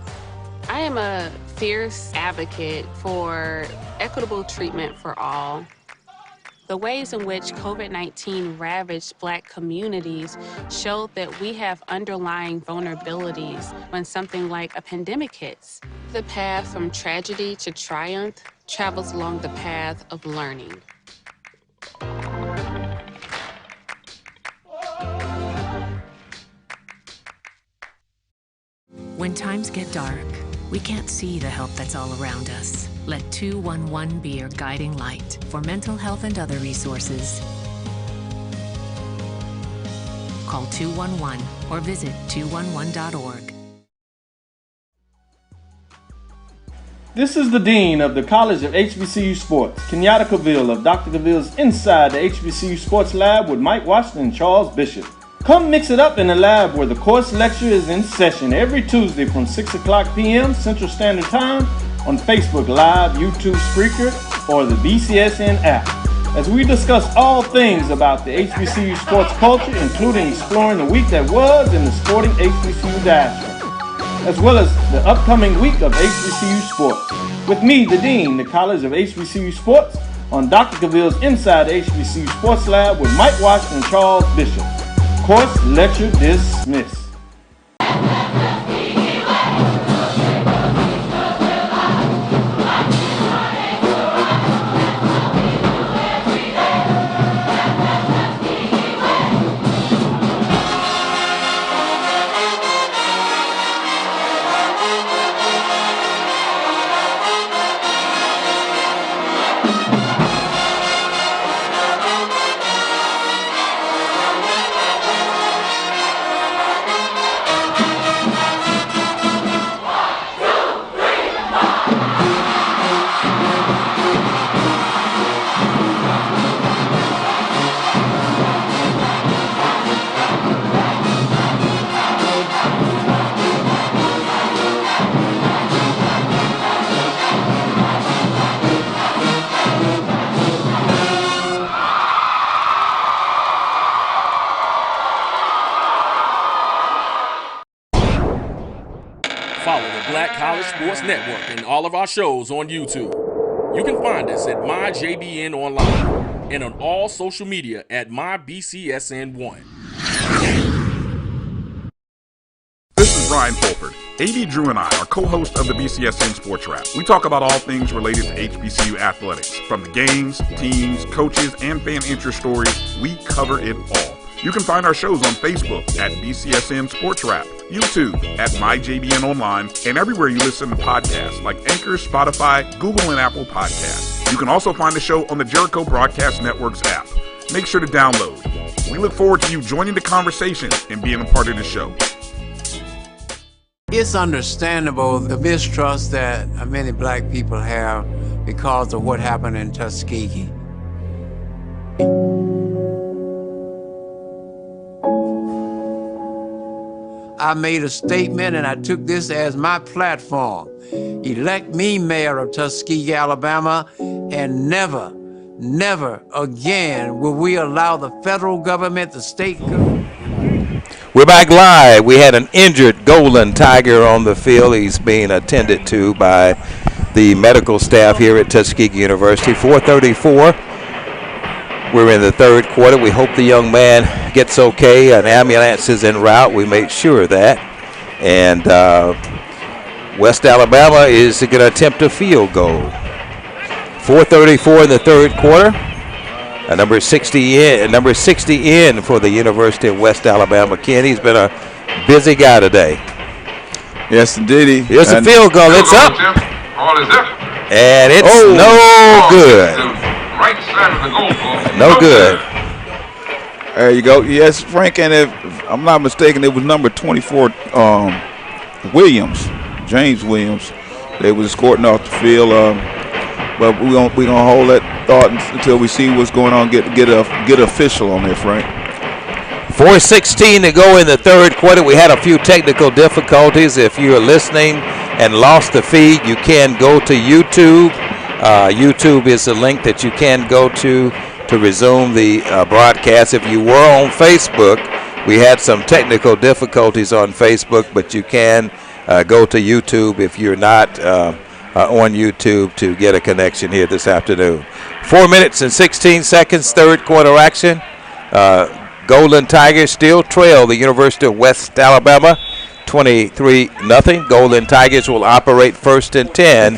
I am a fierce advocate for equitable treatment for all. The ways in which COVID-19 ravaged Black communities showed that we have underlying vulnerabilities when something like a pandemic hits. The path from tragedy to triumph travels along the path of learning. When times get dark, we can't see the help that's all around us. Let 211 be your guiding light for mental health and other resources. Call 211 or visit 211.org. This is the Dean of the College of HBCU Sports, Kenyatta Cavill of Dr. Cavill's Inside the HBCU Sports Lab with Mike Washington and Charles Bishop. Come mix it up in the lab where the course lecture is in session every Tuesday from 6 o'clock p.m. Central Standard Time on Facebook Live, YouTube Spreaker, or the BCSN app, as we discuss all things about the HBCU sports culture, including exploring the week that was in the sporting HBCU diaspora, as well as the upcoming week of HBCU sports. With me, the Dean, the College of HBCU Sports, on Dr. Cavill's Inside the HBCU Sports Lab with Mike Washington and Charles Bishop. Course lecture dismissed. Follow the Black College Sports Network and all of our shows on YouTube. You can find us at MyJBN Online and on all social media at MyBCSN1. This is Brian Fulford. AD Drew and I are co-hosts of the BCSN Sports Wrap. We talk about all things related to HBCU athletics. From the games, teams, coaches, and fan interest stories, we cover it all. You can find our shows on Facebook at BCSN Sports Wrap, YouTube at MyJBN Online, and everywhere you listen to podcasts like Anchor, Spotify, Google, and Apple Podcasts. You can also find the show on the Jericho Broadcast Network's app. Make sure to download. We look forward to you joining the conversation and being a part of the show. It's understandable the mistrust that many black people have because of what happened in Tuskegee. I made a statement and I took this as my platform. Elect me mayor of Tuskegee, Alabama, and never, never again will we allow the federal government, the state government. We're back live. We had an injured Golden Tiger on the field. He's being attended to by the medical staff here at Tuskegee University. 4:34. We're in the third quarter. We hope the young man gets okay. An ambulance is en route. We made sure of that. And West Alabama is going to attempt a field goal. 4:34 in the third quarter. Number 60 in for the University of West Alabama. Ken, he's been a busy guy today. Yes, indeed. Here's a field goal. It's up. And it's no good. Right side of the goal post. No good. There you go. Yes, Frank, and if I'm not mistaken, it was number 24, Williams, James Williams. They was escorting off the field. But we're gonna hold that thought until we see what's going on. Get official on this, Frank. 4:16 to go in the third quarter. We had a few technical difficulties. If you're listening and lost the feed, you can go to YouTube. YouTube is a link that you can go to resume the broadcast. If you were on Facebook, we had some technical difficulties on Facebook, but you can go to YouTube if you're not on YouTube to get a connection here this afternoon. 4 minutes and 16 seconds, third quarter action. Golden Tigers still trail the University of West Alabama 23-0. Golden Tigers will operate first and 10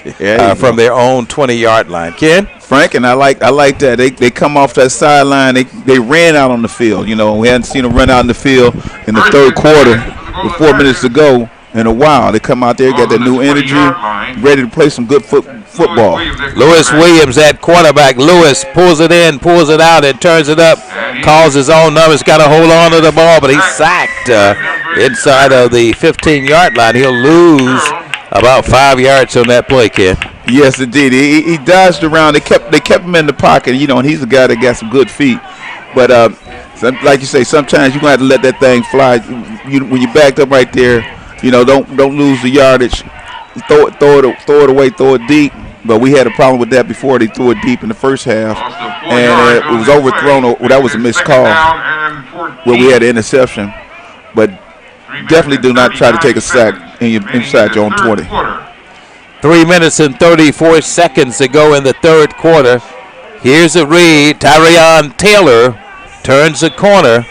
from their own 20-yard line. Ken? Frank, and I like that. They come off that sideline. They ran out on the field. You know, we hadn't seen them run out in the field in the third quarter with 4 minutes to go in a while. They come out there, got that new energy, ready to play some good football. Lewis Williams at quarterback. Lewis pulls it in, pulls it out, and turns it up. Calls his own numbers. Got to hold on to the ball, but he's sacked inside of the 15-yard line. He'll lose about 5 yards on that play, kid. Yes, indeed. He dodged around. They kept him in the pocket, and he's a guy that got some good feet. But like you say, sometimes you're gonna have to let that thing fly. When you backed up right there, don't lose the yardage. Throw it away, throw it deep. But we had a problem with that before. They threw it deep in the first half, and it was overthrown. That was a missed call where we had an interception. But definitely do not try to take a sack inside your own 20. 3 minutes and 34 seconds to go in the third quarter. Here's a read. Tyrion Taylor turns the corner,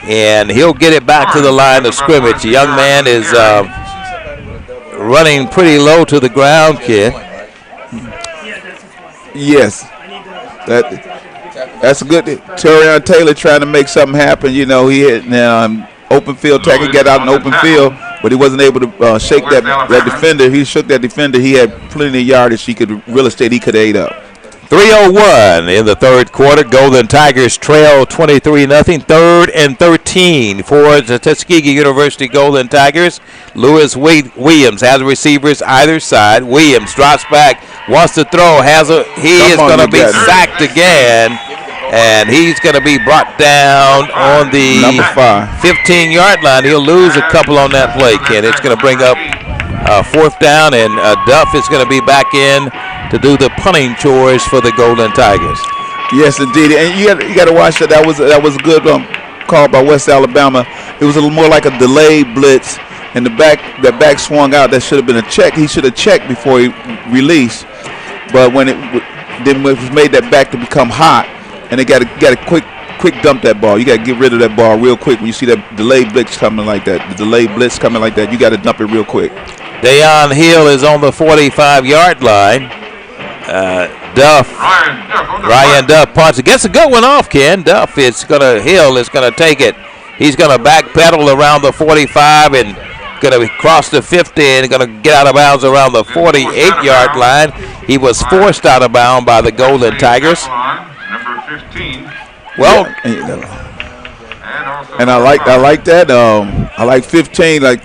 and he'll get it back to the line of scrimmage. The young man is running pretty low to the ground, kid. Yes. That's a good. Tyrion Taylor trying to make something happen. He hit open field tackle, got out in open field, but he wasn't able to shake that defender. He shook that defender. He had plenty of yardage. Real estate he could have ate up. 3:01 in the third quarter. Golden Tigers trail 23-0. 3rd and 13 for the Tuskegee University Golden Tigers. Lewis Williams has receivers either side. Williams drops back, wants to throw. He is going to be sacked again, and he's going to be brought down on the number 5 15-yard line. He'll lose a couple on that play, Ken. It's going to bring up 4th down, and Duff is going to be back in to do the punting chores for the Golden Tigers. Yes, indeed, and you got to watch that. That was a good call by West Alabama. It was a little more like a delayed blitz, and the back swung out. That should have been a check. He should have checked before he released, but when it was made that back to become hot, and they got to quick dump that ball. You got to get rid of that ball real quick when you see that delayed blitz coming like that. The delayed blitz coming like that, you got to dump it real quick. Dayon Hill is on the 45-yard line. Ryan Duff punts. Gets a good one off, Ken. Hill is going to take it. He's going to backpedal around the 45 and going to cross the 50 and going to get out of bounds around the 48-yard line. He was forced out of bounds by the Golden Tigers. Number 15. Well, and I like that. I like 15. I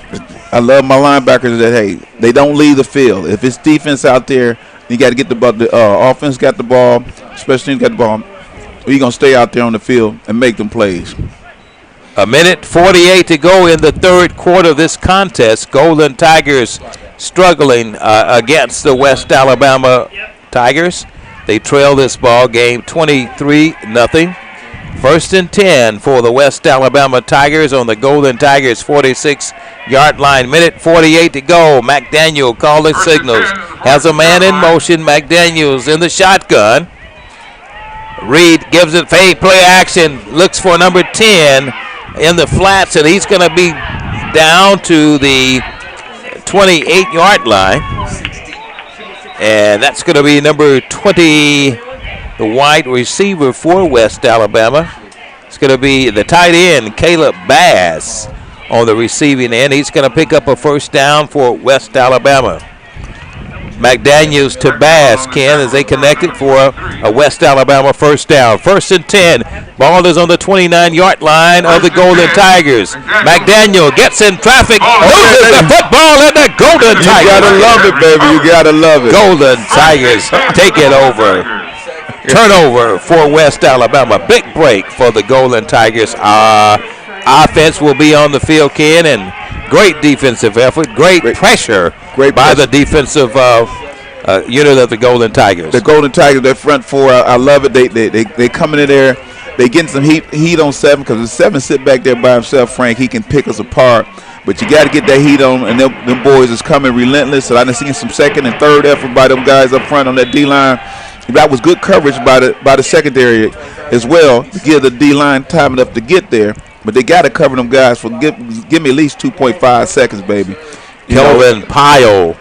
love my linebackers that they don't leave the field. If it's defense out there, you got to get the ball. The offense got the ball, special teams got the ball. You're going to stay out there on the field and make them plays. 1:48 to go in the third quarter of this contest. Golden Tigers struggling against the West Alabama Tigers. They trail this ball game 23-0. 1st and 10 for the West Alabama Tigers on the Golden Tigers 46-yard line. 1:48 to go. McDaniel calling signals. Has a man in motion. McDaniel's in the shotgun. Reed gives it fade play action. Looks for number 10 in the flats, and he's going to be down to the 28-yard line. And that's going to be number 20, the wide receiver for West Alabama. It's going to be the tight end, Caleb Bass, on the receiving end. He's going to pick up a first down for West Alabama. McDaniels to Bass, Ken, as they connected for a West Alabama first down. 1st and 10. Ball is on the 29-yard line of the Golden Tigers. McDaniel gets in traffic, loses the football, and the Golden Tigers. You got to love it, baby. You got to love it. Golden Tigers take it over. Turnover for West Alabama. Big break for the Golden Tigers. Offense will be on the field, Ken, and great defensive effort. Great pressure by the defensive unit of the Golden Tigers. The Golden Tigers, their front four, I love it. They coming in there. They getting some heat on 7 because if 7 sit back there by himself, Frank, he can pick us apart. But you got to get that heat on, and them boys is coming relentless. So I done seen some 2nd and 3rd effort by them guys up front on that D-line. That was good coverage by the secondary as well to give the D-line time enough to get there. But they got to cover them guys for give me at least 2.5 seconds, baby. Kelvin Powell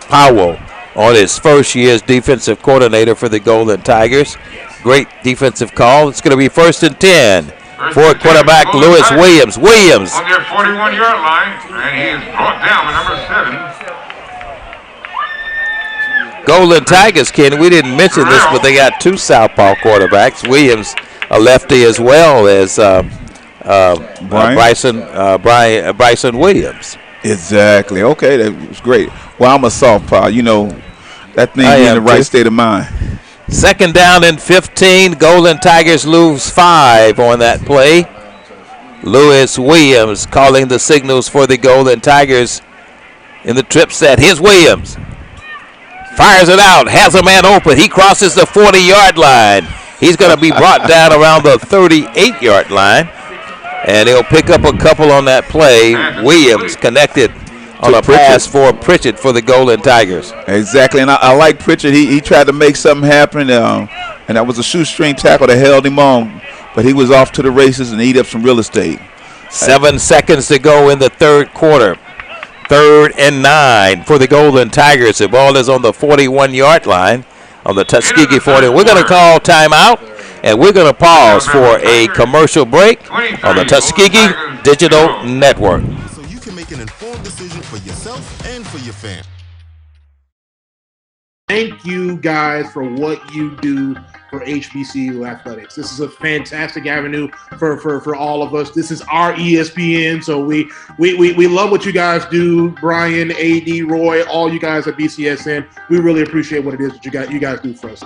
on his first year as defensive coordinator for the Golden Tigers. Great defensive call. It's going to be 1st and 10 for quarterback Lewis Williams. Williams on their 41-yard line, and he is brought down to number 7. Golden Tigers, Ken, we didn't mention this, but they got 2 southpaw quarterbacks. Williams, a lefty, as well as Bryson Williams. Exactly. Okay, that was great. Well, I'm a southpaw. that thing be in the right state of mind. Second down and 15. Golden Tigers lose 5 on that play. Lewis Williams calling the signals for the Golden Tigers in the trip set. Here's Williams. Fires it out. Has a man open. He crosses the 40-yard line. He's going to be brought down around the 38-yard line. And he'll pick up a couple on that play. Williams connected on a pass for Pritchett for the Golden Tigers. Exactly, and I like Pritchett. He tried to make something happen, and that was a shoestring tackle that held him on, but he was off to the races and eat up some real estate. 7 seconds to go in the third quarter. 3rd and 9 for the Golden Tigers. The ball is on the 41-yard line on the Tuskegee 40. We're going to call timeout, and we're going to pause for a commercial break on the Tuskegee Digital Network. So you can make an informed decision for yourself and for your family. Thank you guys for what you do for HBCU athletics. This is a fantastic avenue for all of us. This is our ESPN, so we love what you guys do. Brian, AD, Roy, all you guys at BCSN. We really appreciate what it is that you guys do for us.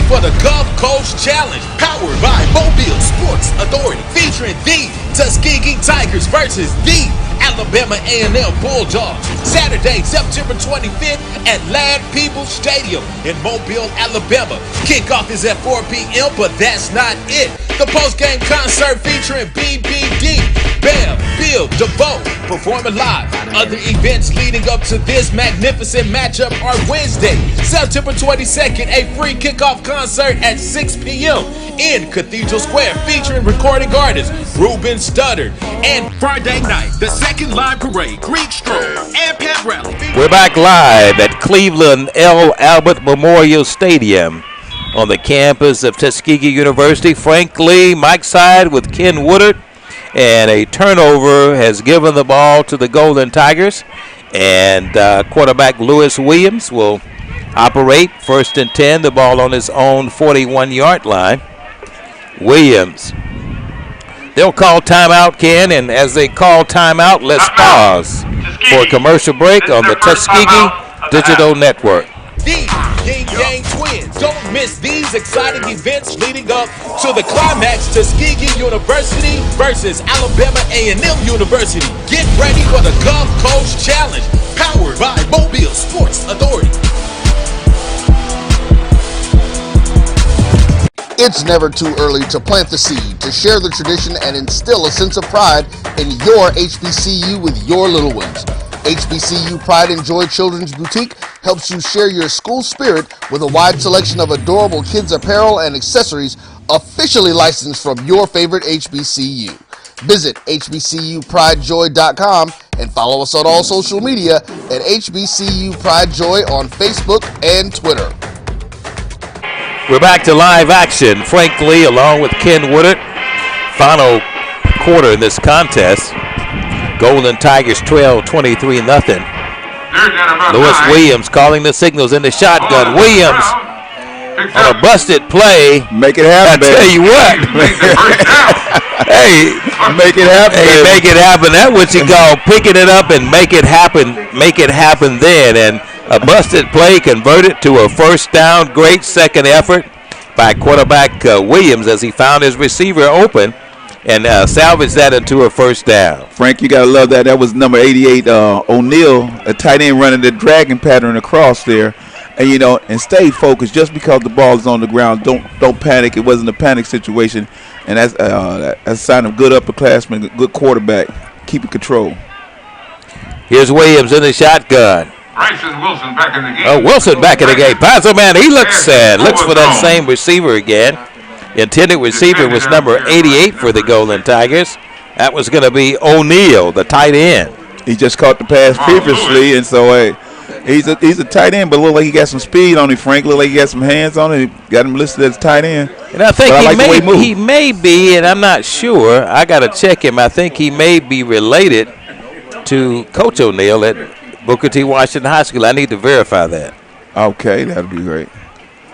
For the Gulf Coast Challenge, powered by Mobile Sports Authority, featuring the Tuskegee Tigers versus the Alabama A&M Bulldogs. Saturday, September 25th at Land Peoples Stadium in Mobile, Alabama. Kickoff is at 4 p.m., but that's not it. The post-game concert featuring BBD, Bam, Bill DeVoe performing live. Other events leading up to this magnificent matchup are Wednesday, September 22nd, a free kickoff concert at 6 p.m. in Cathedral Square featuring recording artist Ruben Studdard. And Friday night, the second live parade, Greek Stroll, and Pep Rally. We're back live at Cleveland L. Albert Memorial Stadium on the campus of Tuskegee University. Frank Lee, Mike Side with Ken Woodard. And a turnover has given the ball to the Golden Tigers. And quarterback Lewis Williams will operate 1st and 10, the ball on his own 41-yard line. Williams. They'll call timeout, Ken, and as they call timeout, let's pause for a commercial break on the Tuskegee Digital Network. The Yin Yang Twins. Don't miss these exciting events leading up to the climax. Tuskegee University versus Alabama A&M University. Get ready for the Gulf Coast Challenge, powered by Mobile Sports Authority. It's never too early to plant the seed, to share the tradition, and instill a sense of pride in your HBCU with your little ones. HBCU Pride and Joy Children's Boutique helps you share your school spirit with a wide selection of adorable kids apparel and accessories officially licensed from your favorite HBCU. Visit hbcupridejoy.com and follow us on all social media at HBCU Pride Joy on Facebook and Twitter. We're back to live action. Frank Lee along with Ken Woodard. Final quarter in this contest. Golden Tigers 12-23-0. Lewis Williams calling the signals in the shotgun. Williams on a busted play. Make it happen, I tell you what. Hey, make it happen. Hey, make it happen. That's what you call picking it up and make it happen. Make it happen then. And a busted play converted to a first down. Great second effort by quarterback Williams as he found his receiver open and salvaged that into a first down. Frank, you got to love that. That was number 88, O'Neal, a tight end running the dragon pattern across there. And, you know, and stay focused just because the ball is on the ground. Don't panic. It wasn't a panic situation. And that's a sign of good upperclassman, good quarterback, keeping control. Here's Williams in the shotgun. Wilson back in the game. Oh, Wilson back in the game. Pass man, he looks for that same receiver again. Intended receiver was number 88 for the Golden Tigers. That was going to be O'Neal, the tight end. He just caught the pass previously, and so he's a tight end, but look like he got some speed on him, Frank. Look like he got some hands on him. Got him listed as tight end. And I think he may be, and I'm not sure. I got to check him. I think he may be related to Coach O'Neal at Booker T. Washington High School. I need to verify that. Okay, that'll be great.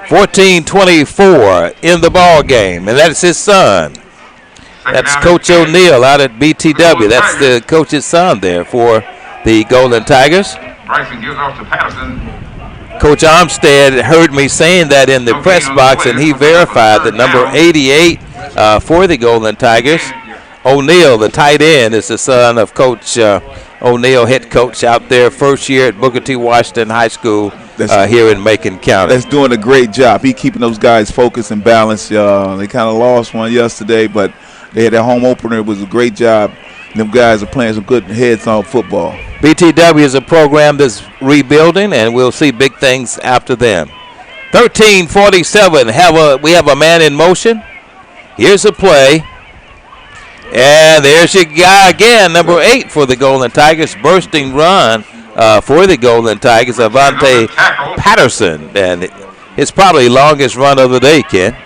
14-24 in the ball game, and that's his son. That's Coach O'Neal out at BTW. That's the coach's son there for the Golden Tigers. Bryson gives off to Patterson. Coach Armstead heard me saying that in the press box, and he verified that number 88 for the Golden Tigers, O'Neal, the tight end, is the son of Coach O'Neal, head coach out there, first year at Booker T. Washington High School here in Macon County. That's doing a great job. He keeping those guys focused and balanced. They kind of lost one yesterday, but they had that home opener. It was a great job. Them guys are playing some good heads-on football. BTW is a program that's rebuilding, and we'll see big things after them. 13-47. We have a man in motion. Here's a play. And there's your guy again, number 8 for the Golden Tigers. Bursting run for the Golden Tigers, Avante Patterson. And it's probably longest run of the day, Ken.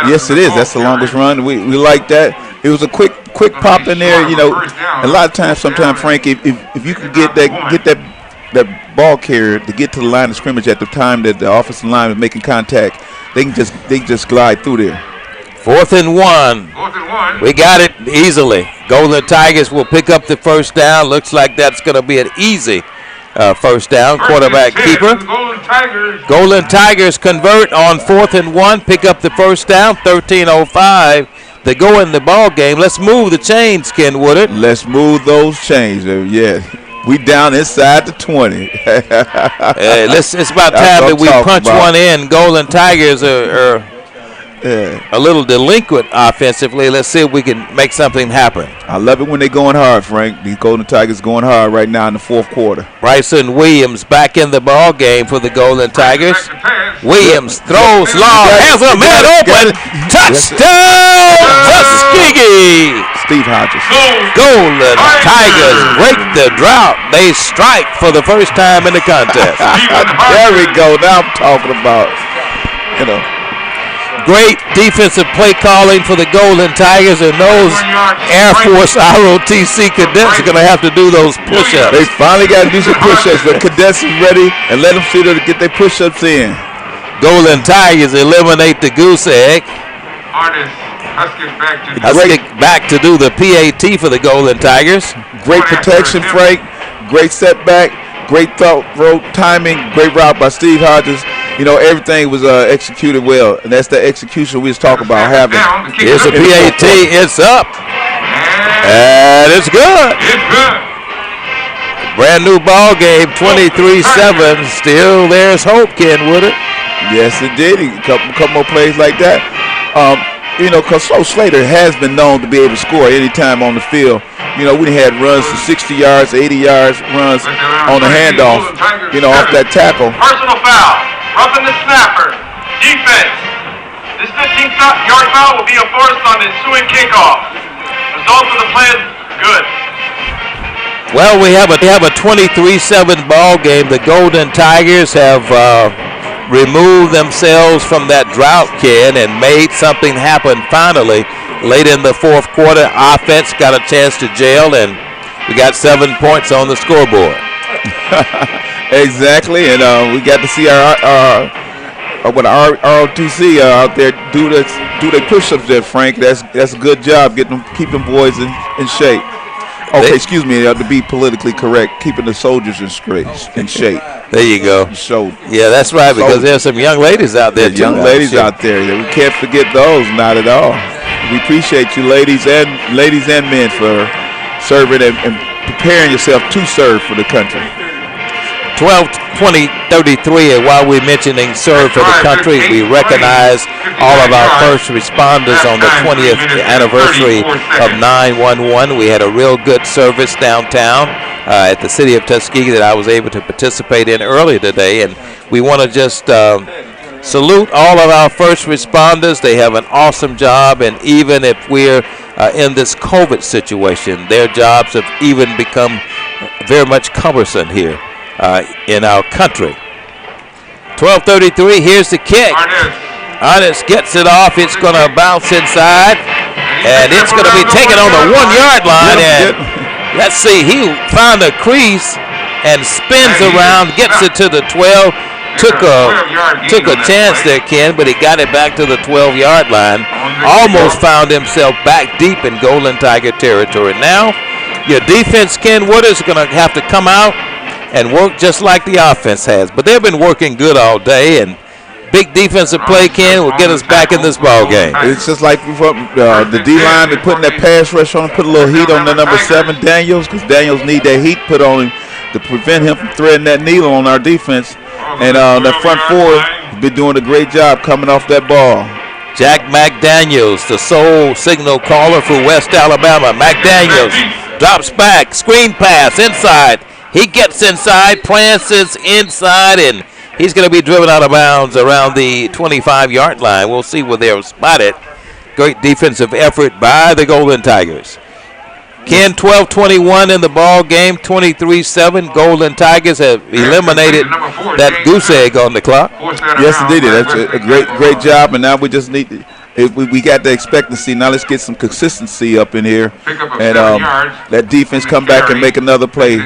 Yes, it is. That's the longest run. We like that. It was a quick pop in there. You know, a lot of times, sometimes, Frank, if you can get that ball carrier to get to the line of scrimmage at the time that the offensive line is making contact, they just glide through there. 4th and 1. We got it easily. Golden Tigers will pick up the first down. Looks like that's going to be an easy first down. Quarterback keeper. Golden Tigers convert on 4th and 1. Pick up the first down. 13:05. They go in the ball game. Let's move the chains, Ken Woodard. Let's move those chains. Yeah. We down inside the 20. It's about time that we punch one in. Golden Tigers are a little delinquent offensively. Let's see if we can make something happen. I love it when they're going hard, Frank. These Golden Tigers going hard right now in the 4th quarter. Bryson Williams back in the ball game for the Golden Tigers. Williams throws long, has a man open. Touchdown, Tuskegee! Steve Hodges. Golden Tigers break the drought. They strike for the first time in the contest. There we go. Now I'm talking about, Great defensive play calling for the Golden Tigers, and those Air Force ROTC cadets are going to have to do those push-ups. They finally got to do some push-ups. The cadets is ready, and let them see to get their push-ups in. Golden Tigers eliminate the goose egg. Huskett back to do the PAT for the Golden Tigers. Great protection, Frank. Great setback. Great throw timing. Great route by Steve Hodges. Everything was executed well, and that's the execution we was talking about having. Here's a PAT. It's up. And it's good. Brand new ball game, 23-7. Still there's hope, Ken Woodard. Yes, it did. A couple more plays like that. Because Slater has been known to be able to score any time on the field. We had runs to 60 yards, 80 yards, runs on the handoff, off that tackle. Personal foul. Roughing the snapper. Defense. This 15-yard foul will be enforced on the ensuing kickoff. Result of the play is good. Well, we have a 23-7 ball game. The Golden Tigers have removed themselves from that drought, Ken, and made something happen finally. Late in the 4th quarter, offense got a chance to gel, and we got 7 points on the scoreboard. Exactly, and we got to see our ROTC out there do their push-ups there, Frank. That's a good job keeping boys in shape. Okay, excuse me, to be politically correct, keeping the soldiers in shape. There you go. Yeah, that's right, because there's some young ladies out there. Young ladies out there. We can't forget those, not at all. We appreciate you, ladies and men, for serving and preparing yourself to serve for the country. 12-20-33, and while we're mentioning serve for the country, we recognize all of our first responders on the 20th anniversary of 9/11. We had a real good service downtown at the city of Tuskegee that I was able to participate in earlier today, and we want to just salute all of our first responders. They have an awesome job, and even if we're in this COVID situation, their jobs have even become very much cumbersome here in our country. 12:33, here's the kick. Arnett gets it off. It's going to bounce inside, and it's going to be taken on the 1-yard line. And let's see, he found a crease and spins around, gets it to the 12. took a chance there, Ken, but he got it back to the 12-yard line. Almost found himself back deep in Golden Tiger territory. Now, your defense, Ken Woodard's going to have to come out and work just like the offense has. But they've been working good all day, and big defensive play, Ken, will get us back in this ball game. It's just like the D-line, they're putting that pass rush on him, put a little heat on the number 7, Daniels, because Daniels need that heat put on him to prevent him from threading that needle on our defense. And that front four has been doing a great job coming off that ball. Jack McDaniels, the sole signal caller for West Alabama. McDaniels drops back, screen pass inside. He gets inside, plances inside, and he's going to be driven out of bounds around the 25-yard line. We'll see where they'll spot it. Great defensive effort by the Golden Tigers. Ken, 12-21 in the ball game, 23-7. Golden Tigers have eliminated that goose egg on the clock. Yes, indeed. That's a great job, and now we just need to, we got the expectancy. Now let's get some consistency up in here, and that defense come back and make another play.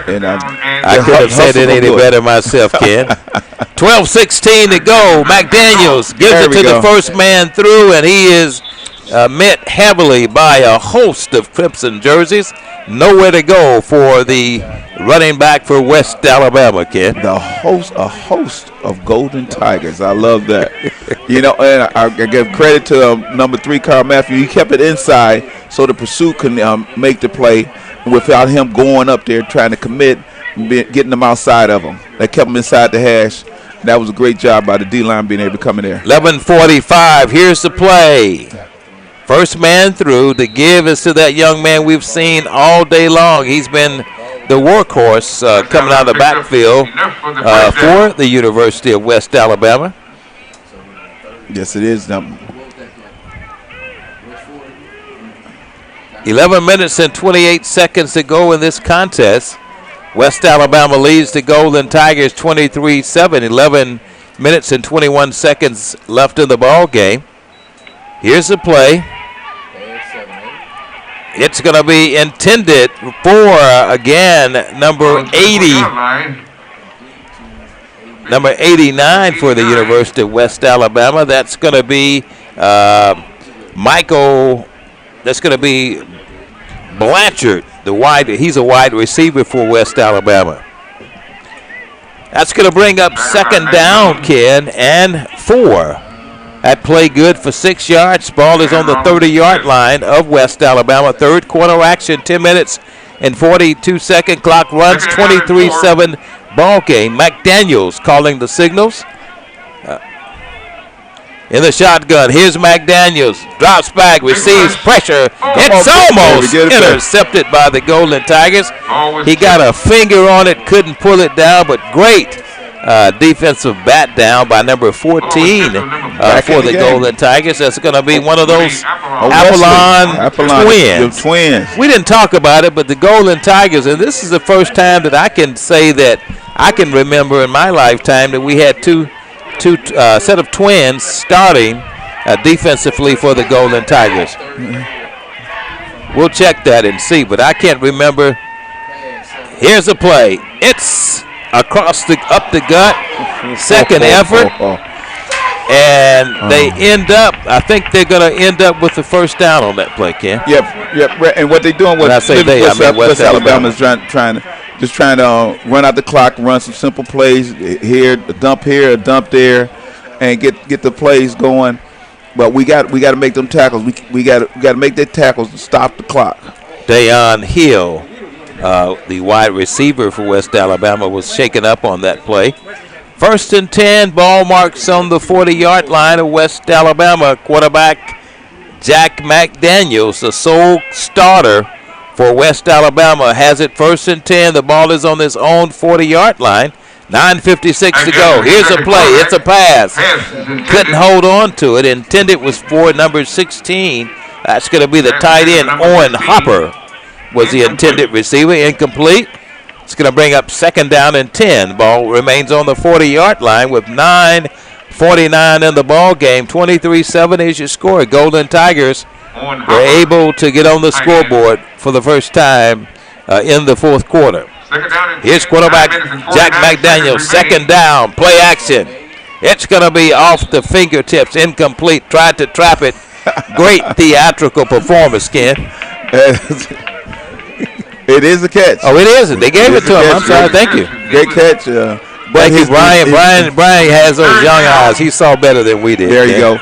And I could have said it any better myself, Ken. 12-16 to go. McDaniels gives it to the first man through, and he is met heavily by a host of Crimson jerseys. Nowhere to go for the running back for West Alabama, Ken. A host of Golden Tigers. I love that. And I give credit to number 3, Carl Matthew. He kept it inside so the pursuit can make the play without him going up there trying to commit and getting them outside of him. They kept him inside the hash. That was a great job by the D-line being able to come in there. 11:45. Here's the play. First man through. The give is to that young man we've seen all day long. He's been the workhorse coming out of the backfield for the University of West Alabama. Yes, it is. 11 minutes and 28 seconds to go in this contest. West Alabama leads the Golden Tigers 23-7. 11 minutes and 21 seconds left in the ball game. Here's the play. It's going to be intended for, again, number 80. Number 89 for the University of West Alabama. That's going to be Michael. That's going to be Blanchard, he's a wide receiver for West Alabama. That's going to bring up second down, Ken, and 4. That play good for 6 yards. Ball is on the 30-yard line of West Alabama. Third quarter action, 10 minutes and 42-second clock runs, 23-7 ball game. McDaniels calling the signals. In the shotgun, here's McDaniels. Drops back, receives pressure. It's almost intercepted by the Golden Tigers. He got a finger on it, couldn't pull it down, but great defensive bat down by number 14 for the Golden Tigers. That's going to be one of those Apollon twins. We didn't talk about it, but the Golden Tigers, and this is the first time that I can say that I can remember in my lifetime that we had two set of twins starting defensively for the Golden Tigers. We'll check that and see, but I can't remember. Here's a play. It's across up the gut. Second effort. And they end up, I think they're going to end up with the first down on that play, Ken. Yep. And what they're doing, West Alabama is trying to run out the clock, run some simple plays here, a dump there, and get the plays going. But we got to make them tackles. We got to make their tackles to stop the clock. Dayon Hill, the wide receiver for West Alabama, was shaken up on that play. First and 10, ball marks on the 40-yard line of West Alabama. Quarterback Jack McDaniels, the sole starter for West Alabama, has it first and 10. The ball is on his own 40-yard line. 9:56 to go. Here's a play. It's a pass. Couldn't hold on to it. Intended was for number 16. That's going to be the tight end, Owen Hopper, was the intended receiver. Incomplete. It's going to bring up second down and 10. Ball remains on the 40-yard line with 9:49 in the ball game. 23-7 is your score. Golden Tigers were able to get on the scoreboard for the first time in the fourth quarter. Here's quarterback Jack McDaniel, second down, play action. It's going to be off the fingertips, incomplete, tried to trap it. Great theatrical performance, Ken. It is a catch. Oh, it is. They gave it to him. I'm sorry. Thank you. Great catch. Thank you, Brian. Brian has those young eyes. He saw better than we did. There you go.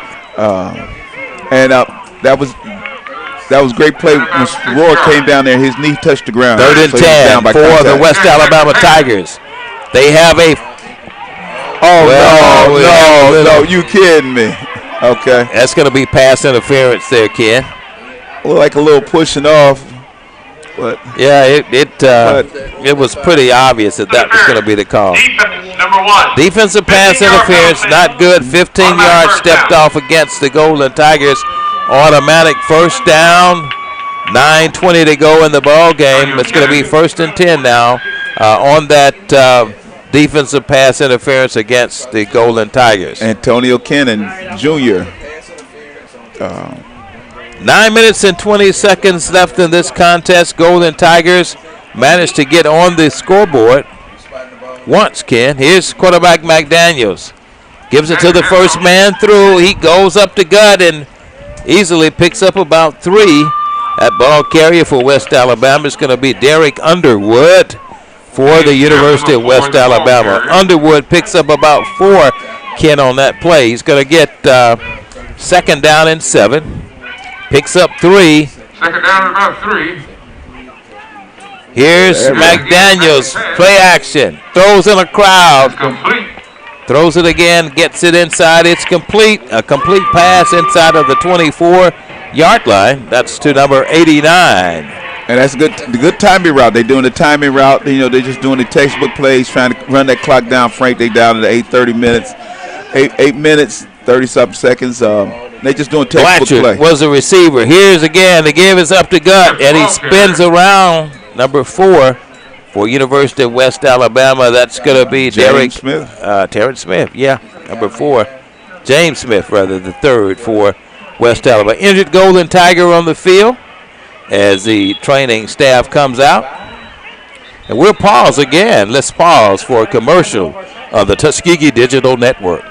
And that was great play when Roy came down there. His knee touched the ground. 3rd and 10 for the West Alabama Tigers. They have a. No, you kidding me? Okay. That's going to be pass interference there, Ken. Look like a little pushing off. But yeah, it was pretty obvious that was going to be the call. Defensive pass interference, not good. 15 yards stepped off against the Golden Tigers. Automatic first down. 9:20 to go in the ball game. It's going to be 1st and 10 now on that defensive pass interference against the Golden Tigers. Antonio Cannon Jr. 9 minutes and 20 seconds left in this contest. Golden Tigers managed to get on the scoreboard once, Ken. Here's quarterback McDaniels. Gives it to the first man through. He goes up the gut and easily picks up about 3. That ball carrier for West Alabama is going to be Derek Underwood for the University of West Alabama. Underwood picks up about 4, Ken, on that play. He's going to get 2nd down and 7. Picks up 3. 2nd down and about 3. Here's McDaniels, play action. Throws in a crowd. Throws it again, gets it inside. It's complete. A complete pass inside of the 24-yard line. That's to number 89. And that's good. The good timing route. They're doing the timing route. They're just doing the textbook plays, trying to run that clock down. Frank, they down to the 8:30 minutes. 8 minutes, 30-something seconds. They just doing textbook play. Was the receiver. Here's again. The give is up the gut, and he spins around. Number 4 for University of West Alabama. That's going to be Terrence Smith. Terrence Smith, yeah. Number 4. James Smith, rather, the 3rd for West Alabama. Injured Golden Tiger on the field as the training staff comes out. And we'll pause again. Let's pause for a commercial of the Tuskegee Digital Network.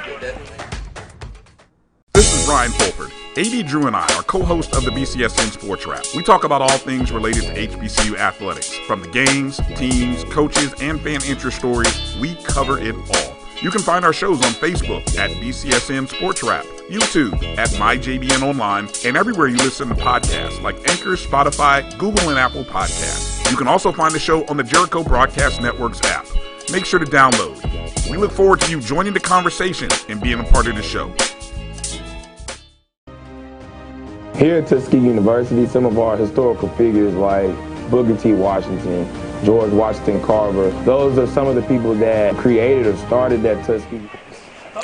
This is Brian Fulford. AD Drew and I are co-hosts of the BCSN Sports Wrap. We talk about all things related to HBCU athletics. From the games, teams, coaches, and fan interest stories, we cover it all. You can find our shows on Facebook at BCSN Sports Wrap, YouTube at MyJBN Online, and everywhere you listen to podcasts like Anchor, Spotify, Google, and Apple Podcasts. You can also find the show on the Jericho Broadcast Network's app. Make sure to download. We look forward to you joining the conversation and being a part of the show. Here at Tuskegee University, some of our historical figures like Booker T. Washington, George Washington Carver, those are some of the people that created or started that Tuskegee.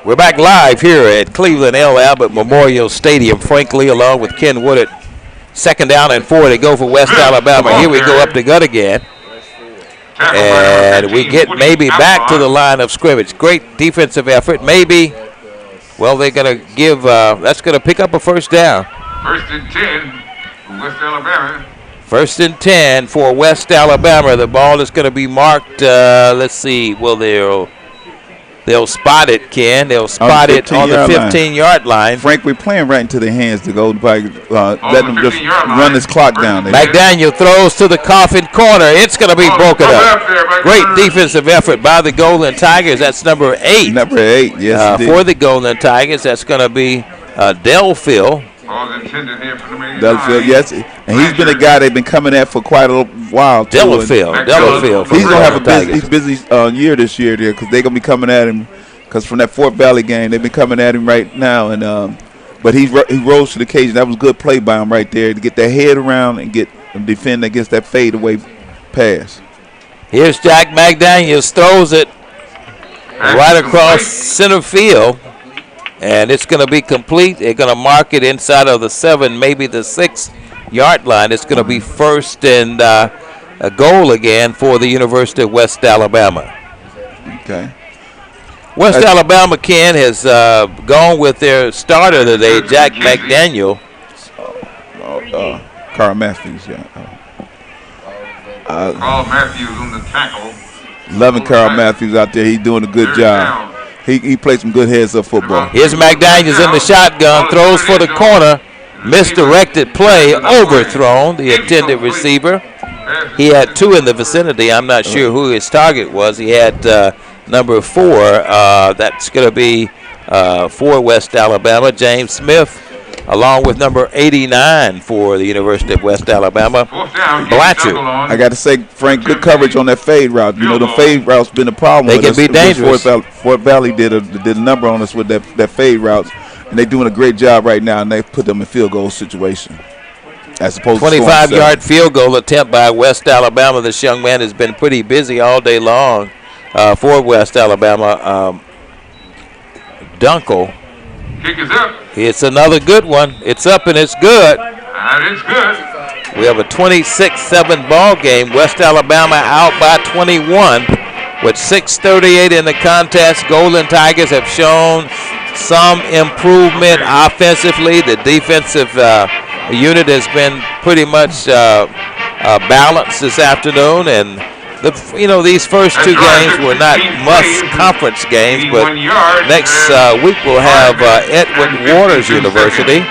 We're back live here at Cleveland L. Abbott Memorial Stadium. Frank Lee along with Ken Woodard. 2nd down and 4 to go for West Alabama. Here we go up the gut again. And we get maybe back to the line of scrimmage. Great defensive effort. Maybe, well, they're going to give, that's going to pick up a 1st down. 1st and 10 for West Alabama. 1st and 10 for West Alabama. The ball is going to be marked. Let's see. Well, they'll spot it, Ken. They'll spot it on the 15-yard line. Frank, we're playing right into the hands to go letting them just run this clock down. McDaniel throws to the coffin corner. It's going to be broken up. Great defensive effort by the Golden Tigers. That's number 8. Number 8, yes. For the Golden Tigers, that's going to be Delphil. Delphil, yes, and he's been a guy they've been coming at for quite a while. Delphil. He's gonna have a busy year this year there because they're gonna be coming at him because from that Fort Valley game they've been coming at him right now, and but he rose to the occasion. That was a good play by him right there to get that head around and defend against that fadeaway pass. Here's Jack McDaniels, throws it right across center field. And it's going to be complete. They're going to mark it inside of the 7, maybe the 6-yard line. It's going to be 1st and a goal again for the University of West Alabama. Okay. West Alabama, Ken, has gone with their starter today, Jack McDaniel. Carl Matthews, yeah. Carl Matthews on the tackle. Loving Carl Matthews out there. He's doing a good job. He played some good heads-up football. Here's McDaniels in the shotgun, throws for the corner. Misdirected play, overthrown the intended receiver. He had 2 in the vicinity. I'm not sure who his target was. He had number 4. That's going to be for West Alabama, James Smith, along with number 89 for the University of West Alabama, Blanchard. I got to say, Frank, good coverage on that fade route. You know, the fade route's been a problem. They can be dangerous. Fort Valley did a number on us with that fade routes, and they're doing a great job right now, and they put them in field goal situation. As opposed to 25-yard field goal attempt by West Alabama. This young man has been pretty busy all day long for West Alabama. Dunkel. Kick is up. It's another good one. It's up and it's good. And it's good. We have a 26-7 ball game. West Alabama out by 21 with 6:38 in the contest. Golden Tigers have shown some improvement offensively. The defensive unit has been pretty much balanced this afternoon, and these first 2 games were not must-conference games, but next week we'll have Edwin Waters University.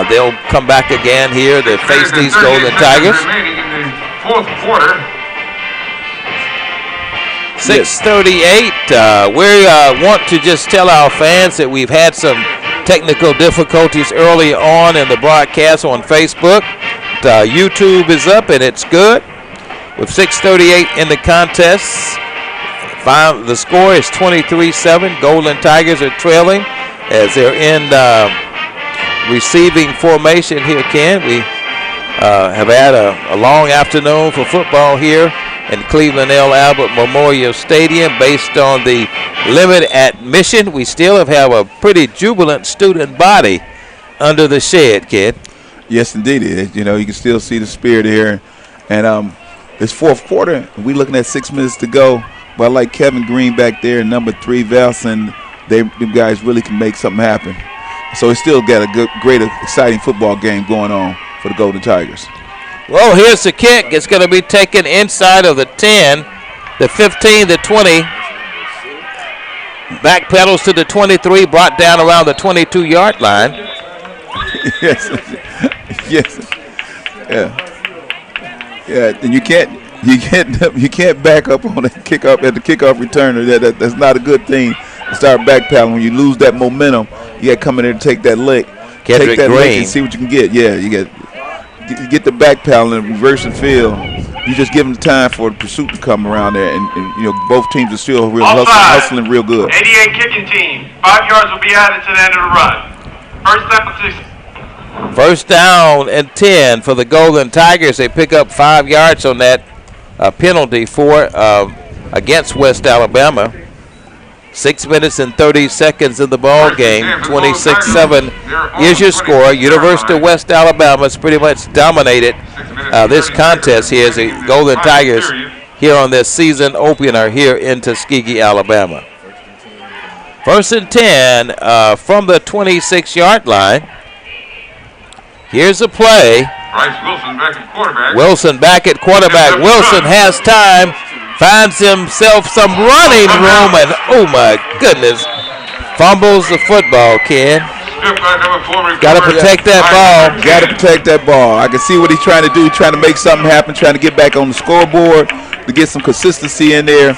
They'll come back again here to face these Golden Tigers. 4th quarter. 6:38. We want to just tell our fans that we've had some technical difficulties early on in the broadcast on Facebook. YouTube is up and it's good. With 6:38 in the contest, the score is 23-7. Golden Tigers are trailing as they're in receiving formation here, Ken. We have had a long afternoon for football here in Cleveland L. Albert Memorial Stadium. Based on the limited admission, we still have a pretty jubilant student body under the shed, Ken. Yes, indeed. You can still see the spirit here. And it's 4th quarter. We're looking at 6 minutes to go. But I like Kevin Green back there and number 3, Velson. Them guys really can make something happen. So it's still got a great, exciting football game going on for the Golden Tigers. Well, here's the kick. It's going to be taken inside of the 10, the 15, the 20. Back pedals to the 23, brought down around the 22-yard line. Yes. Yeah, and you can't back up on the kickoff at the kickoff returner. That's not a good thing. Start backpedaling when you lose that momentum. You got to come in there and take that lick, take that lick and see what you can get. Yeah, you get the backpedaling and reverse the field. You just give them the time for the pursuit to come around there, and both teams are still real hustling real good. 88 kicking team. 5 yards will be added to the end of the run. First down and 10 for the Golden Tigers. They pick up 5 yards on that penalty against West Alabama. 6 minutes and 30 seconds in the ball game. 26-7 is your score. University of West Alabama has pretty much dominated this contest here as the Golden Tigers here on their season opener here in Tuskegee, Alabama. 1st and 10 from the 26-yard line. Here's the play. Wilson back at quarterback. Wilson has time, finds himself some running room, and oh my goodness, fumbles the football, Ken. Got to protect that ball. Got to protect that ball. I can see what he's trying to do. He's trying to make something happen, trying to get back on the scoreboard, to get some consistency in there.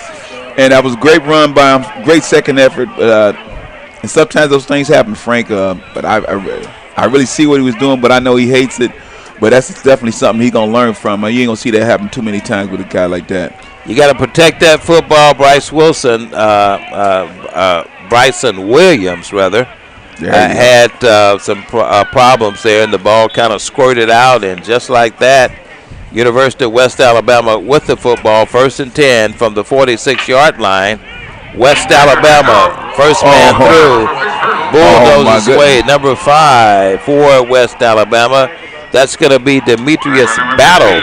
And that was a great run by him, great second effort. And sometimes those things happen, Frank. But I really see what he was doing, but I know he hates it. But that's definitely something he's going to learn from. You ain't going to see that happen too many times with a guy like that. You got to protect that football. Bryson Williams, rather, had some problems there, and the ball kind of squirted out. And just like that, University of West Alabama with the football, 1st and 10 from the 46-yard line. West Alabama, first man through, bulldozes away, number 5 for West Alabama. That's going to be Demetrius Battle.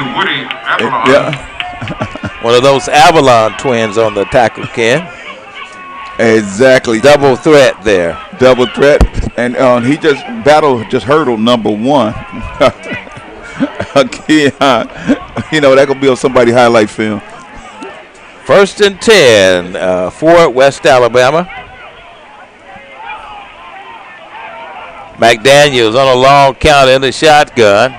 One of those Avalon twins on the tackle, Ken. Exactly. Double threat there. Double threat. And Battle just hurdled number 1. Keon. You know, that going to be on somebody's highlight film. 1st and 10 for West Alabama. McDaniels on a long count in the shotgun.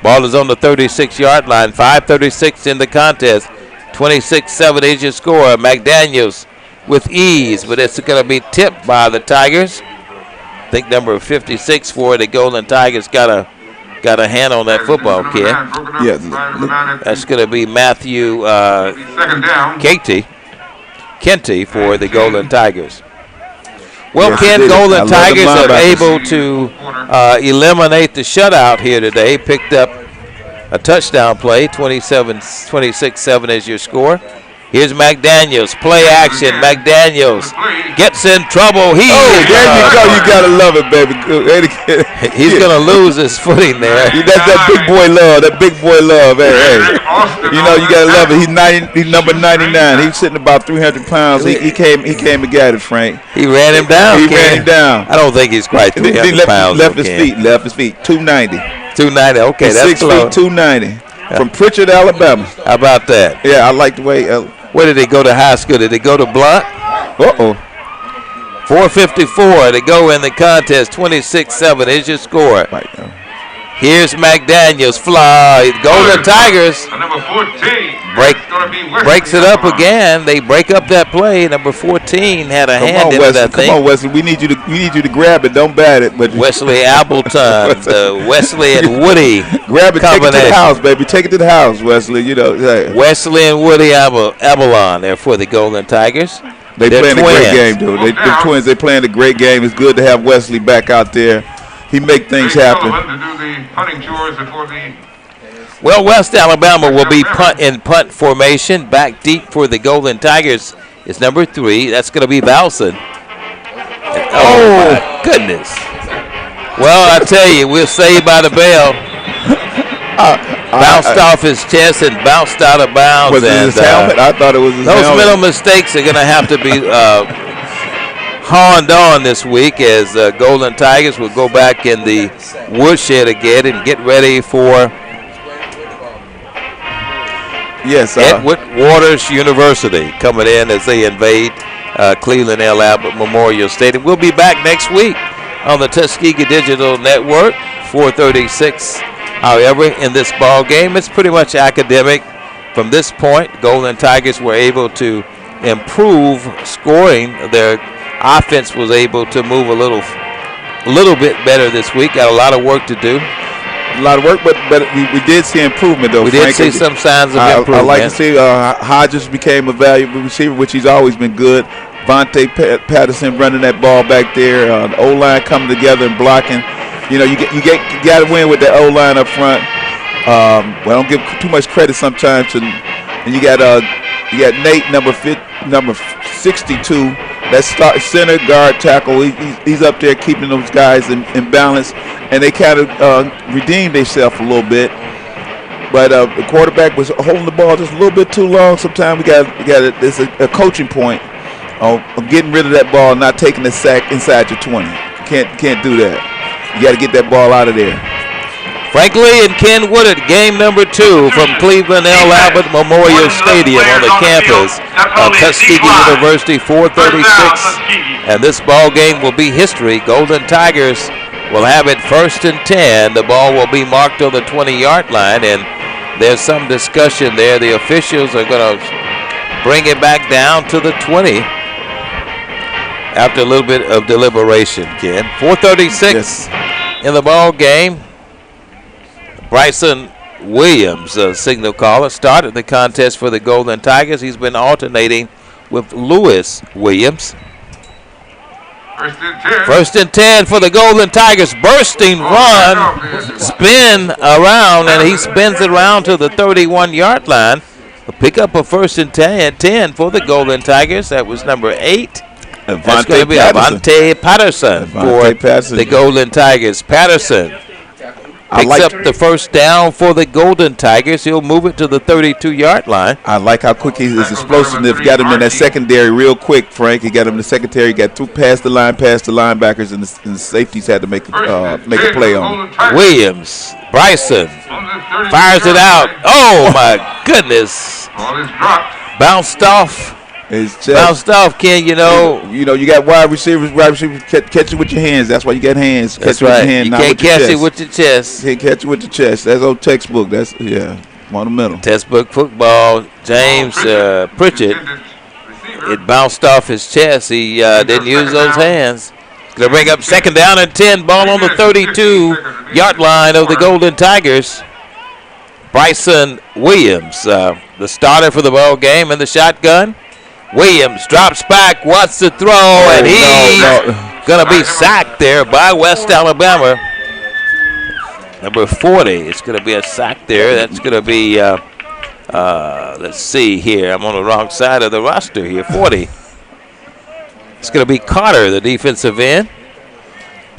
Ball is on the 36-yard line. 5:36 in the contest. 26-7 is your score. McDaniels with ease, but it's going to be tipped by the Tigers. I think number 56 for the Golden Tigers got a hand on that football, kid. Yeah, that's going to be Matthew Kenty for the Golden Tigers. Well, yes, Ken, Golden Tigers are able to eliminate the shutout here today. Picked up a touchdown play. 26-7 is your score. Here's McDaniels. Play action. McDaniels gets in trouble. There you go. You got to love it, baby. He's going to lose his footing there. That's that big boy love. That big boy love. Hey. You know, you got to love it. He's number 99. He's sitting about 300 pounds. He came and got it, Frank. He ran him down. He ran him down. I don't think he's quite 300 pounds. Left his feet. 290. 290. Okay, that's 6 feet, 290. From Pritchard, Alabama. How about that? Yeah, I like the way. Where did he go to high school? Did he go to Blunt? 4:54 to go in the contest. 26-7 is your score. Here's McDaniels. Fly. Golden Tigers Number 14. breaks it up again. They break up that play. Number 14 had a hand in that thing. Come on, Wesley. We need you to grab it. Don't bat it. But Wesley Appleton, Wesley and Woody. Grab it. Take it to the house, baby. Take it to the house, Wesley. You know. Wesley and Woody Avalon there for the Golden Tigers. They're playing a great game, dude. The twins. They're playing a great game. It's good to have Wesley back out there. He make things happen. Well, West Alabama will be punt formation. Back deep for the Golden Tigers is number 3. That's going to be Valson. Oh, my goodness. Well, I tell you, we're saved by the bell. Bounced off his chest and bounced out of bounds. Was it his helmet? I thought it was his helmet. Those mental mistakes are going to have to be honed on this week as Golden Tigers will go back in the woodshed again and get ready for Edward Waters University coming in as they invade Cleveland L. Abbott Memorial Stadium. We'll be back next week on the Tuskegee Digital Network, 4:36. However, in this ball game, it's pretty much academic. From this point, Golden Tigers were able to improve scoring. Their offense was able to move a little bit better this week. Got a lot of work to do. A lot of work, but we did see improvement, though. We did see some signs of improvement. I like to see Hodges became a valuable receiver, which he's always been good. Vontae Patterson running that ball back there. The O-line coming together and blocking. You know, you got to win with the O-line up front. Well, I don't give too much credit sometimes to. And you got Nate, number 62. That's center, guard, tackle. He's up there keeping those guys in balance, and they kind of redeemed themselves a little bit. But the quarterback was holding the ball just a little bit too long. Sometimes it's a coaching point of getting rid of that ball, and not taking the sack inside your 20. Can't do that. You got to get that ball out of there. Frank Lee and Ken Woodard, game number 2 from Cleveland L. Abbott Memorial Stadium on the campus of Tuskegee University, 4:36. And this ball game will be history. Golden Tigers will have it 1st and 10. The ball will be marked on the 20-yard line, and there's some discussion there. The officials are going to bring it back down to the 20 after a little bit of deliberation, Ken. 4:36 in the ball game. Bryson Williams, signal caller, started the contest for the Golden Tigers. He's been alternating with Lewis Williams. 1st and 10 for the Golden Tigers. Bursting run, spin around, and he spins it around to the 31-yard line. A pick up a 1st and 10 for the Golden Tigers. That was number 8. That's going to be Avante Patterson for the Golden Tigers. Patterson picks up the 1st down for the Golden Tigers. He'll move it to the 32-yard line. I like how quick his explosiveness got him in that secondary real quick, Frank. He got him in the secondary, got through past the linebackers, and the safeties had to make a play on him. Williams Bryson fires it out. Oh, my goodness. Ball is dropped. Bounced off. Bounced off, Ken, you got wide receivers catch it with your hands. That's why you got hands. That's right. You can't catch it with your chest. You can't catch it with your chest. That's old textbook. That's, monumental. Textbook football. James Pritchett, it bounced off his chest. He didn't use those hands. Going to bring up 2nd down and 10. Ball on the 32-yard line of the Golden Tigers. Bryson Williams, the starter for the ball game in the shotgun. Williams drops back, wants to throw, and he's going to be sacked there by West Alabama. Number 40. It's going to be a sack there. That's going to be, let's see here. I'm on the wrong side of the roster here. 40. It's going to be Carter, the defensive end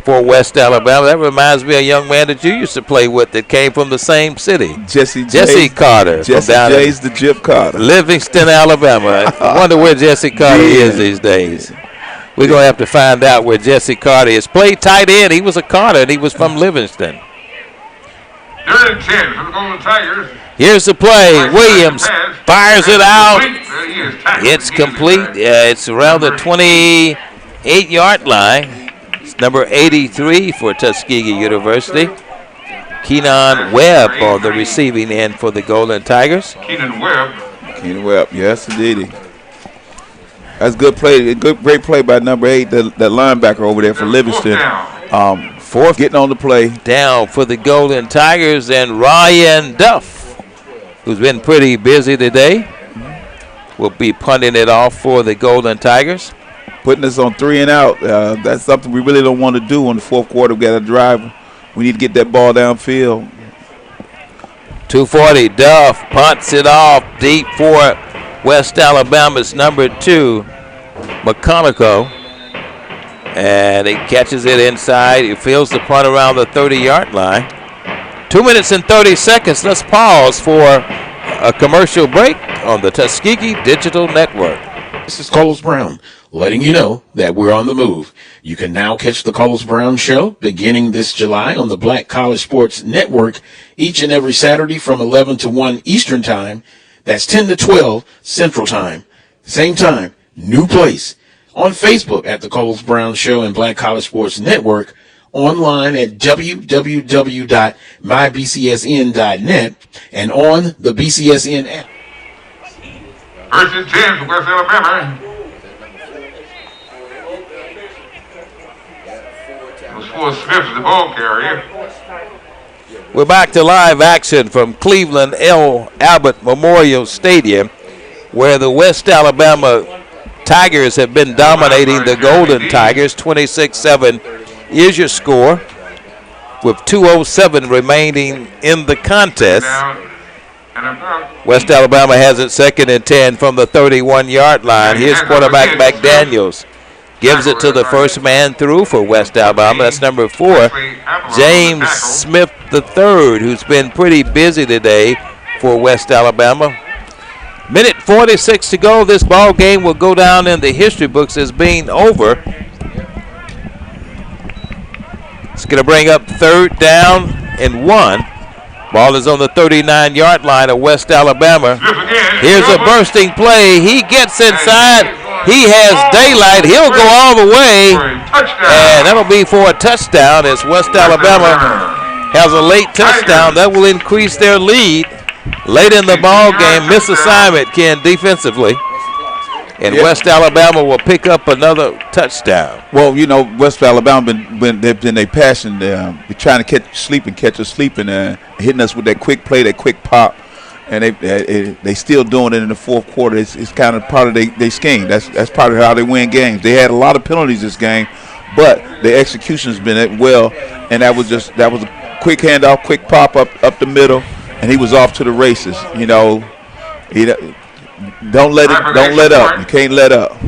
for West Alabama. That reminds me of a young man that you used to play with that came from the same city. Jesse Carter. Jesse J's the Jip Carter. Livingston, Alabama. I wonder where Jesse Carter is these days. We're going to have to find out where Jesse Carter is. Played tight end. He was a Carter, and he was from Livingston. 3rd and 10 for the Golden Tigers. Here's the play. Williams fires it out. It's complete. It's around the 28-yard line. It's number 83 for Tuskegee University. Keenan Webb on the receiving end for the Golden Tigers. Keenan Webb, yes, indeed. That's good play. Great play by number 8, that linebacker over there for Livingston. Fourth getting on the play. Down for the Golden Tigers, and Ryan Duff, who's been pretty busy today, will be punting it off for the Golden Tigers. Putting us on 3 and out. That's something we really don't want to do in the fourth quarter. We got to drive. We need to get that ball downfield. 240. Duff punts it off deep for West Alabama's number 2, McConaughey. And he catches it inside. He fields the punt around the 30-yard line. 2 minutes and 30 seconds. Let's pause for a commercial break on the Tuskegee Digital Network. This is Carlos Brown, letting you know that we're on the move. You can now catch the Carlos Brown Show beginning this July on the Black College Sports Network each and every Saturday from 11 to 1 Eastern Time. That's 10 to 12 Central Time. Same time, new place. On Facebook at the Carlos Brown Show and Black College Sports Network. Online at www.mybcsn.net and on the BCSN app. 1st and 10 for West Alabama. It was Full Smith as the ball carrier. We're back to live action from Cleveland L. Abbott Memorial Stadium, where the West Alabama Tigers have been dominating the Golden Tigers. 26-7 is your score, with 2:07 remaining in the contest. West Alabama has it 2nd and 10 from the 31-yard line. Here's quarterback McDaniels. Gives it to the first man through for West Alabama. That's number 4, James Smith III, who's been pretty busy today for West Alabama. Minute 46 to go. This ball game will go down in the history books as being over. It's going to bring up 3rd down and 1. Ball is on the 39-yard line of West Alabama. Here's a bursting play. He gets inside. He has daylight. He'll go all the way. And that'll be for a touchdown as West Alabama has a late touchdown. That will increase their lead. Late in the ball game, misassignment, Ken, defensively. And West Alabama will pick up another touchdown. Well, West Alabama they've been a passion. They're trying to catch us sleeping, hitting us with that quick play, that quick pop. And they still doing it in the fourth quarter. It's kind of part of their scheme. That's part of how they win games. They had a lot of penalties this game, but the execution's been well. And that was a quick handoff, quick pop up the middle, and he was off to the races. Don't let up. You can't let up.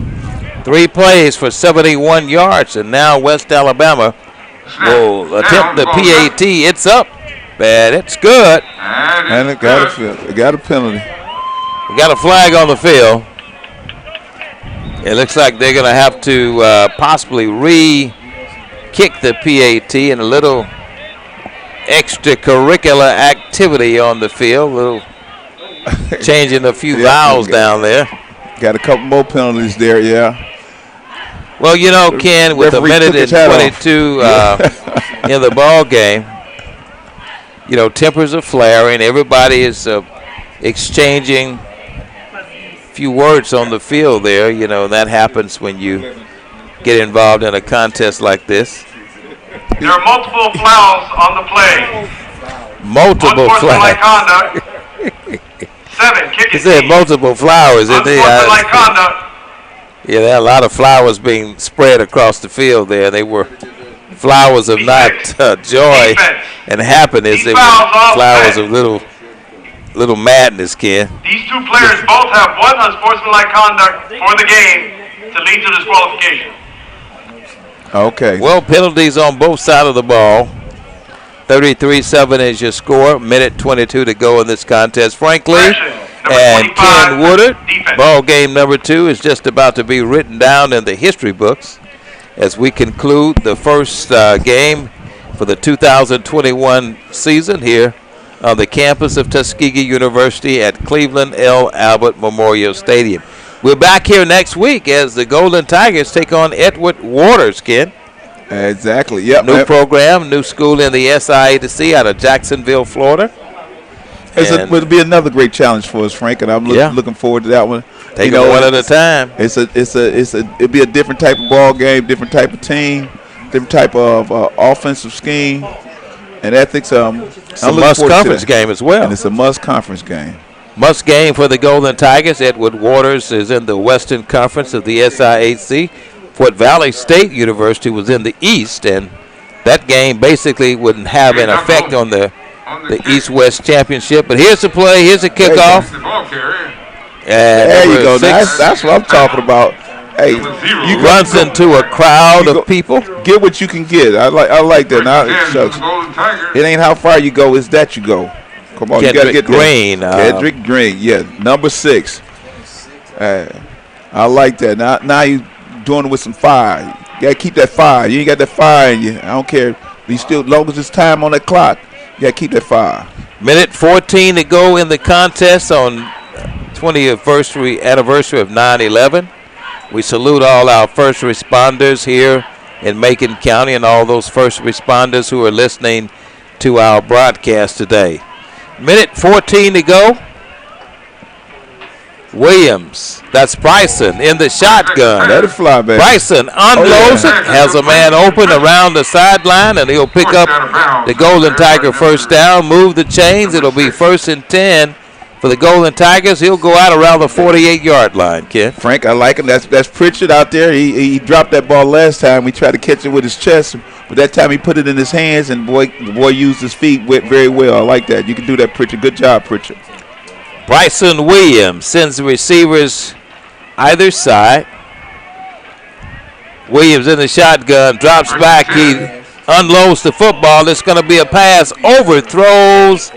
3 plays for 71 yards, and now West Alabama will attempt the PAT. It's up, and it's good. And it got a penalty. We got a flag on the field. It looks like they're going to have to possibly re-kick the PAT, and a little extracurricular activity on the field. A little changing a few vowels down there. Got a couple more penalties there, yeah. Well, you know, Ken, with a minute and 22 in the ball game, you know, tempers are flaring. Everybody is exchanging a few words on the field there. You know, that happens when you get involved in a contest like this. There are multiple fouls on the play. Multiple fouls. Conduct. 7, kick He said multiple flowers. Unsportsmanlike conduct. Yeah, there are a lot of flowers being spread across the field there. They were flowers of not joy and happiness. They were flowers of little madness, Ken. These two players both have one unsportsmanlike conduct for the game to lead to disqualification. Okay. Well, penalties on both sides of the ball. 33-7 is your score. Minute 22 to go in this contest. Frankly, and Ken Woodard, ball game number 2 is just about to be written down in the history books as we conclude the first game for the 2021 season here on the campus of Tuskegee University at Cleveland L. Albert Memorial Stadium. We're back here next week as the Golden Tigers take on Edward Waters, Ken. Exactly, yep. New program, new school in the SIAC out of Jacksonville, Florida. It'll be another great challenge for us, Frank, and I'm looking forward to that one. Take it one at a time. It'll be a different type of ball game, different type of team, different type of offensive scheme and ethics. It's a must-conference game as well. And it's a must-conference game. Must game for the Golden Tigers. Edward Waters is in the Western Conference of the SIAC. Fort Valley State University was in the East, and that game basically wouldn't have an effect on the East-West Championship. But here's the play. Here's the kickoff. There you go. That's what I'm talking about. Hey, you runs into a crowd of people. Get what you can get. I like that. Now, it ain't how far you go. It's that you go. Come on, you got to get Green. Kendrick Green, yeah, number 6. I like that. Now you doing it with some fire. You got to keep that fire. You ain't got that fire in you. I don't care. You still, as long as it's time on that clock, you got to keep that fire. Minute 14 to go in the contest on 20th anniversary of 9/11. We salute all our first responders here in Macon County and all those first responders who are listening to our broadcast today. Minute 14 to go. Williams, that's Bryson in the shotgun. Let it fly, baby. Bryson unloads it, has a man open around the sideline, and he'll pick up the Golden Tiger first down, move the chains. It'll be 1st and 10 for the Golden Tigers. He'll go out around the 48-yard line, Ken. Frank, I like him. That's Pritchard out there. He dropped that ball last time. We tried to catch it with his chest, but that time he put it in his hands, and the boy used his feet very well. I like that. You can do that, Pritchard. Good job, Pritchard. Bryson Williams sends the receivers either side. Williams in the shotgun, drops back. He unloads the football. It's going to be a pass, overthrows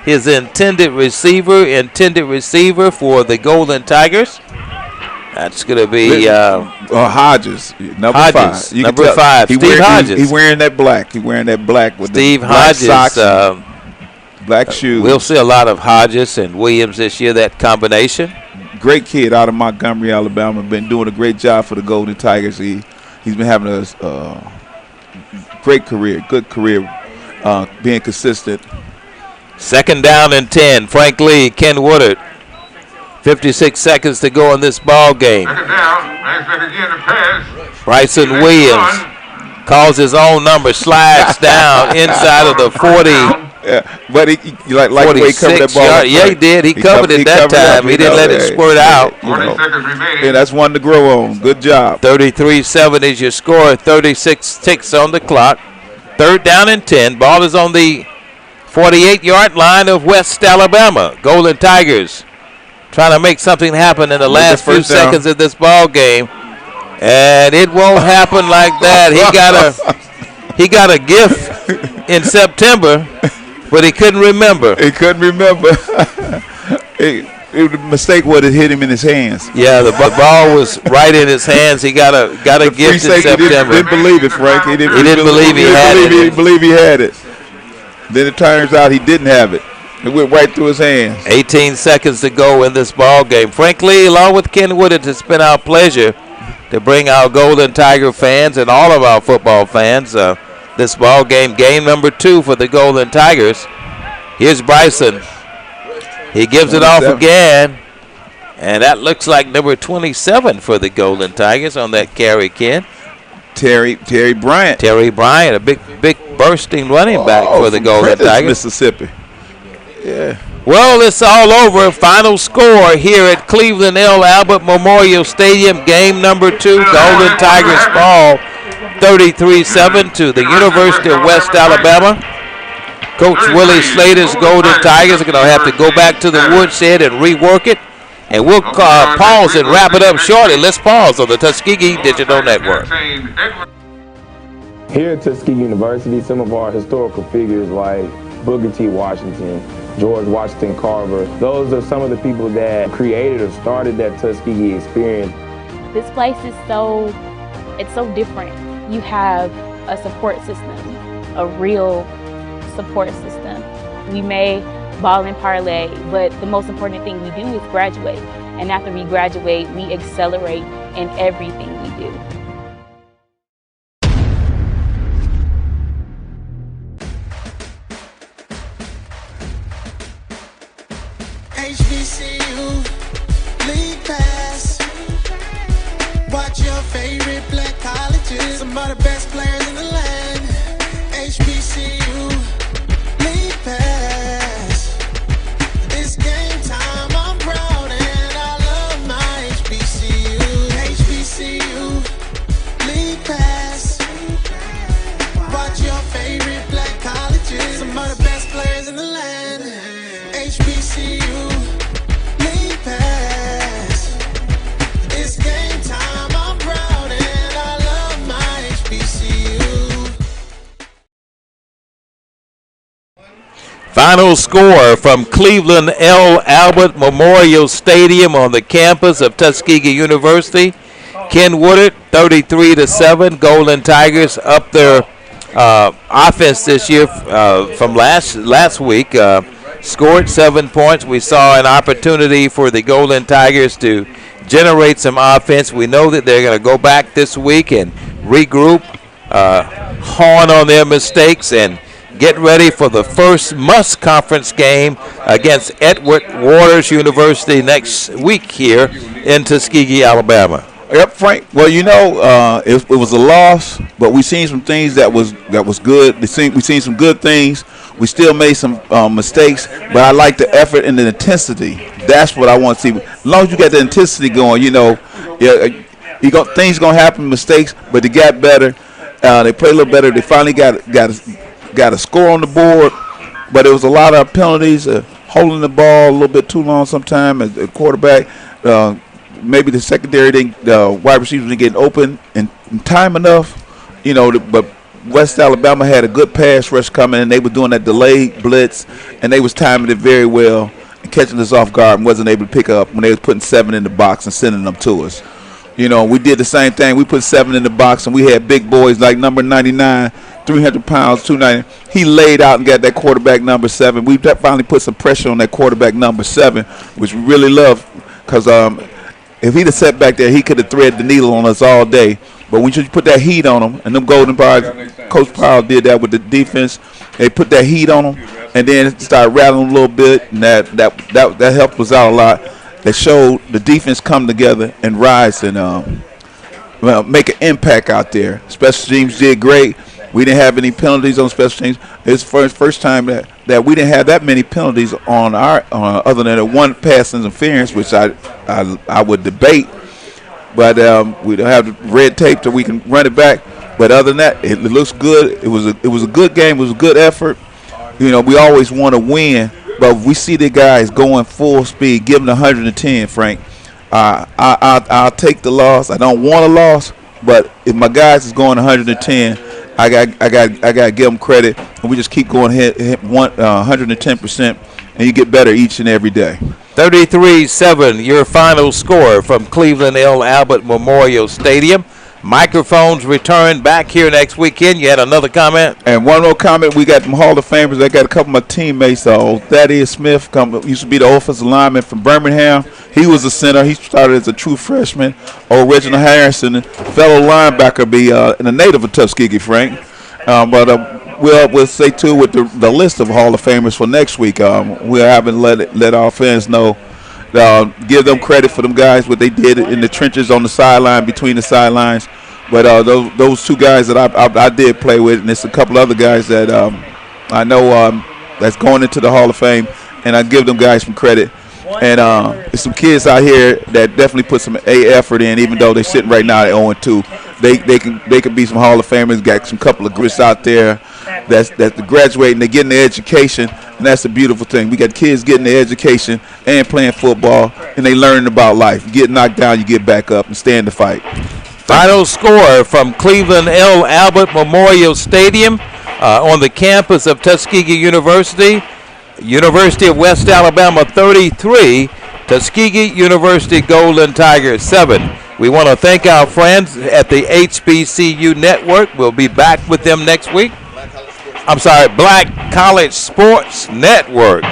his intended receiver for the Golden Tigers. That's going to be Hodges, number 5. Number 5, Steve Hodges. He's wearing that black. With Steve the black Hodges, socks, black shoes. We'll see a lot of Hodges and Williams this year, that combination. Great kid out of Montgomery, Alabama. Been doing a great job for the Golden Tigers. He's been having a great career, good career, being consistent. 2nd down and 10. Frank Lee, Ken Woodard. 56 seconds to go in this ball game. Bryson Williams calls his own number, slides down inside of the 40. Yeah, but he like the way he covered that ball. Yeah, he did. He covered it that time. He didn't let it squirt out. 40 seconds remaining. Yeah, that's one to grow on. Good job. 33-7 is your score. 36 ticks on the clock. 3rd down and 10. Ball is on the 48-yard line of West Alabama. Golden Tigers trying to make something happen in the last few seconds of this ball game. And it won't happen like that. He got a gift in September, but he couldn't remember. The mistake would have hit him in his hands. Yeah, the ball was right in his hands. He got a gift in September. Didn't believe it, Frank. He didn't believe he had it. He didn't believe he had it. Then it turns out he didn't have it. It went right through his hands. 18 seconds to go in this ball game. Frankly, along with Ken Woodard, it's been our pleasure to bring our Golden Tiger fans and all of our football fans this ball game, game number 2 for the Golden Tigers. Here's Bryson. He gives it off again, and that looks like number 27 for the Golden Tigers on that carry, Ken. Terry Bryant. Terry Bryant, a big bursting running back for the Golden Tigers. Mississippi. Yeah. Well, it's all over. Final score here at Cleveland L. Albert Memorial Stadium. Game number 2, Golden Tigers fall 33-7 to the University of West Alabama. Coach Willie Slater's Golden Tigers are going to have to go back to the woodshed and rework it. And we'll pause and wrap it up shortly. Let's pause on the Tuskegee Digital Network. Here at Tuskegee University, some of our historical figures like Booker T. Washington, George Washington Carver, those are some of the people that created or started that Tuskegee experience. This place is so different. You have a support system, a real support system. We may ball and parlay, but the most important thing we do is graduate. And after we graduate, we accelerate in everything we do. HBCU League Pass. Watch your favorite black colleges. Some of the best players in the land. HBCU League Pass. It's game time. I'm proud and I love my HBCU. HBCU League Pass. Watch your favorite black colleges. Some of the best players in the land. HBCU League Pass. It's game time. I'm proud and I love my HBCU. Final score from Cleveland L. Albert Memorial Stadium on the campus of Tuskegee University. Ken Woodard, 33-7. Golden Tigers up their offense this year from last week. Scored 7 points. We saw an opportunity for the Golden Tigers to generate some offense. We know that they're going to go back this week and regroup, hone on their mistakes, and get ready for the first must-conference game against Edward Waters University next week here in Tuskegee, Alabama. Yep, Frank. Well, you know, it was a loss, but we seen some things that was good. We seen some good things. We still made some mistakes, but I like the effort and the intensity. That's what I want to see. As long as you got the intensity going, you know, things gonna happen, mistakes, but they got better. They played a little better. They finally got a score on the board, but it was a lot of penalties, holding the ball a little bit too long sometime as a quarterback. Maybe the secondary the wide receivers didn't get open in time enough, you know. But West Alabama had a good pass rush coming, and they were doing that delayed blitz, and they was timing it very well and catching us off guard and wasn't able to pick up when they was putting 7 in the box and sending them to us. You know, we did the same thing. We put 7 in the box, and we had big boys like number 99, 300 pounds, 290. He laid out and got that quarterback number 7. We finally put some pressure on that quarterback number 7, which we really love, because if he'd have sat back there, he could have threaded the needle on us all day. But when you put that heat on him, and them Golden Tigers, Coach Powell did that with the defense. They put that heat on him, and then started rattling a little bit, and that helped us out a lot. That showed the defense come together and rise and make an impact out there. Special teams did great. We didn't have any penalties on special teams. It's first time that we didn't have that many penalties on our other than the one pass interference, which I would debate. But we don't have the red tape so we can run it back. But other than that, it looks good. It was a good game. It was a good effort. You know, we always want to win, but if we see the guys going full speed, give them 110, Frank, I'll take the loss. I don't want a loss, but if my guys is going 110, I got to give them credit, and we just keep going 110%, and you get better each and every day. 33-7, your final score from Cleveland L. Albert Memorial Stadium. Microphones return back here next weekend. You had another comment? And one more comment. We got some Hall of Famers. I got a couple of my teammates. Thaddeus Smith used to be the offensive lineman from Birmingham. He was a center. He started as a true freshman. Reginald Harrison, fellow linebacker, be and a native of Tuskegee, Frank. We'll say too with the list of Hall of Famers for next week. We haven't let our fans know. Give them credit for them guys, what they did in the trenches on the sideline, between the sidelines. But those two guys that I did play with, and there's a couple other guys that I know that's going into the Hall of Fame, and I give them guys some credit. And there's some kids out here that definitely put some effort in, even though they're sitting right now at 0-2. They can be some Hall of Famers. Got some couple of grits out there that's graduating, they're getting their education, and that's a beautiful thing. We got kids getting their education and playing football, and they learning about life. You get knocked down, you get back up and stay in the fight. Final score from Cleveland L. Albert Memorial Stadium on the campus of Tuskegee University. University of West Alabama 33, Tuskegee University Golden Tigers 7. We want to thank our friends at the HBCU Network. We'll be back with them next week. I'm sorry, Black College Sports Network.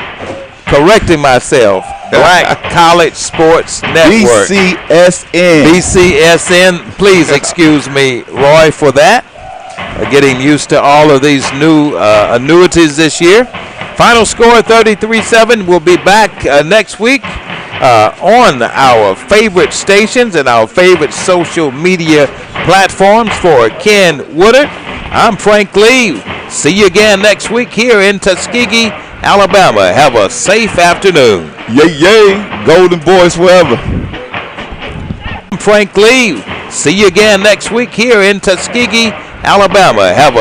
Correcting myself. Black College Sports Network. BCSN. BCSN. Please excuse me, Roy, for that. Getting used to all of these new annuities this year. Final score 33-7. We'll be back next week on our favorite stations and our favorite social media platforms. For Ken Woodard, I'm Frank Lee. See you again next week here in Tuskegee, Alabama. Have a safe afternoon. Yay, yay. Golden Boys forever. I'm Frank Lee. See you again next week here in Tuskegee, Alabama. Have a